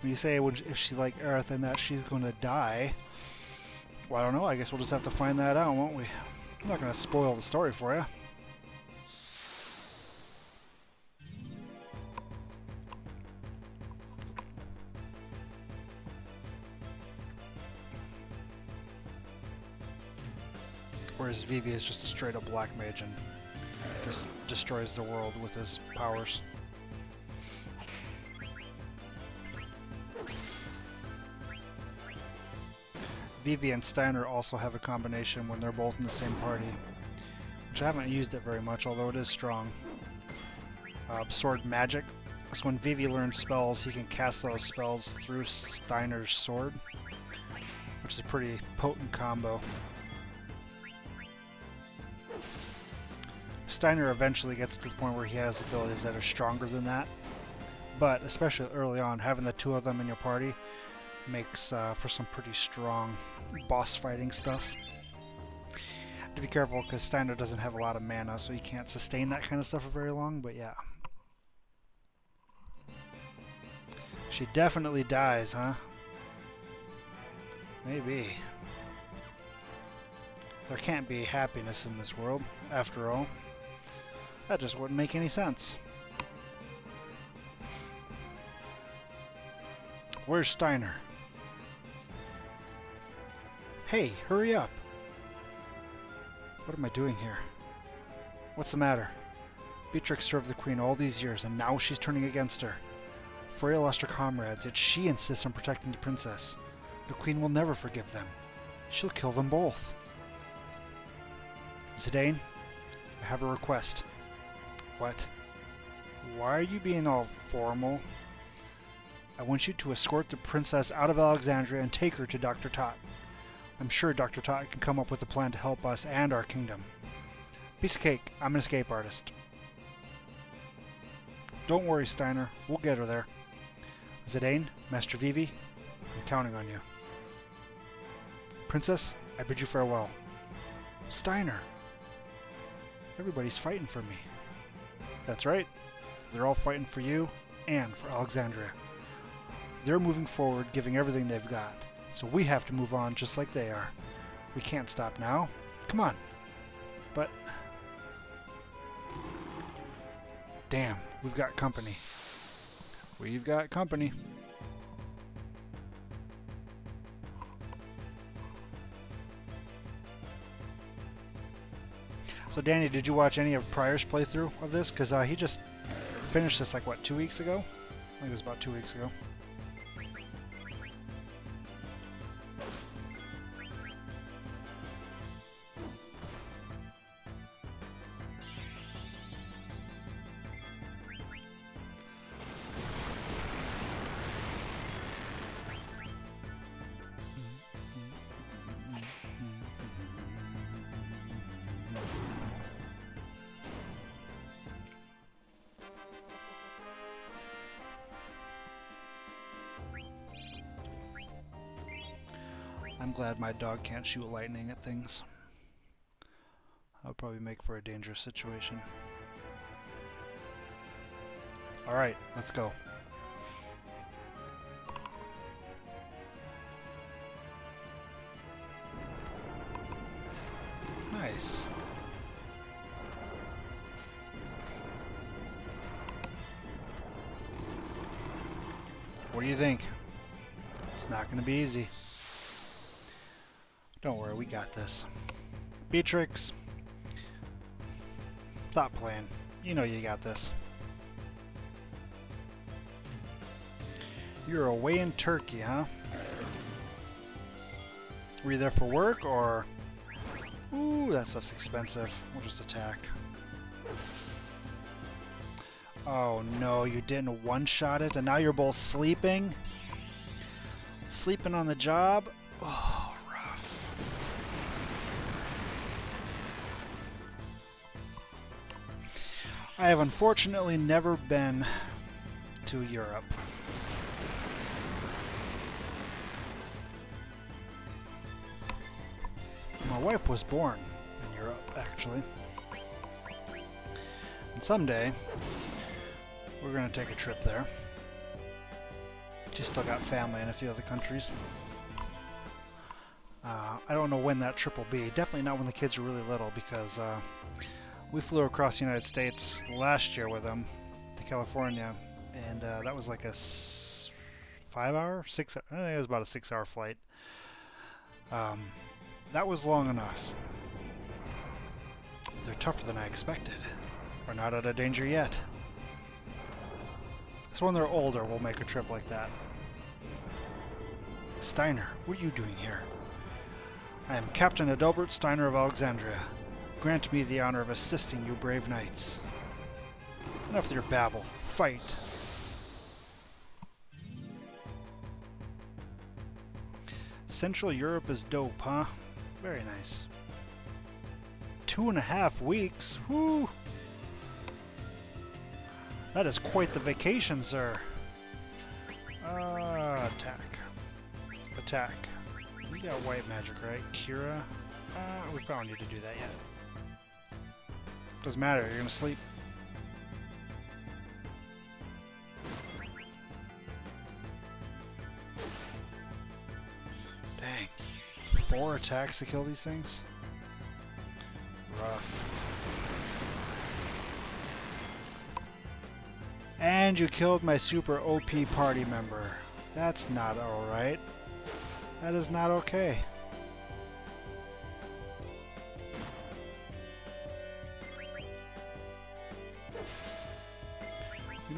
[SPEAKER 1] When you say if she like Aerith and that she's going to die, well, I don't know. I guess we'll just have to find that out, won't we? I'm not going to spoil the story for you. Whereas Vivi is just a straight up black mage and just destroys the world with his powers. Vivi and Steiner also have a combination when they're both in the same party, which I haven't used it very much, although it is strong. Sword Magic. So when Vivi learns spells, he can cast those spells through Steiner's sword, which is a pretty potent combo. Steiner eventually gets to the point where he has abilities that are stronger than that, but especially early on, having the 2 of them in your party makes for some pretty strong boss fighting stuff. Have to be careful because Steiner doesn't have a lot of mana, so he can't sustain that kind of stuff for very long, but yeah. She definitely dies, huh? Maybe. There can't be happiness in this world, after all. That just wouldn't make any sense. Where's Steiner? Hey, hurry up! What am I doing here? What's the matter? Beatrix served the Queen all these years, and now she's turning against her. Freya lost her comrades, yet she insists on protecting the princess. The Queen will never forgive them. She'll kill them both. Zidane, I have a request. What? Why are you being all formal? I want you to escort the princess out of Alexandria and take her to Dr. Tot. I'm sure Dr. Tot can come up with a plan to help us and our kingdom. Piece of cake, I'm an escape artist. Don't worry, Steiner, we'll get her there. Zidane, Master Vivi, I'm counting on you. Princess, I bid you farewell. Steiner! Everybody's fighting for me. That's right. They're all fighting for you and for Alexandria. They're moving forward, giving everything they've got. So we have to move on just like they are. We can't stop now. Come on. But... damn, we've got company. We've got company. So Danny, did you watch any of Pryor's playthrough of this? Because he just finished this like, what, 2 weeks ago? I think it was about 2 weeks ago. I'm glad my dog can't shoot lightning at things. That would probably make for a dangerous situation. Alright, let's go. Nice. What do you think? It's not going to be easy. Don't worry, we got this. Beatrix, stop playing. You know you got this. You're away in Turkey, huh? Were you there for work, or... Ooh, that stuff's expensive. We'll just attack. Oh no, you didn't one-shot it, and now you're both sleeping? Sleeping on the job? Oh. I have unfortunately never been to Europe. My wife was born in Europe, actually. And someday, we're going to take a trip there. She's still got family in a few other countries. I don't know when that trip will be. Definitely not when the kids are really little, because we flew across the United States last year with them to California, and that was like a 5-hour, 6. I think it was about a 6-hour flight. That was long enough. They're tougher than I expected. We're not out of danger yet. So when they're older, we'll make a trip like that. Steiner, what are you doing here? I am Captain Adalbert Steiner of Alexandria. Grant me the honor of assisting you brave knights. Enough of your babble. Fight! Central Europe is dope, huh? Very nice. 2.5 weeks? Whoo! That is quite the vacation, sir. Attack. Attack. You got white magic, right? Kira? We probably need to do that yet. Doesn't matter, you're gonna sleep. Dang. 4 attacks to kill these things? Rough. And you killed my super OP party member. That's not alright. That is not okay.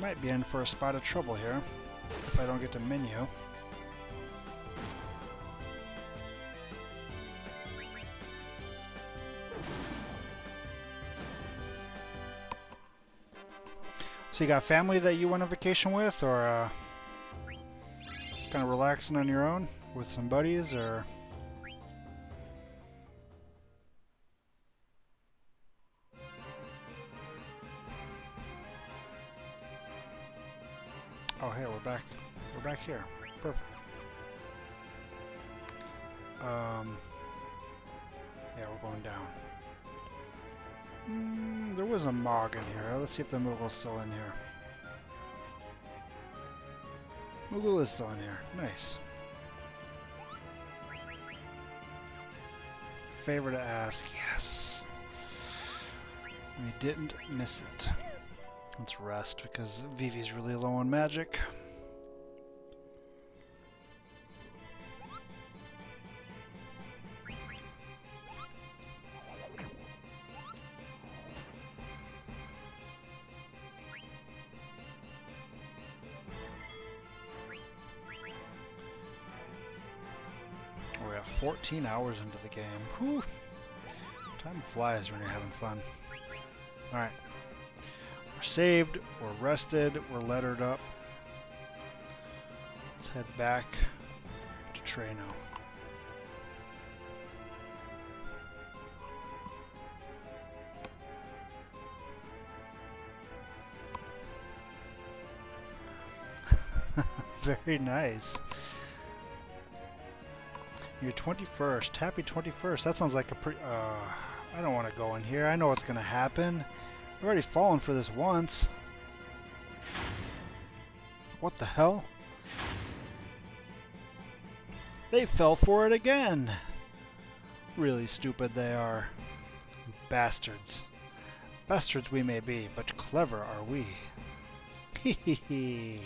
[SPEAKER 1] might be in for a spot of trouble here if I don't get to menu. So you got family that you went on vacation with, or just kind of relaxing on your own with some buddies, or? Oh, hey, we're back. We're back here. Perfect. Yeah, we're going down. There was a Mog in here. Let's see if the Moogle's still in here. Moogle is still in here. Nice. Favor to ask. Yes. We didn't miss it. Let's rest because Vivi's really low on magic. We're at 14 hours into the game. Whew. Time flies when you're having fun. Alright. We're saved, we're rested, we're lettered up. Let's head back to Treno. Very nice. Your 21st. Happy 21st. That sounds like a pretty... I don't want to go in here. I know what's going to happen. I've already fallen for this once. What the hell? They fell for it again. Really stupid they are. Bastards. Bastards we may be, but clever are we. Hee hee hee.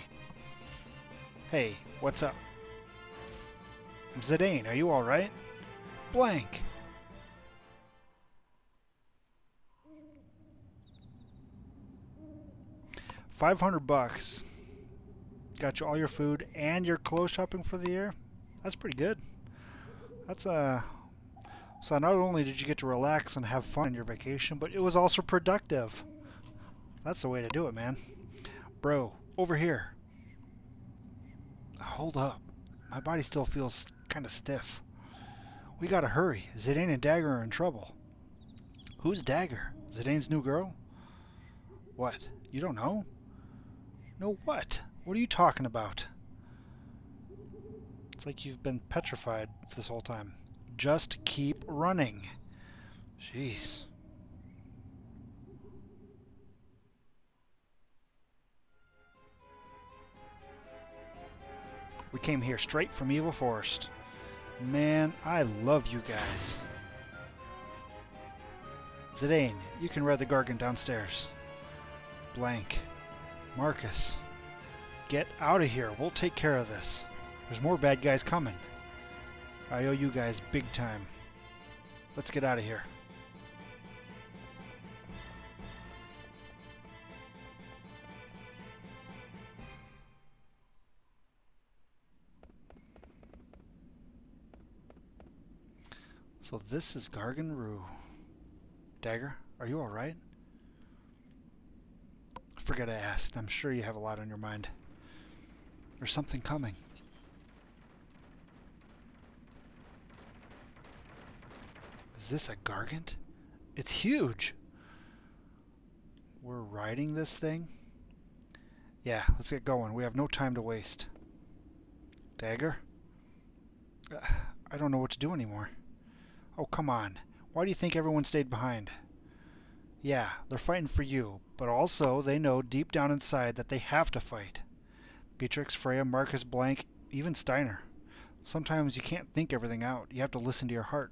[SPEAKER 1] Hey, what's up? Zidane, are you alright? Blank. $500. Got you all your food and your clothes shopping for the year? That's pretty good. That's so not only did you get to relax and have fun on your vacation, but it was also productive. That's the way to do it, man. Bro, over here. Hold up. My body still feels kind of stiff. We gotta hurry. Zidane and Dagger are in trouble. Who's Dagger? Zidane's new girl? What? You don't know? No what? What are you talking about? It's like you've been petrified this whole time. Just keep running. Jeez. We came here straight from Evil Forest. Man, I love you guys. Zidane, you can ride the Gargant downstairs. Blank. Marcus. Get out of here. We'll take care of this. There's more bad guys coming. I owe you guys big time. Let's get out of here. So this is Gargan Rue. Dagger, are you alright? I forgot I asked. I'm sure you have a lot on your mind. There's something coming. Is this a Gargant? It's huge! We're riding this thing? Yeah, let's get going. We have no time to waste. Dagger? I don't know what to do anymore. Oh, come on. Why do you think everyone stayed behind? Yeah, they're fighting for you, but also they know deep down inside that they have to fight. Beatrix, Freya, Marcus, Blank, even Steiner. Sometimes you can't think everything out. You have to listen to your heart.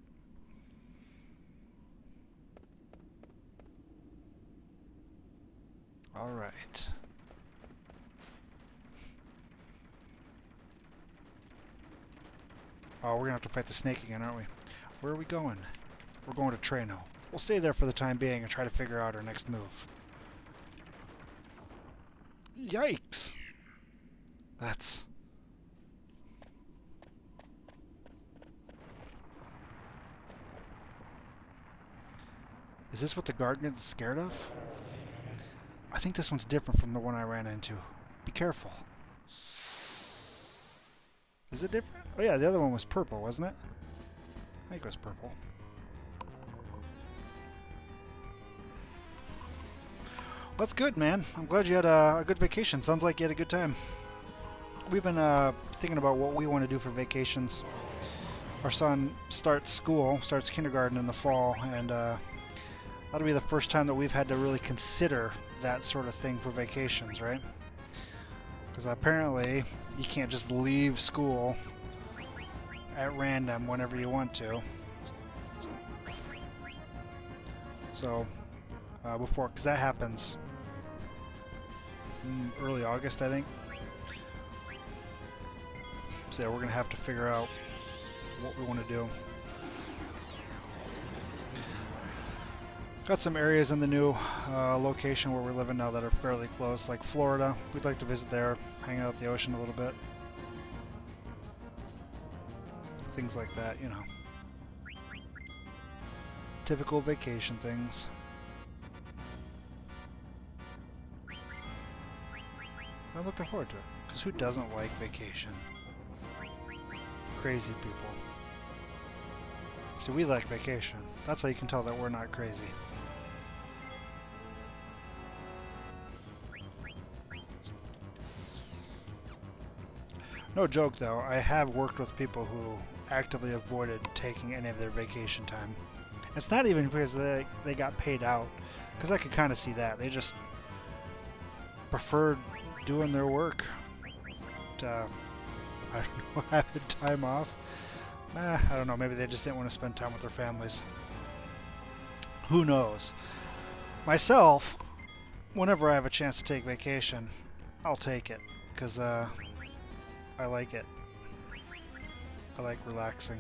[SPEAKER 1] All right. Oh, we're going to have to fight the snake again, aren't we? Where are we going? We're going to Treno. We'll stay there for the time being and try to figure out our next move. Yikes. That's... Is this what the garden is scared of? I think this one's different from the one I ran into. Be careful. Is it different? Oh yeah, the other one was purple, wasn't it? I think it was purple. Well, that's good, man. I'm glad you had a good vacation. Sounds like you had a good time. We've been thinking about what we want to do for vacations. Our son starts kindergarten in the fall, and that'll be the first time that we've had to really consider that sort of thing for vacations, right? Because apparently you can't just leave school at random whenever you want to. So because that happens in early August, I think. So yeah, we're gonna have to figure out what we want to do. Got some areas in the new location where we're living now that are fairly close, like Florida. We'd like to visit there, hang out at the ocean a little bit. Things like that, you know. Typical vacation things. I'm looking forward to it, because who doesn't like vacation? Crazy people. So we like vacation. That's how you can tell that we're not crazy. No joke though, I have worked with people who actively avoided taking any of their vacation time. It's not even because they got paid out, because I could kind of see that. They just preferred doing their work to, I don't know, having time off. I don't know, maybe they just didn't want to spend time with their families. Who knows? Myself, whenever I have a chance to take vacation, I'll take it, because I like it. I like relaxing.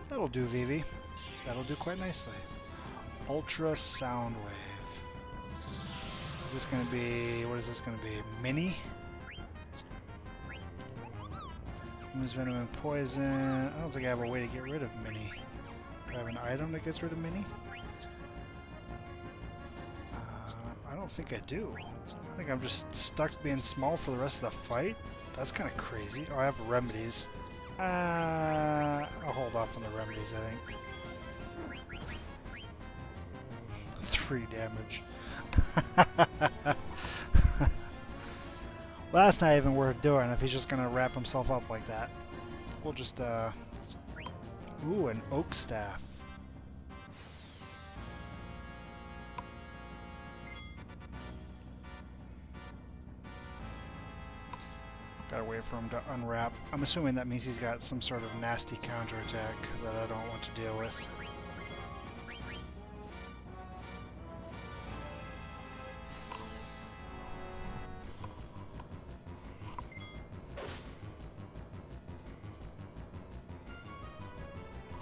[SPEAKER 1] That'll do, Vivi. That'll do quite nicely. Ultra sound wave. Is this going to be... what is this going to be? Mini? Moves venom and poison. I don't think I have a way to get rid of Mini. Do I have an item that gets rid of Mini? I don't think I do. I think I'm just stuck being small for the rest of the fight. That's kind of crazy. Oh, I have remedies. I'll hold off on the remedies, I think. 3 damage. Well, that's not even worth doing if he's just gonna wrap himself up like that. We'll just, ooh, an oak staff. Gotta wait for him to unwrap. I'm assuming that means he's got some sort of nasty counterattack that I don't want to deal with.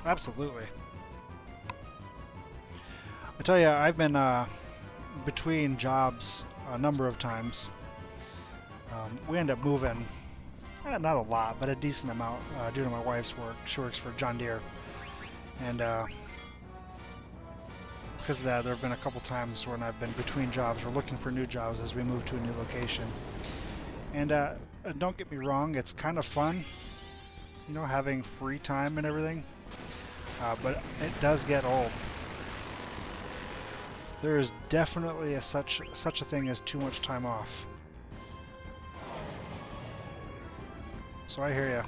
[SPEAKER 1] Absolutely. I tell you, I've been between jobs a number of times. We end up moving, not a lot, but a decent amount due to my wife's work. She works for John Deere. And because of that, there have been a couple times when I've been between jobs or looking for new jobs as we move to a new location. And don't get me wrong, it's kind of fun, you know, having free time and everything. But it does get old. There is definitely such a thing as too much time off. So I hear ya.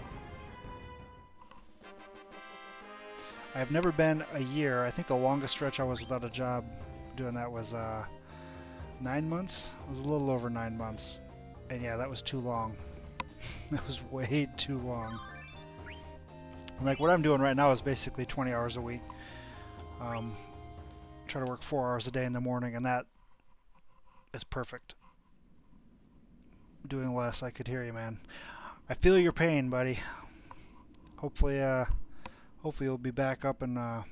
[SPEAKER 1] I have never been a year. I think the longest stretch I was without a job doing that was 9 months. It was a little over 9 months. And yeah, that was too long. That was way too long. Like what I'm doing right now is basically 20 hours a week. Try to work 4 hours a day in the morning, and that is perfect. Doing less, I could hear you, man. I feel your pain, buddy. Hopefully you'll be back up and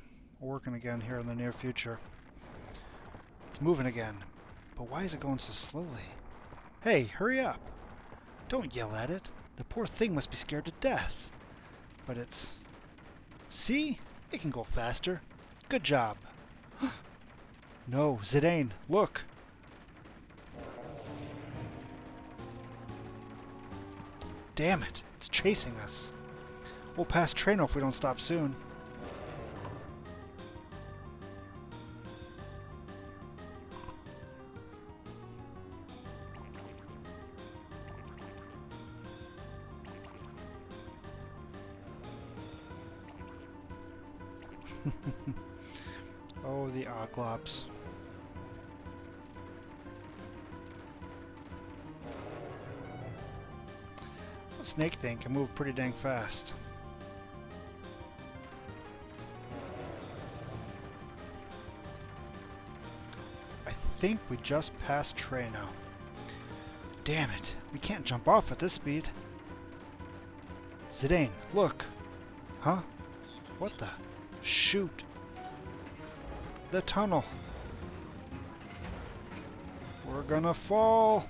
[SPEAKER 1] working again here in the near future. It's moving again. But why is it going so slowly? Hey, hurry up! Don't yell at it. The poor thing must be scared to death. But it's... See? It can go faster. Good job. No, Zidane, look! Damn it, it's chasing us. We'll pass Treno if we don't stop soon. Oh, the Oglops. The snake thing can move pretty dang fast. I think we just passed Treno. Damn it, we can't jump off at this speed. Zidane, look! Huh? What the? Shoot! The tunnel! We're gonna fall!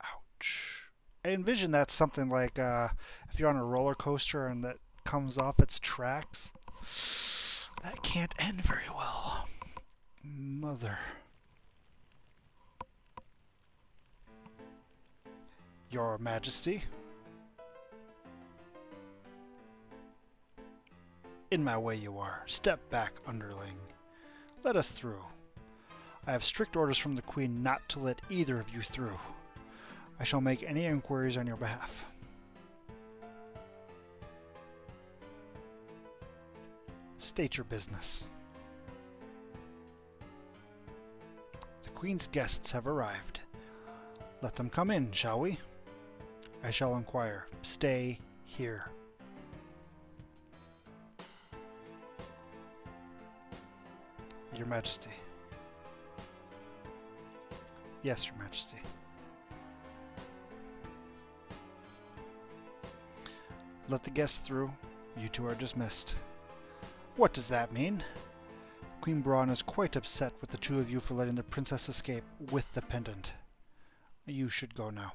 [SPEAKER 1] Ouch. I envision that's something like if you're on a roller coaster and that comes off its tracks. That can't end very well. Mother. Your Majesty. In my way you are. Step back, underling. Let us through. I have strict orders from the Queen not to let either of you through. I shall make any inquiries on your behalf. State your business. The Queen's guests have arrived. Let them come in, shall we? I shall inquire. Stay here. Your Majesty. Yes, Your Majesty. Let the guests through. You two are dismissed. What does that mean? Queen Braun is quite upset with the two of you for letting the princess escape with the pendant. You should go now.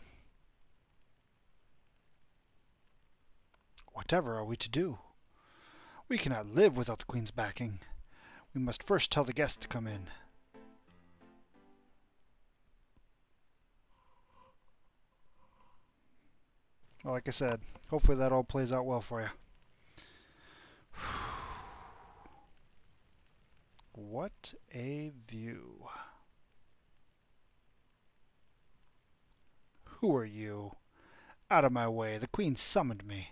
[SPEAKER 1] Whatever are we to do? We cannot live without the Queen's backing. We must first tell the guests to come in. Well, like I said, hopefully that all plays out well for you. What a view. Who are you? Out of my way, the Queen summoned me.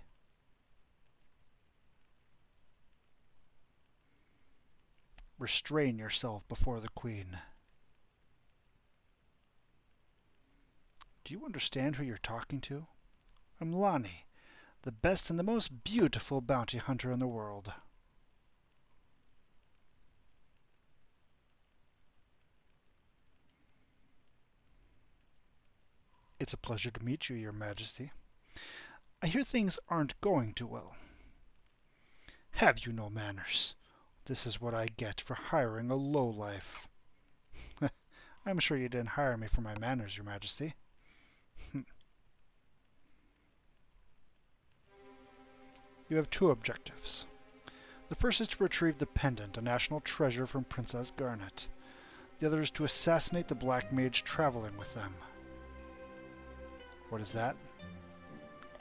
[SPEAKER 1] Restrain yourself before the Queen. Do you understand who you're talking to? I'm Lonnie, the best and the most beautiful bounty hunter in the world. It's a pleasure to meet you, Your Majesty. I hear things aren't going too well. Have you no manners? This is what I get for hiring a lowlife. I'm sure you didn't hire me for my manners, Your Majesty. You have two objectives. The first is to retrieve the pendant, a national treasure from Princess Garnet. The other is to assassinate the Black Mage traveling with them. What is that?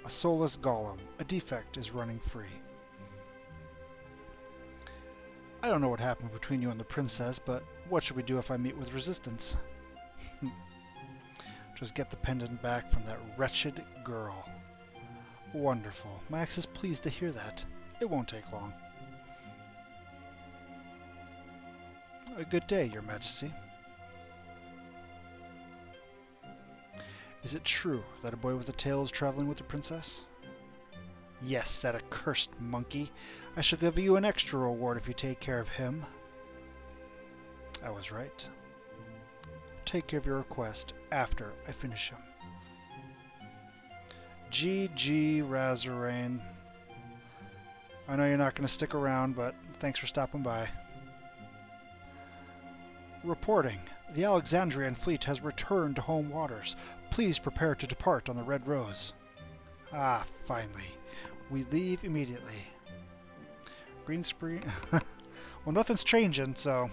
[SPEAKER 1] A soulless golem. A defect is running free. I don't know what happened between you and the princess, but what should we do if I meet with resistance? Just get the pendant back from that wretched girl. Wonderful. Max is pleased to hear that. It won't take long. A good day, Your Majesty. Is it true that a boy with a tail is traveling with the princess? Yes, that accursed monkey. I shall give you an extra reward if you take care of him. I was right. Take care of your request after I finish him. GG, Razarain. I know you're not going to stick around, but thanks for stopping by. Reporting. The Alexandrian fleet has returned to home waters. Please prepare to depart on the Red Rose. Ah, finally. We leave immediately. Green Spree... well, nothing's changing, so...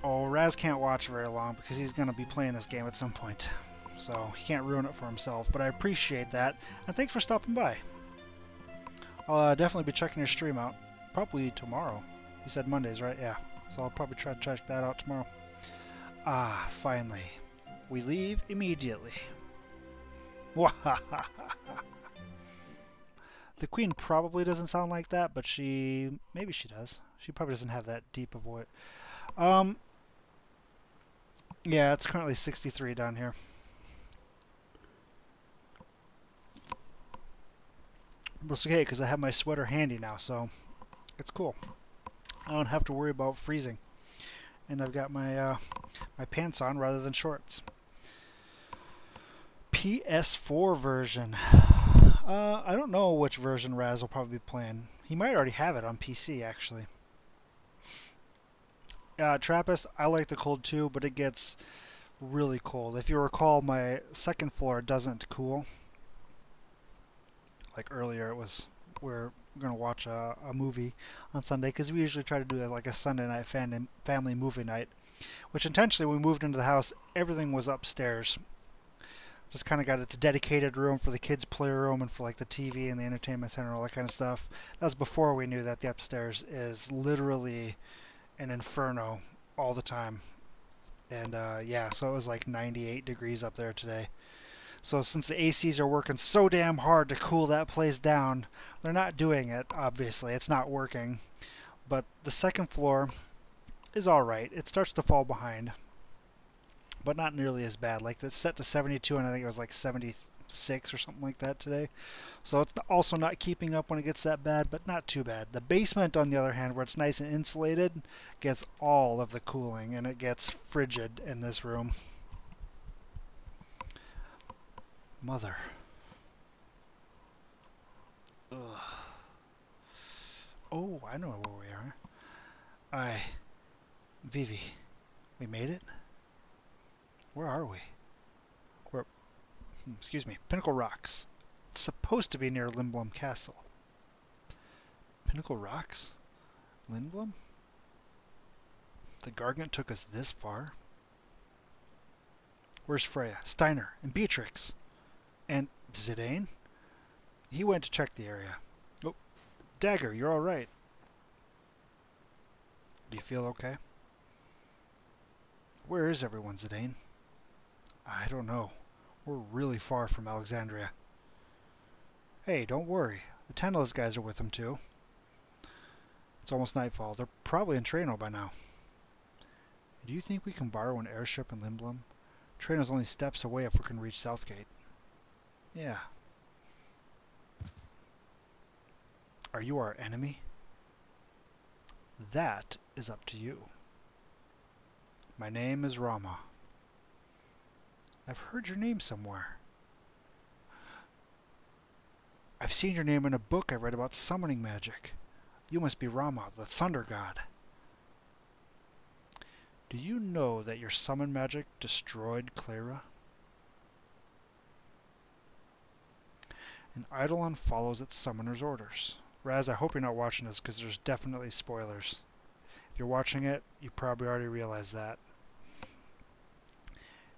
[SPEAKER 1] Oh, Raz can't watch very long because he's going to be playing this game at some point. So he can't ruin it for himself, but I appreciate that. And thanks for stopping by. I'll definitely be checking your stream out. Probably tomorrow. You said Mondays, right? Yeah. So I'll probably try to check that out tomorrow. Ah, finally. We leave immediately. The Queen probably doesn't sound like that, but maybe she does. She probably doesn't have that deep a voice. Yeah, it's currently 63 down here. It's okay, because I have my sweater handy now, so it's cool. I don't have to worry about freezing. And I've got my my pants on rather than shorts. PS4 version. I don't know which version Raz will probably be playing. He might already have it on PC, actually. Trappist, I like the cold too, but it gets really cold. If you recall, my second floor doesn't cool. Like earlier, we're going to watch a movie on Sunday, because we usually try to do like a Sunday night family movie night, which intentionally, when we moved into the house, everything was upstairs. Just kind of got its dedicated room for the kids' playroom and for like the TV and the entertainment center and all that kind of stuff. That was before we knew that the upstairs is literally an inferno all the time. And yeah, so it was like 98 degrees up there today. So since the ACs are working so damn hard to cool that place down, they're not doing it, obviously. It's not working. But the second floor is alright. It starts to fall behind, but not nearly as bad. Like, it's set to 72, and I think it was like 76 or something like that today. So it's also not keeping up when it gets that bad, but not too bad. The basement, on the other hand, where it's nice and insulated, gets all of the cooling, and it gets frigid in this room. Mother. Ugh. Oh, I know where we are. Vivi. We made it? Where are we? Excuse me. Pinnacle Rocks. It's supposed to be near Lindblum Castle. Pinnacle Rocks? Lindblum? The Gargant took us this far? Where's Freya, Steiner, and Beatrix? And Zidane? He went to check the area. Oh, Dagger, you're alright. Do you feel okay? Where is everyone, Zidane? I don't know. We're really far from Alexandria. Hey, don't worry. The Tantalus guys are with them too. It's almost nightfall. They're probably in Trano by now. Do you think we can borrow an airship in Lindblum? Trano's only steps away if we can reach Southgate. Yeah. Are you our enemy? That is up to you. My name is Rama. I've heard your name somewhere. I've seen your name in a book I read about summoning magic. You must be Rama, the Thunder God. Do you know that your summon magic destroyed Clara? An Eidolon follows its summoner's orders. Raz, I hope you're not watching this, because there's definitely spoilers. If you're watching it, you probably already realized that.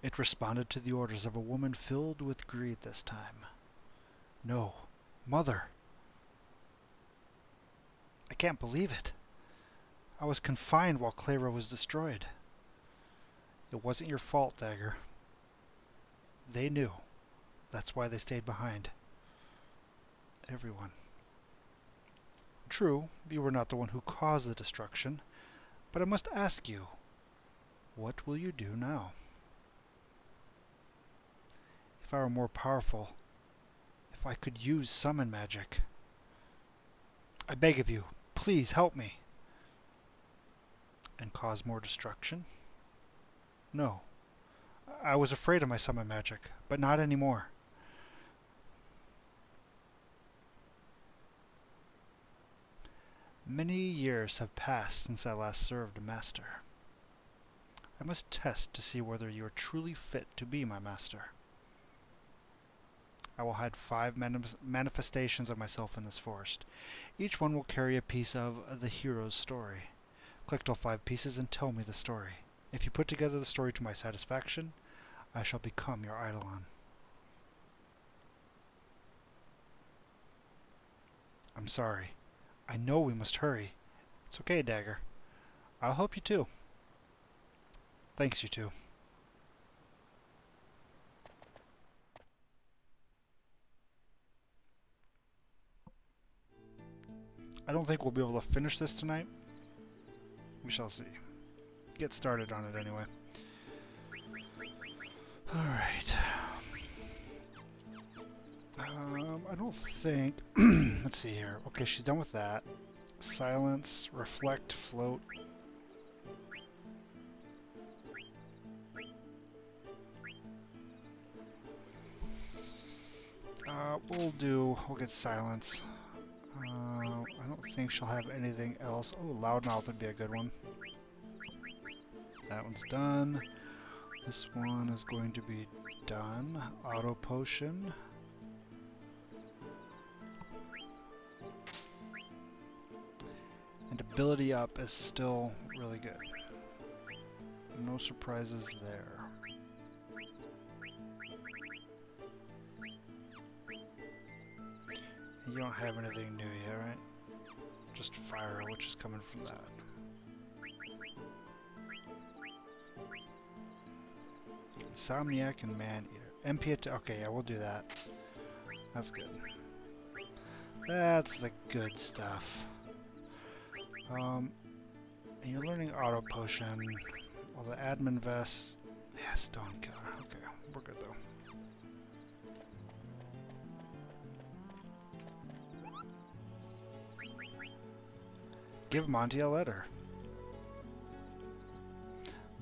[SPEAKER 1] It responded to the orders of a woman filled with greed this time. No, Mother. I can't believe it. I was confined while Clara was destroyed. It wasn't your fault, Dagger. They knew. That's why they stayed behind. Everyone. True, you were not the one who caused the destruction, but I must ask you, what will you do now? If I were more powerful, if I could use summon magic, I beg of you, please help me. And cause more destruction? No. I was afraid of my summon magic, but not anymore. Many years have passed since I last served a master. I must test to see whether you are truly fit to be my master. I will hide 5 manifestations of myself in this forest. Each one will carry a piece of the hero's story. Collect all 5 pieces and tell me the story. If you put together the story to my satisfaction, I shall become your Eidolon. I'm sorry. I know we must hurry. It's okay, Dagger. I'll help you too. Thanks, you two. I don't think we'll be able to finish this tonight. We shall see. Get started on it anyway. Alright. I don't think... Let's see here. Okay, she's done with that. Silence, reflect, float. We'll get silence. I don't think she'll have anything else. Oh, loudmouth would be a good one. That one's done. This one is going to be done. Auto potion. And ability up is still really good. No surprises there. You don't have anything new yet, right? Just fire, which is coming from that. Insomniac and Man-Eater. MP, okay, yeah, we'll do that. That's good. That's the good stuff. You're learning auto potion. Well, the admin vest. Yeah, stone killer. Okay, we're good though. Give Monty a letter.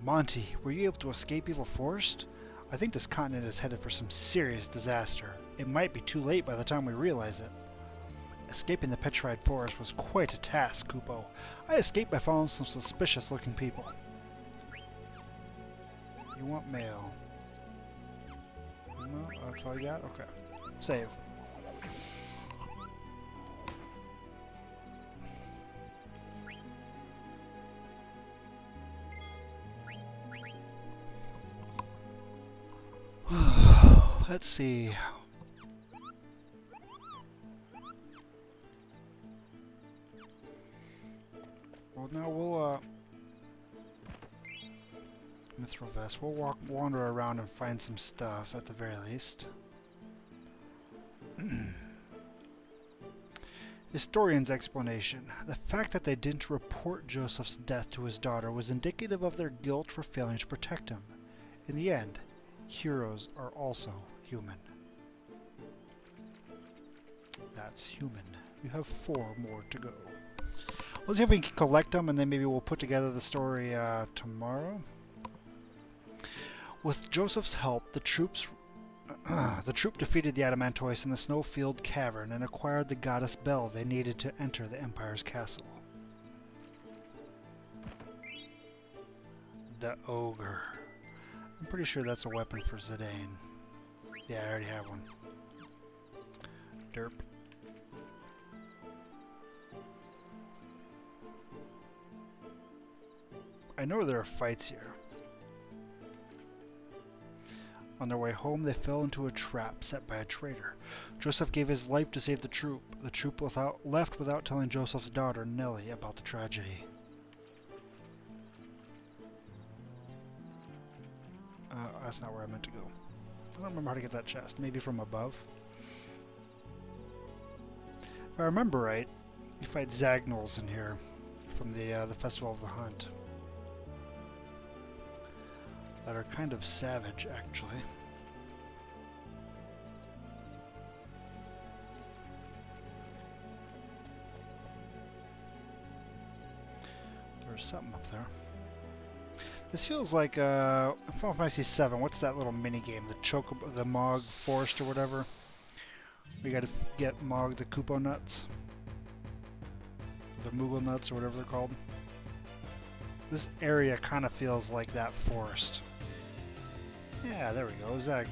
[SPEAKER 1] Monty, were you able to escape Evil Forest? I think this continent is headed for some serious disaster. It might be too late by the time we realize it. Escaping the Petrified Forest was quite a task, Kupo. I escaped by following some suspicious-looking people. You want mail? No, that's all you got? Okay. Save. Let's see. Well, now we'll, Mithril Vest. We'll wander around and find some stuff, at the very least. Historian's explanation. The fact that they didn't report Joseph's death to his daughter was indicative of their guilt for failing to protect him. In the end, heroes are also human. That's human. You have 4 more to go. Let's see if we can collect them, and then maybe we'll put together the story tomorrow. With Joseph's help, the troop defeated the Adamantois in the Snowfield Cavern and acquired the goddess Bell they needed to enter the Empire's castle. The Ogre. I'm pretty sure that's a weapon for Zidane. Yeah, I already have one. Derp. I know there are fights here. On their way home, they fell into a trap set by a traitor. Joseph gave his life to save the troop. The troop left without telling Joseph's daughter, Nellie, about the tragedy. That's not where I meant to go. I don't remember how to get that chest. Maybe from above? If I remember right, you fight Zagnals in here from the Festival of the Hunt. That are kind of savage, actually. There's something up there. This feels like Final Fantasy VII. What's that little mini game? The Mog Forest or whatever. We gotta get Mog the Koopo nuts. The Moogle nuts or whatever they're called. This area kind of feels like that forest. Yeah, there we go, Zagnol.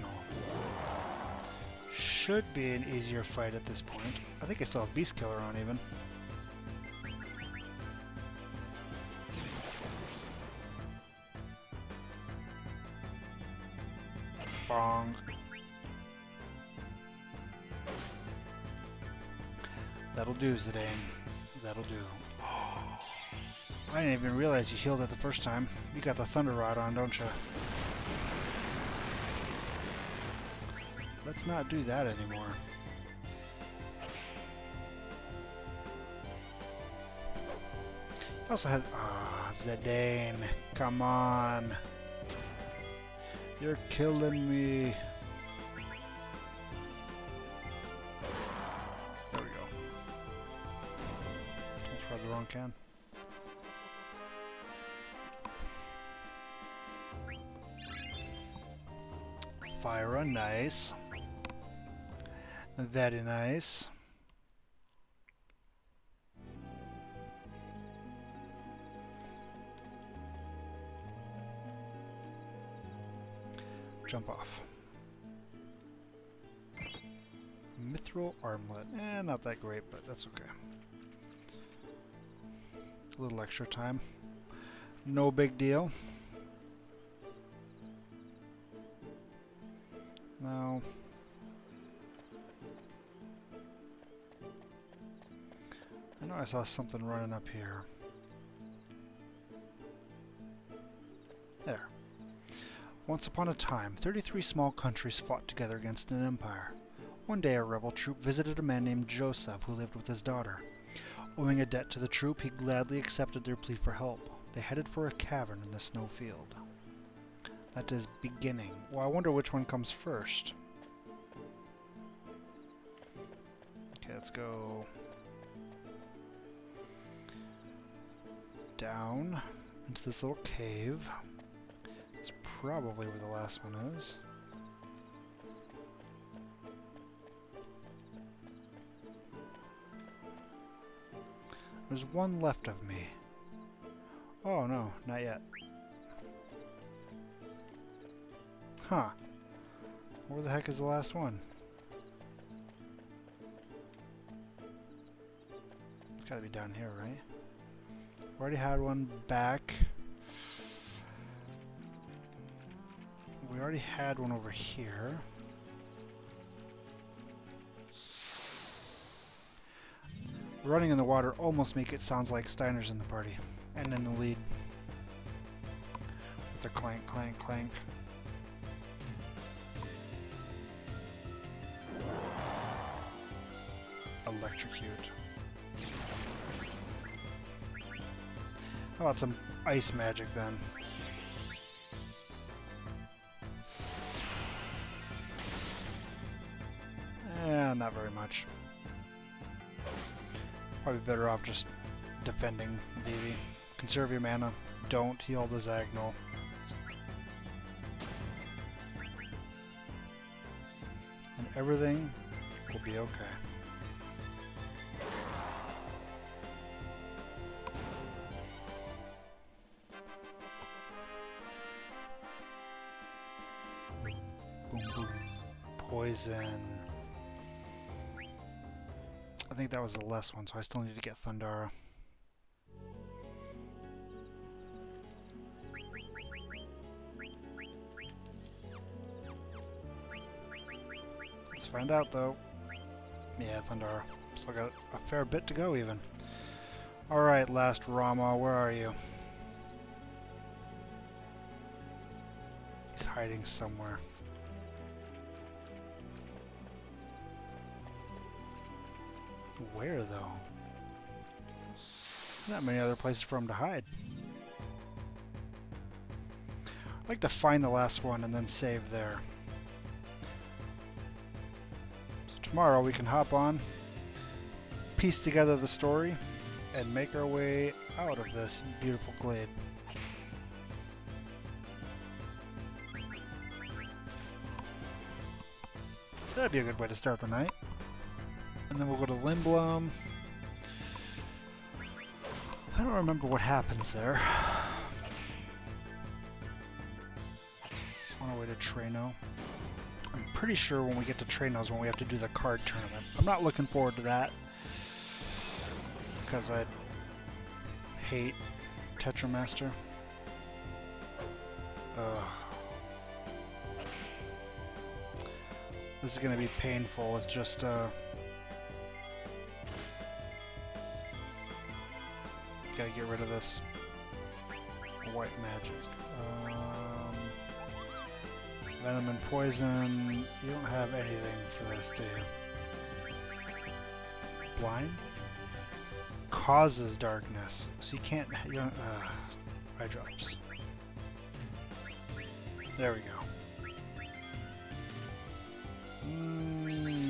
[SPEAKER 1] Should be an easier fight at this point. I think I still have Beast Killer on even. Bong. That'll do, Zidane. That'll do. I didn't even realize you healed it the first time. You got the Thunder Rod on, don't you? Let's not do that anymore. Also has... Ah, Zidane. Come on. You're killing me. There we go. Let's try the wrong can. Fire, nice. Very nice. Jump off. Mithril armlet. Not that great, but that's okay. A little extra time. No big deal. No. I know I saw something running up here. There. Once upon a time, 33 small countries fought together against an empire. One day a rebel troop visited a man named Joseph who lived with his daughter. Owing a debt to the troop, he gladly accepted their plea for help. They headed for a cavern in the snowfield. That is beginning. Well, I wonder which one comes first. Okay, let's go down into this little cave. It's probably where the last one is. There's one left of me. Oh no, not yet. Huh. Where the heck is the last one? It's gotta be down here, right? Already had one back. We already had one over here. Running in the water almost make it sounds like Steiner's in the party. And in the lead. With the clank, clank, clank. Electrocute. How about some ice magic then? Not very much. Probably better off just defending Vivi. Conserve your mana. Don't heal the Zagnol. And everything will be okay. Boom, boom. Poison. I think that was the last one, so I still need to get Thundara. Let's find out, though. Yeah, Thundara. Still got a fair bit to go, even. Alright, last Rama, where are you? He's hiding somewhere. Where, though? Not many other places for him to hide. I'd like to find the last one and then save there. So tomorrow we can hop on, piece together the story, and make our way out of this beautiful glade. That'd be a good way to start the night. And then we'll go to Lindblom. I don't remember what happens there. On our way to Treno. I'm pretty sure when we get to Treno is when we have to do the card tournament. I'm not looking forward to that. Because I hate Tetramaster. This is going to be painful. It's just gotta get rid of this white magic. Venom and poison. You don't have anything for this, do you? Blind? Causes darkness. So you can't... You don't, eye drops. There we go.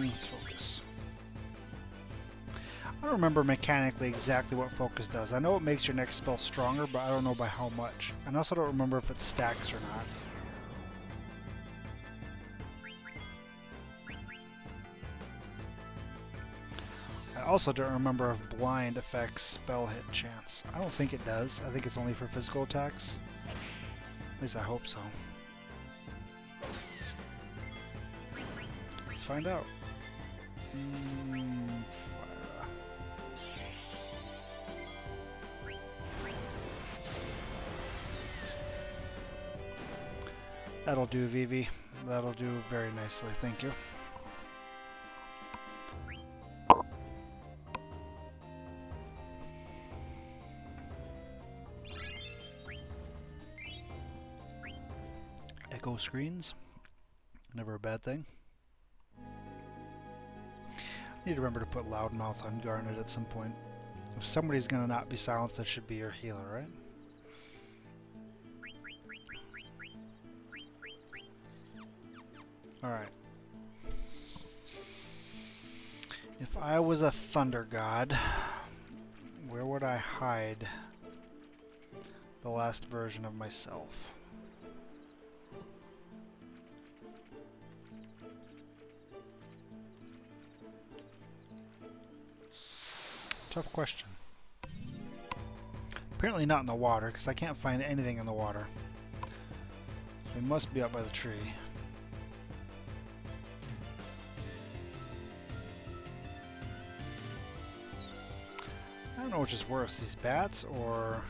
[SPEAKER 1] Let's focus. I don't remember mechanically exactly what focus does. I know it makes your next spell stronger, but I don't know by how much. And I also don't remember if it stacks or not. I also don't remember if blind affects spell hit chance. I don't think it does. I think it's only for physical attacks. At least I hope so. Let's find out. That'll do, Vivi. That'll do very nicely, thank you. Echo screens. Never a bad thing. I need to remember to put Loudmouth on Garnet at some point. If somebody's gonna not be silenced, that should be your healer, right? Alright. If I was a thunder god, where would I hide the last version of myself? Tough question. Apparently not in the water, because I can't find anything in the water. So it must be up by the tree. I don't know which is worse, these bats or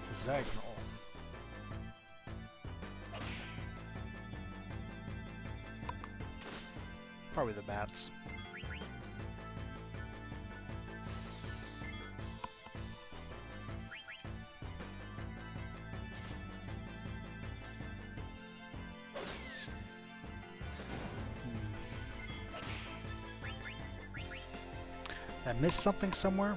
[SPEAKER 1] the Zagnol. Probably the bats. I missed something somewhere?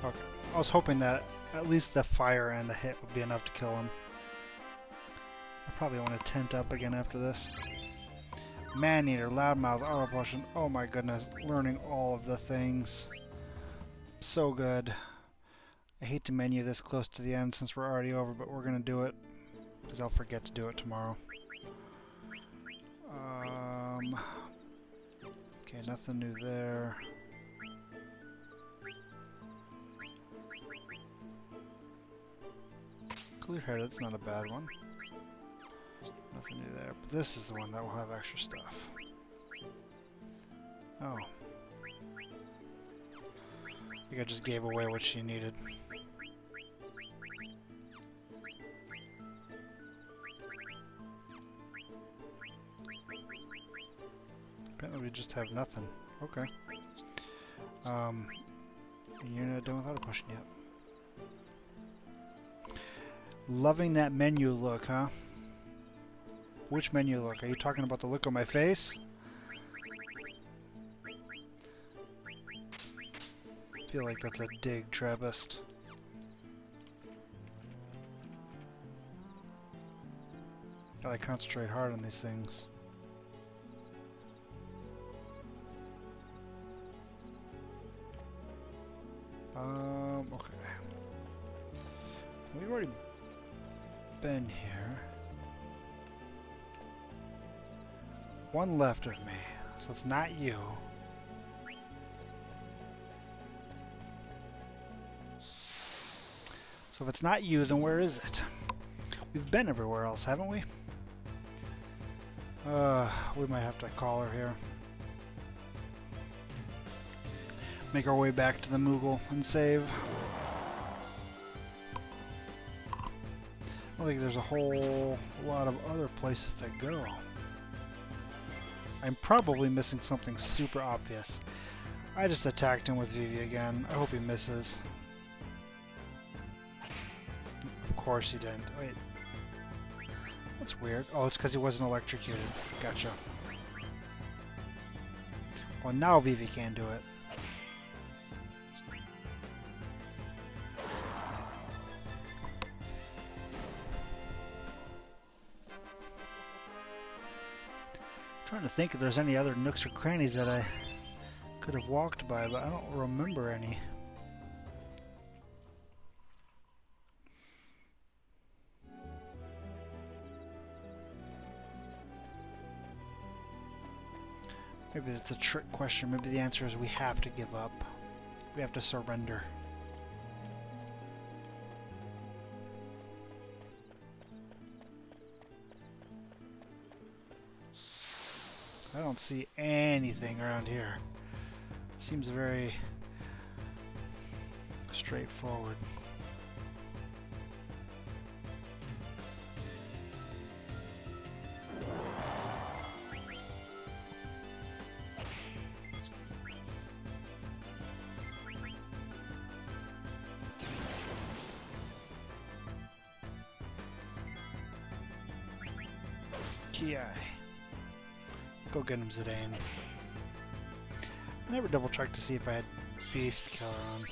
[SPEAKER 1] Okay. I was hoping that at least the fire and the hit would be enough to kill him. I probably want to tent up again after this. Man-eater, loudmouth, auto potion. Oh my goodness, learning all of the things. So good. I hate to menu this close to the end since we're already over, but we're gonna do it because I'll forget to do it tomorrow. Okay, nothing new there. Clear-headed's not a bad one. Nothing new there, but this is the one that will have extra stuff. Oh. I think I just gave away what she needed. Apparently we just have nothing. Okay. You're not done without a potion yet. Loving that menu look, huh? Which menu look? Are you talking about the look on my face? I feel like that's a dig, Trappist. Gotta concentrate hard on these things. been here. One left of me, so it's not you. So if it's not you, then where is it? We've been everywhere else, haven't we? We might have to call her here. Make our way back to the Moogle and save. I think there's a whole lot of other places to go. I'm probably missing something super obvious. I just attacked him with Vivi again. I hope he misses. Of course he didn't. Wait. That's weird. Oh, it's because he wasn't electrocuted. Gotcha. Well, now Vivi can do it. Trying to think if there's any other nooks or crannies that I could have walked by, but I don't remember any. Maybe it's a trick question. Maybe the answer is we have to give up. We have to surrender. I don't see anything around here. Seems very straightforward. Ki. Go get him, Zidane. I never double checked to see if I had Beast Killer on.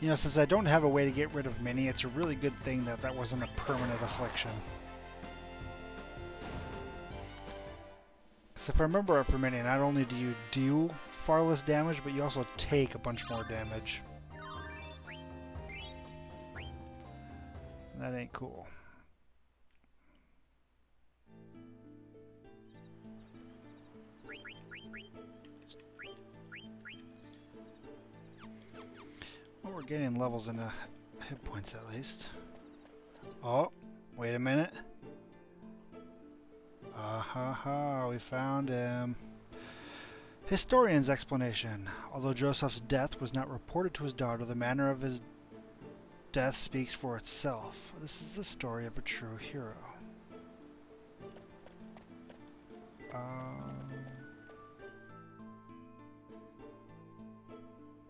[SPEAKER 1] You know, since I don't have a way to get rid of Minnie, it's a really good thing that that wasn't a permanent affliction. Because if I remember for Minnie, not only do you do far less damage, but you also take a bunch more damage. That ain't cool. Well, we're getting levels in hit points at least. Oh, wait a minute. We found him. Historian's explanation. Although Joseph's death was not reported to his daughter, the manner of his death speaks for itself. This is the story of a true hero.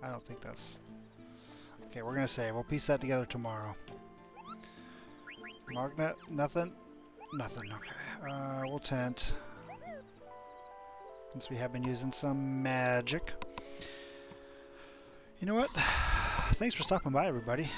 [SPEAKER 1] I don't think that's... Okay, we're gonna save. We'll piece that together tomorrow. Magnet? Nothing? Nothing, okay. We'll tent. Since we have been using some magic. You know what? Thanks for stopping by, everybody.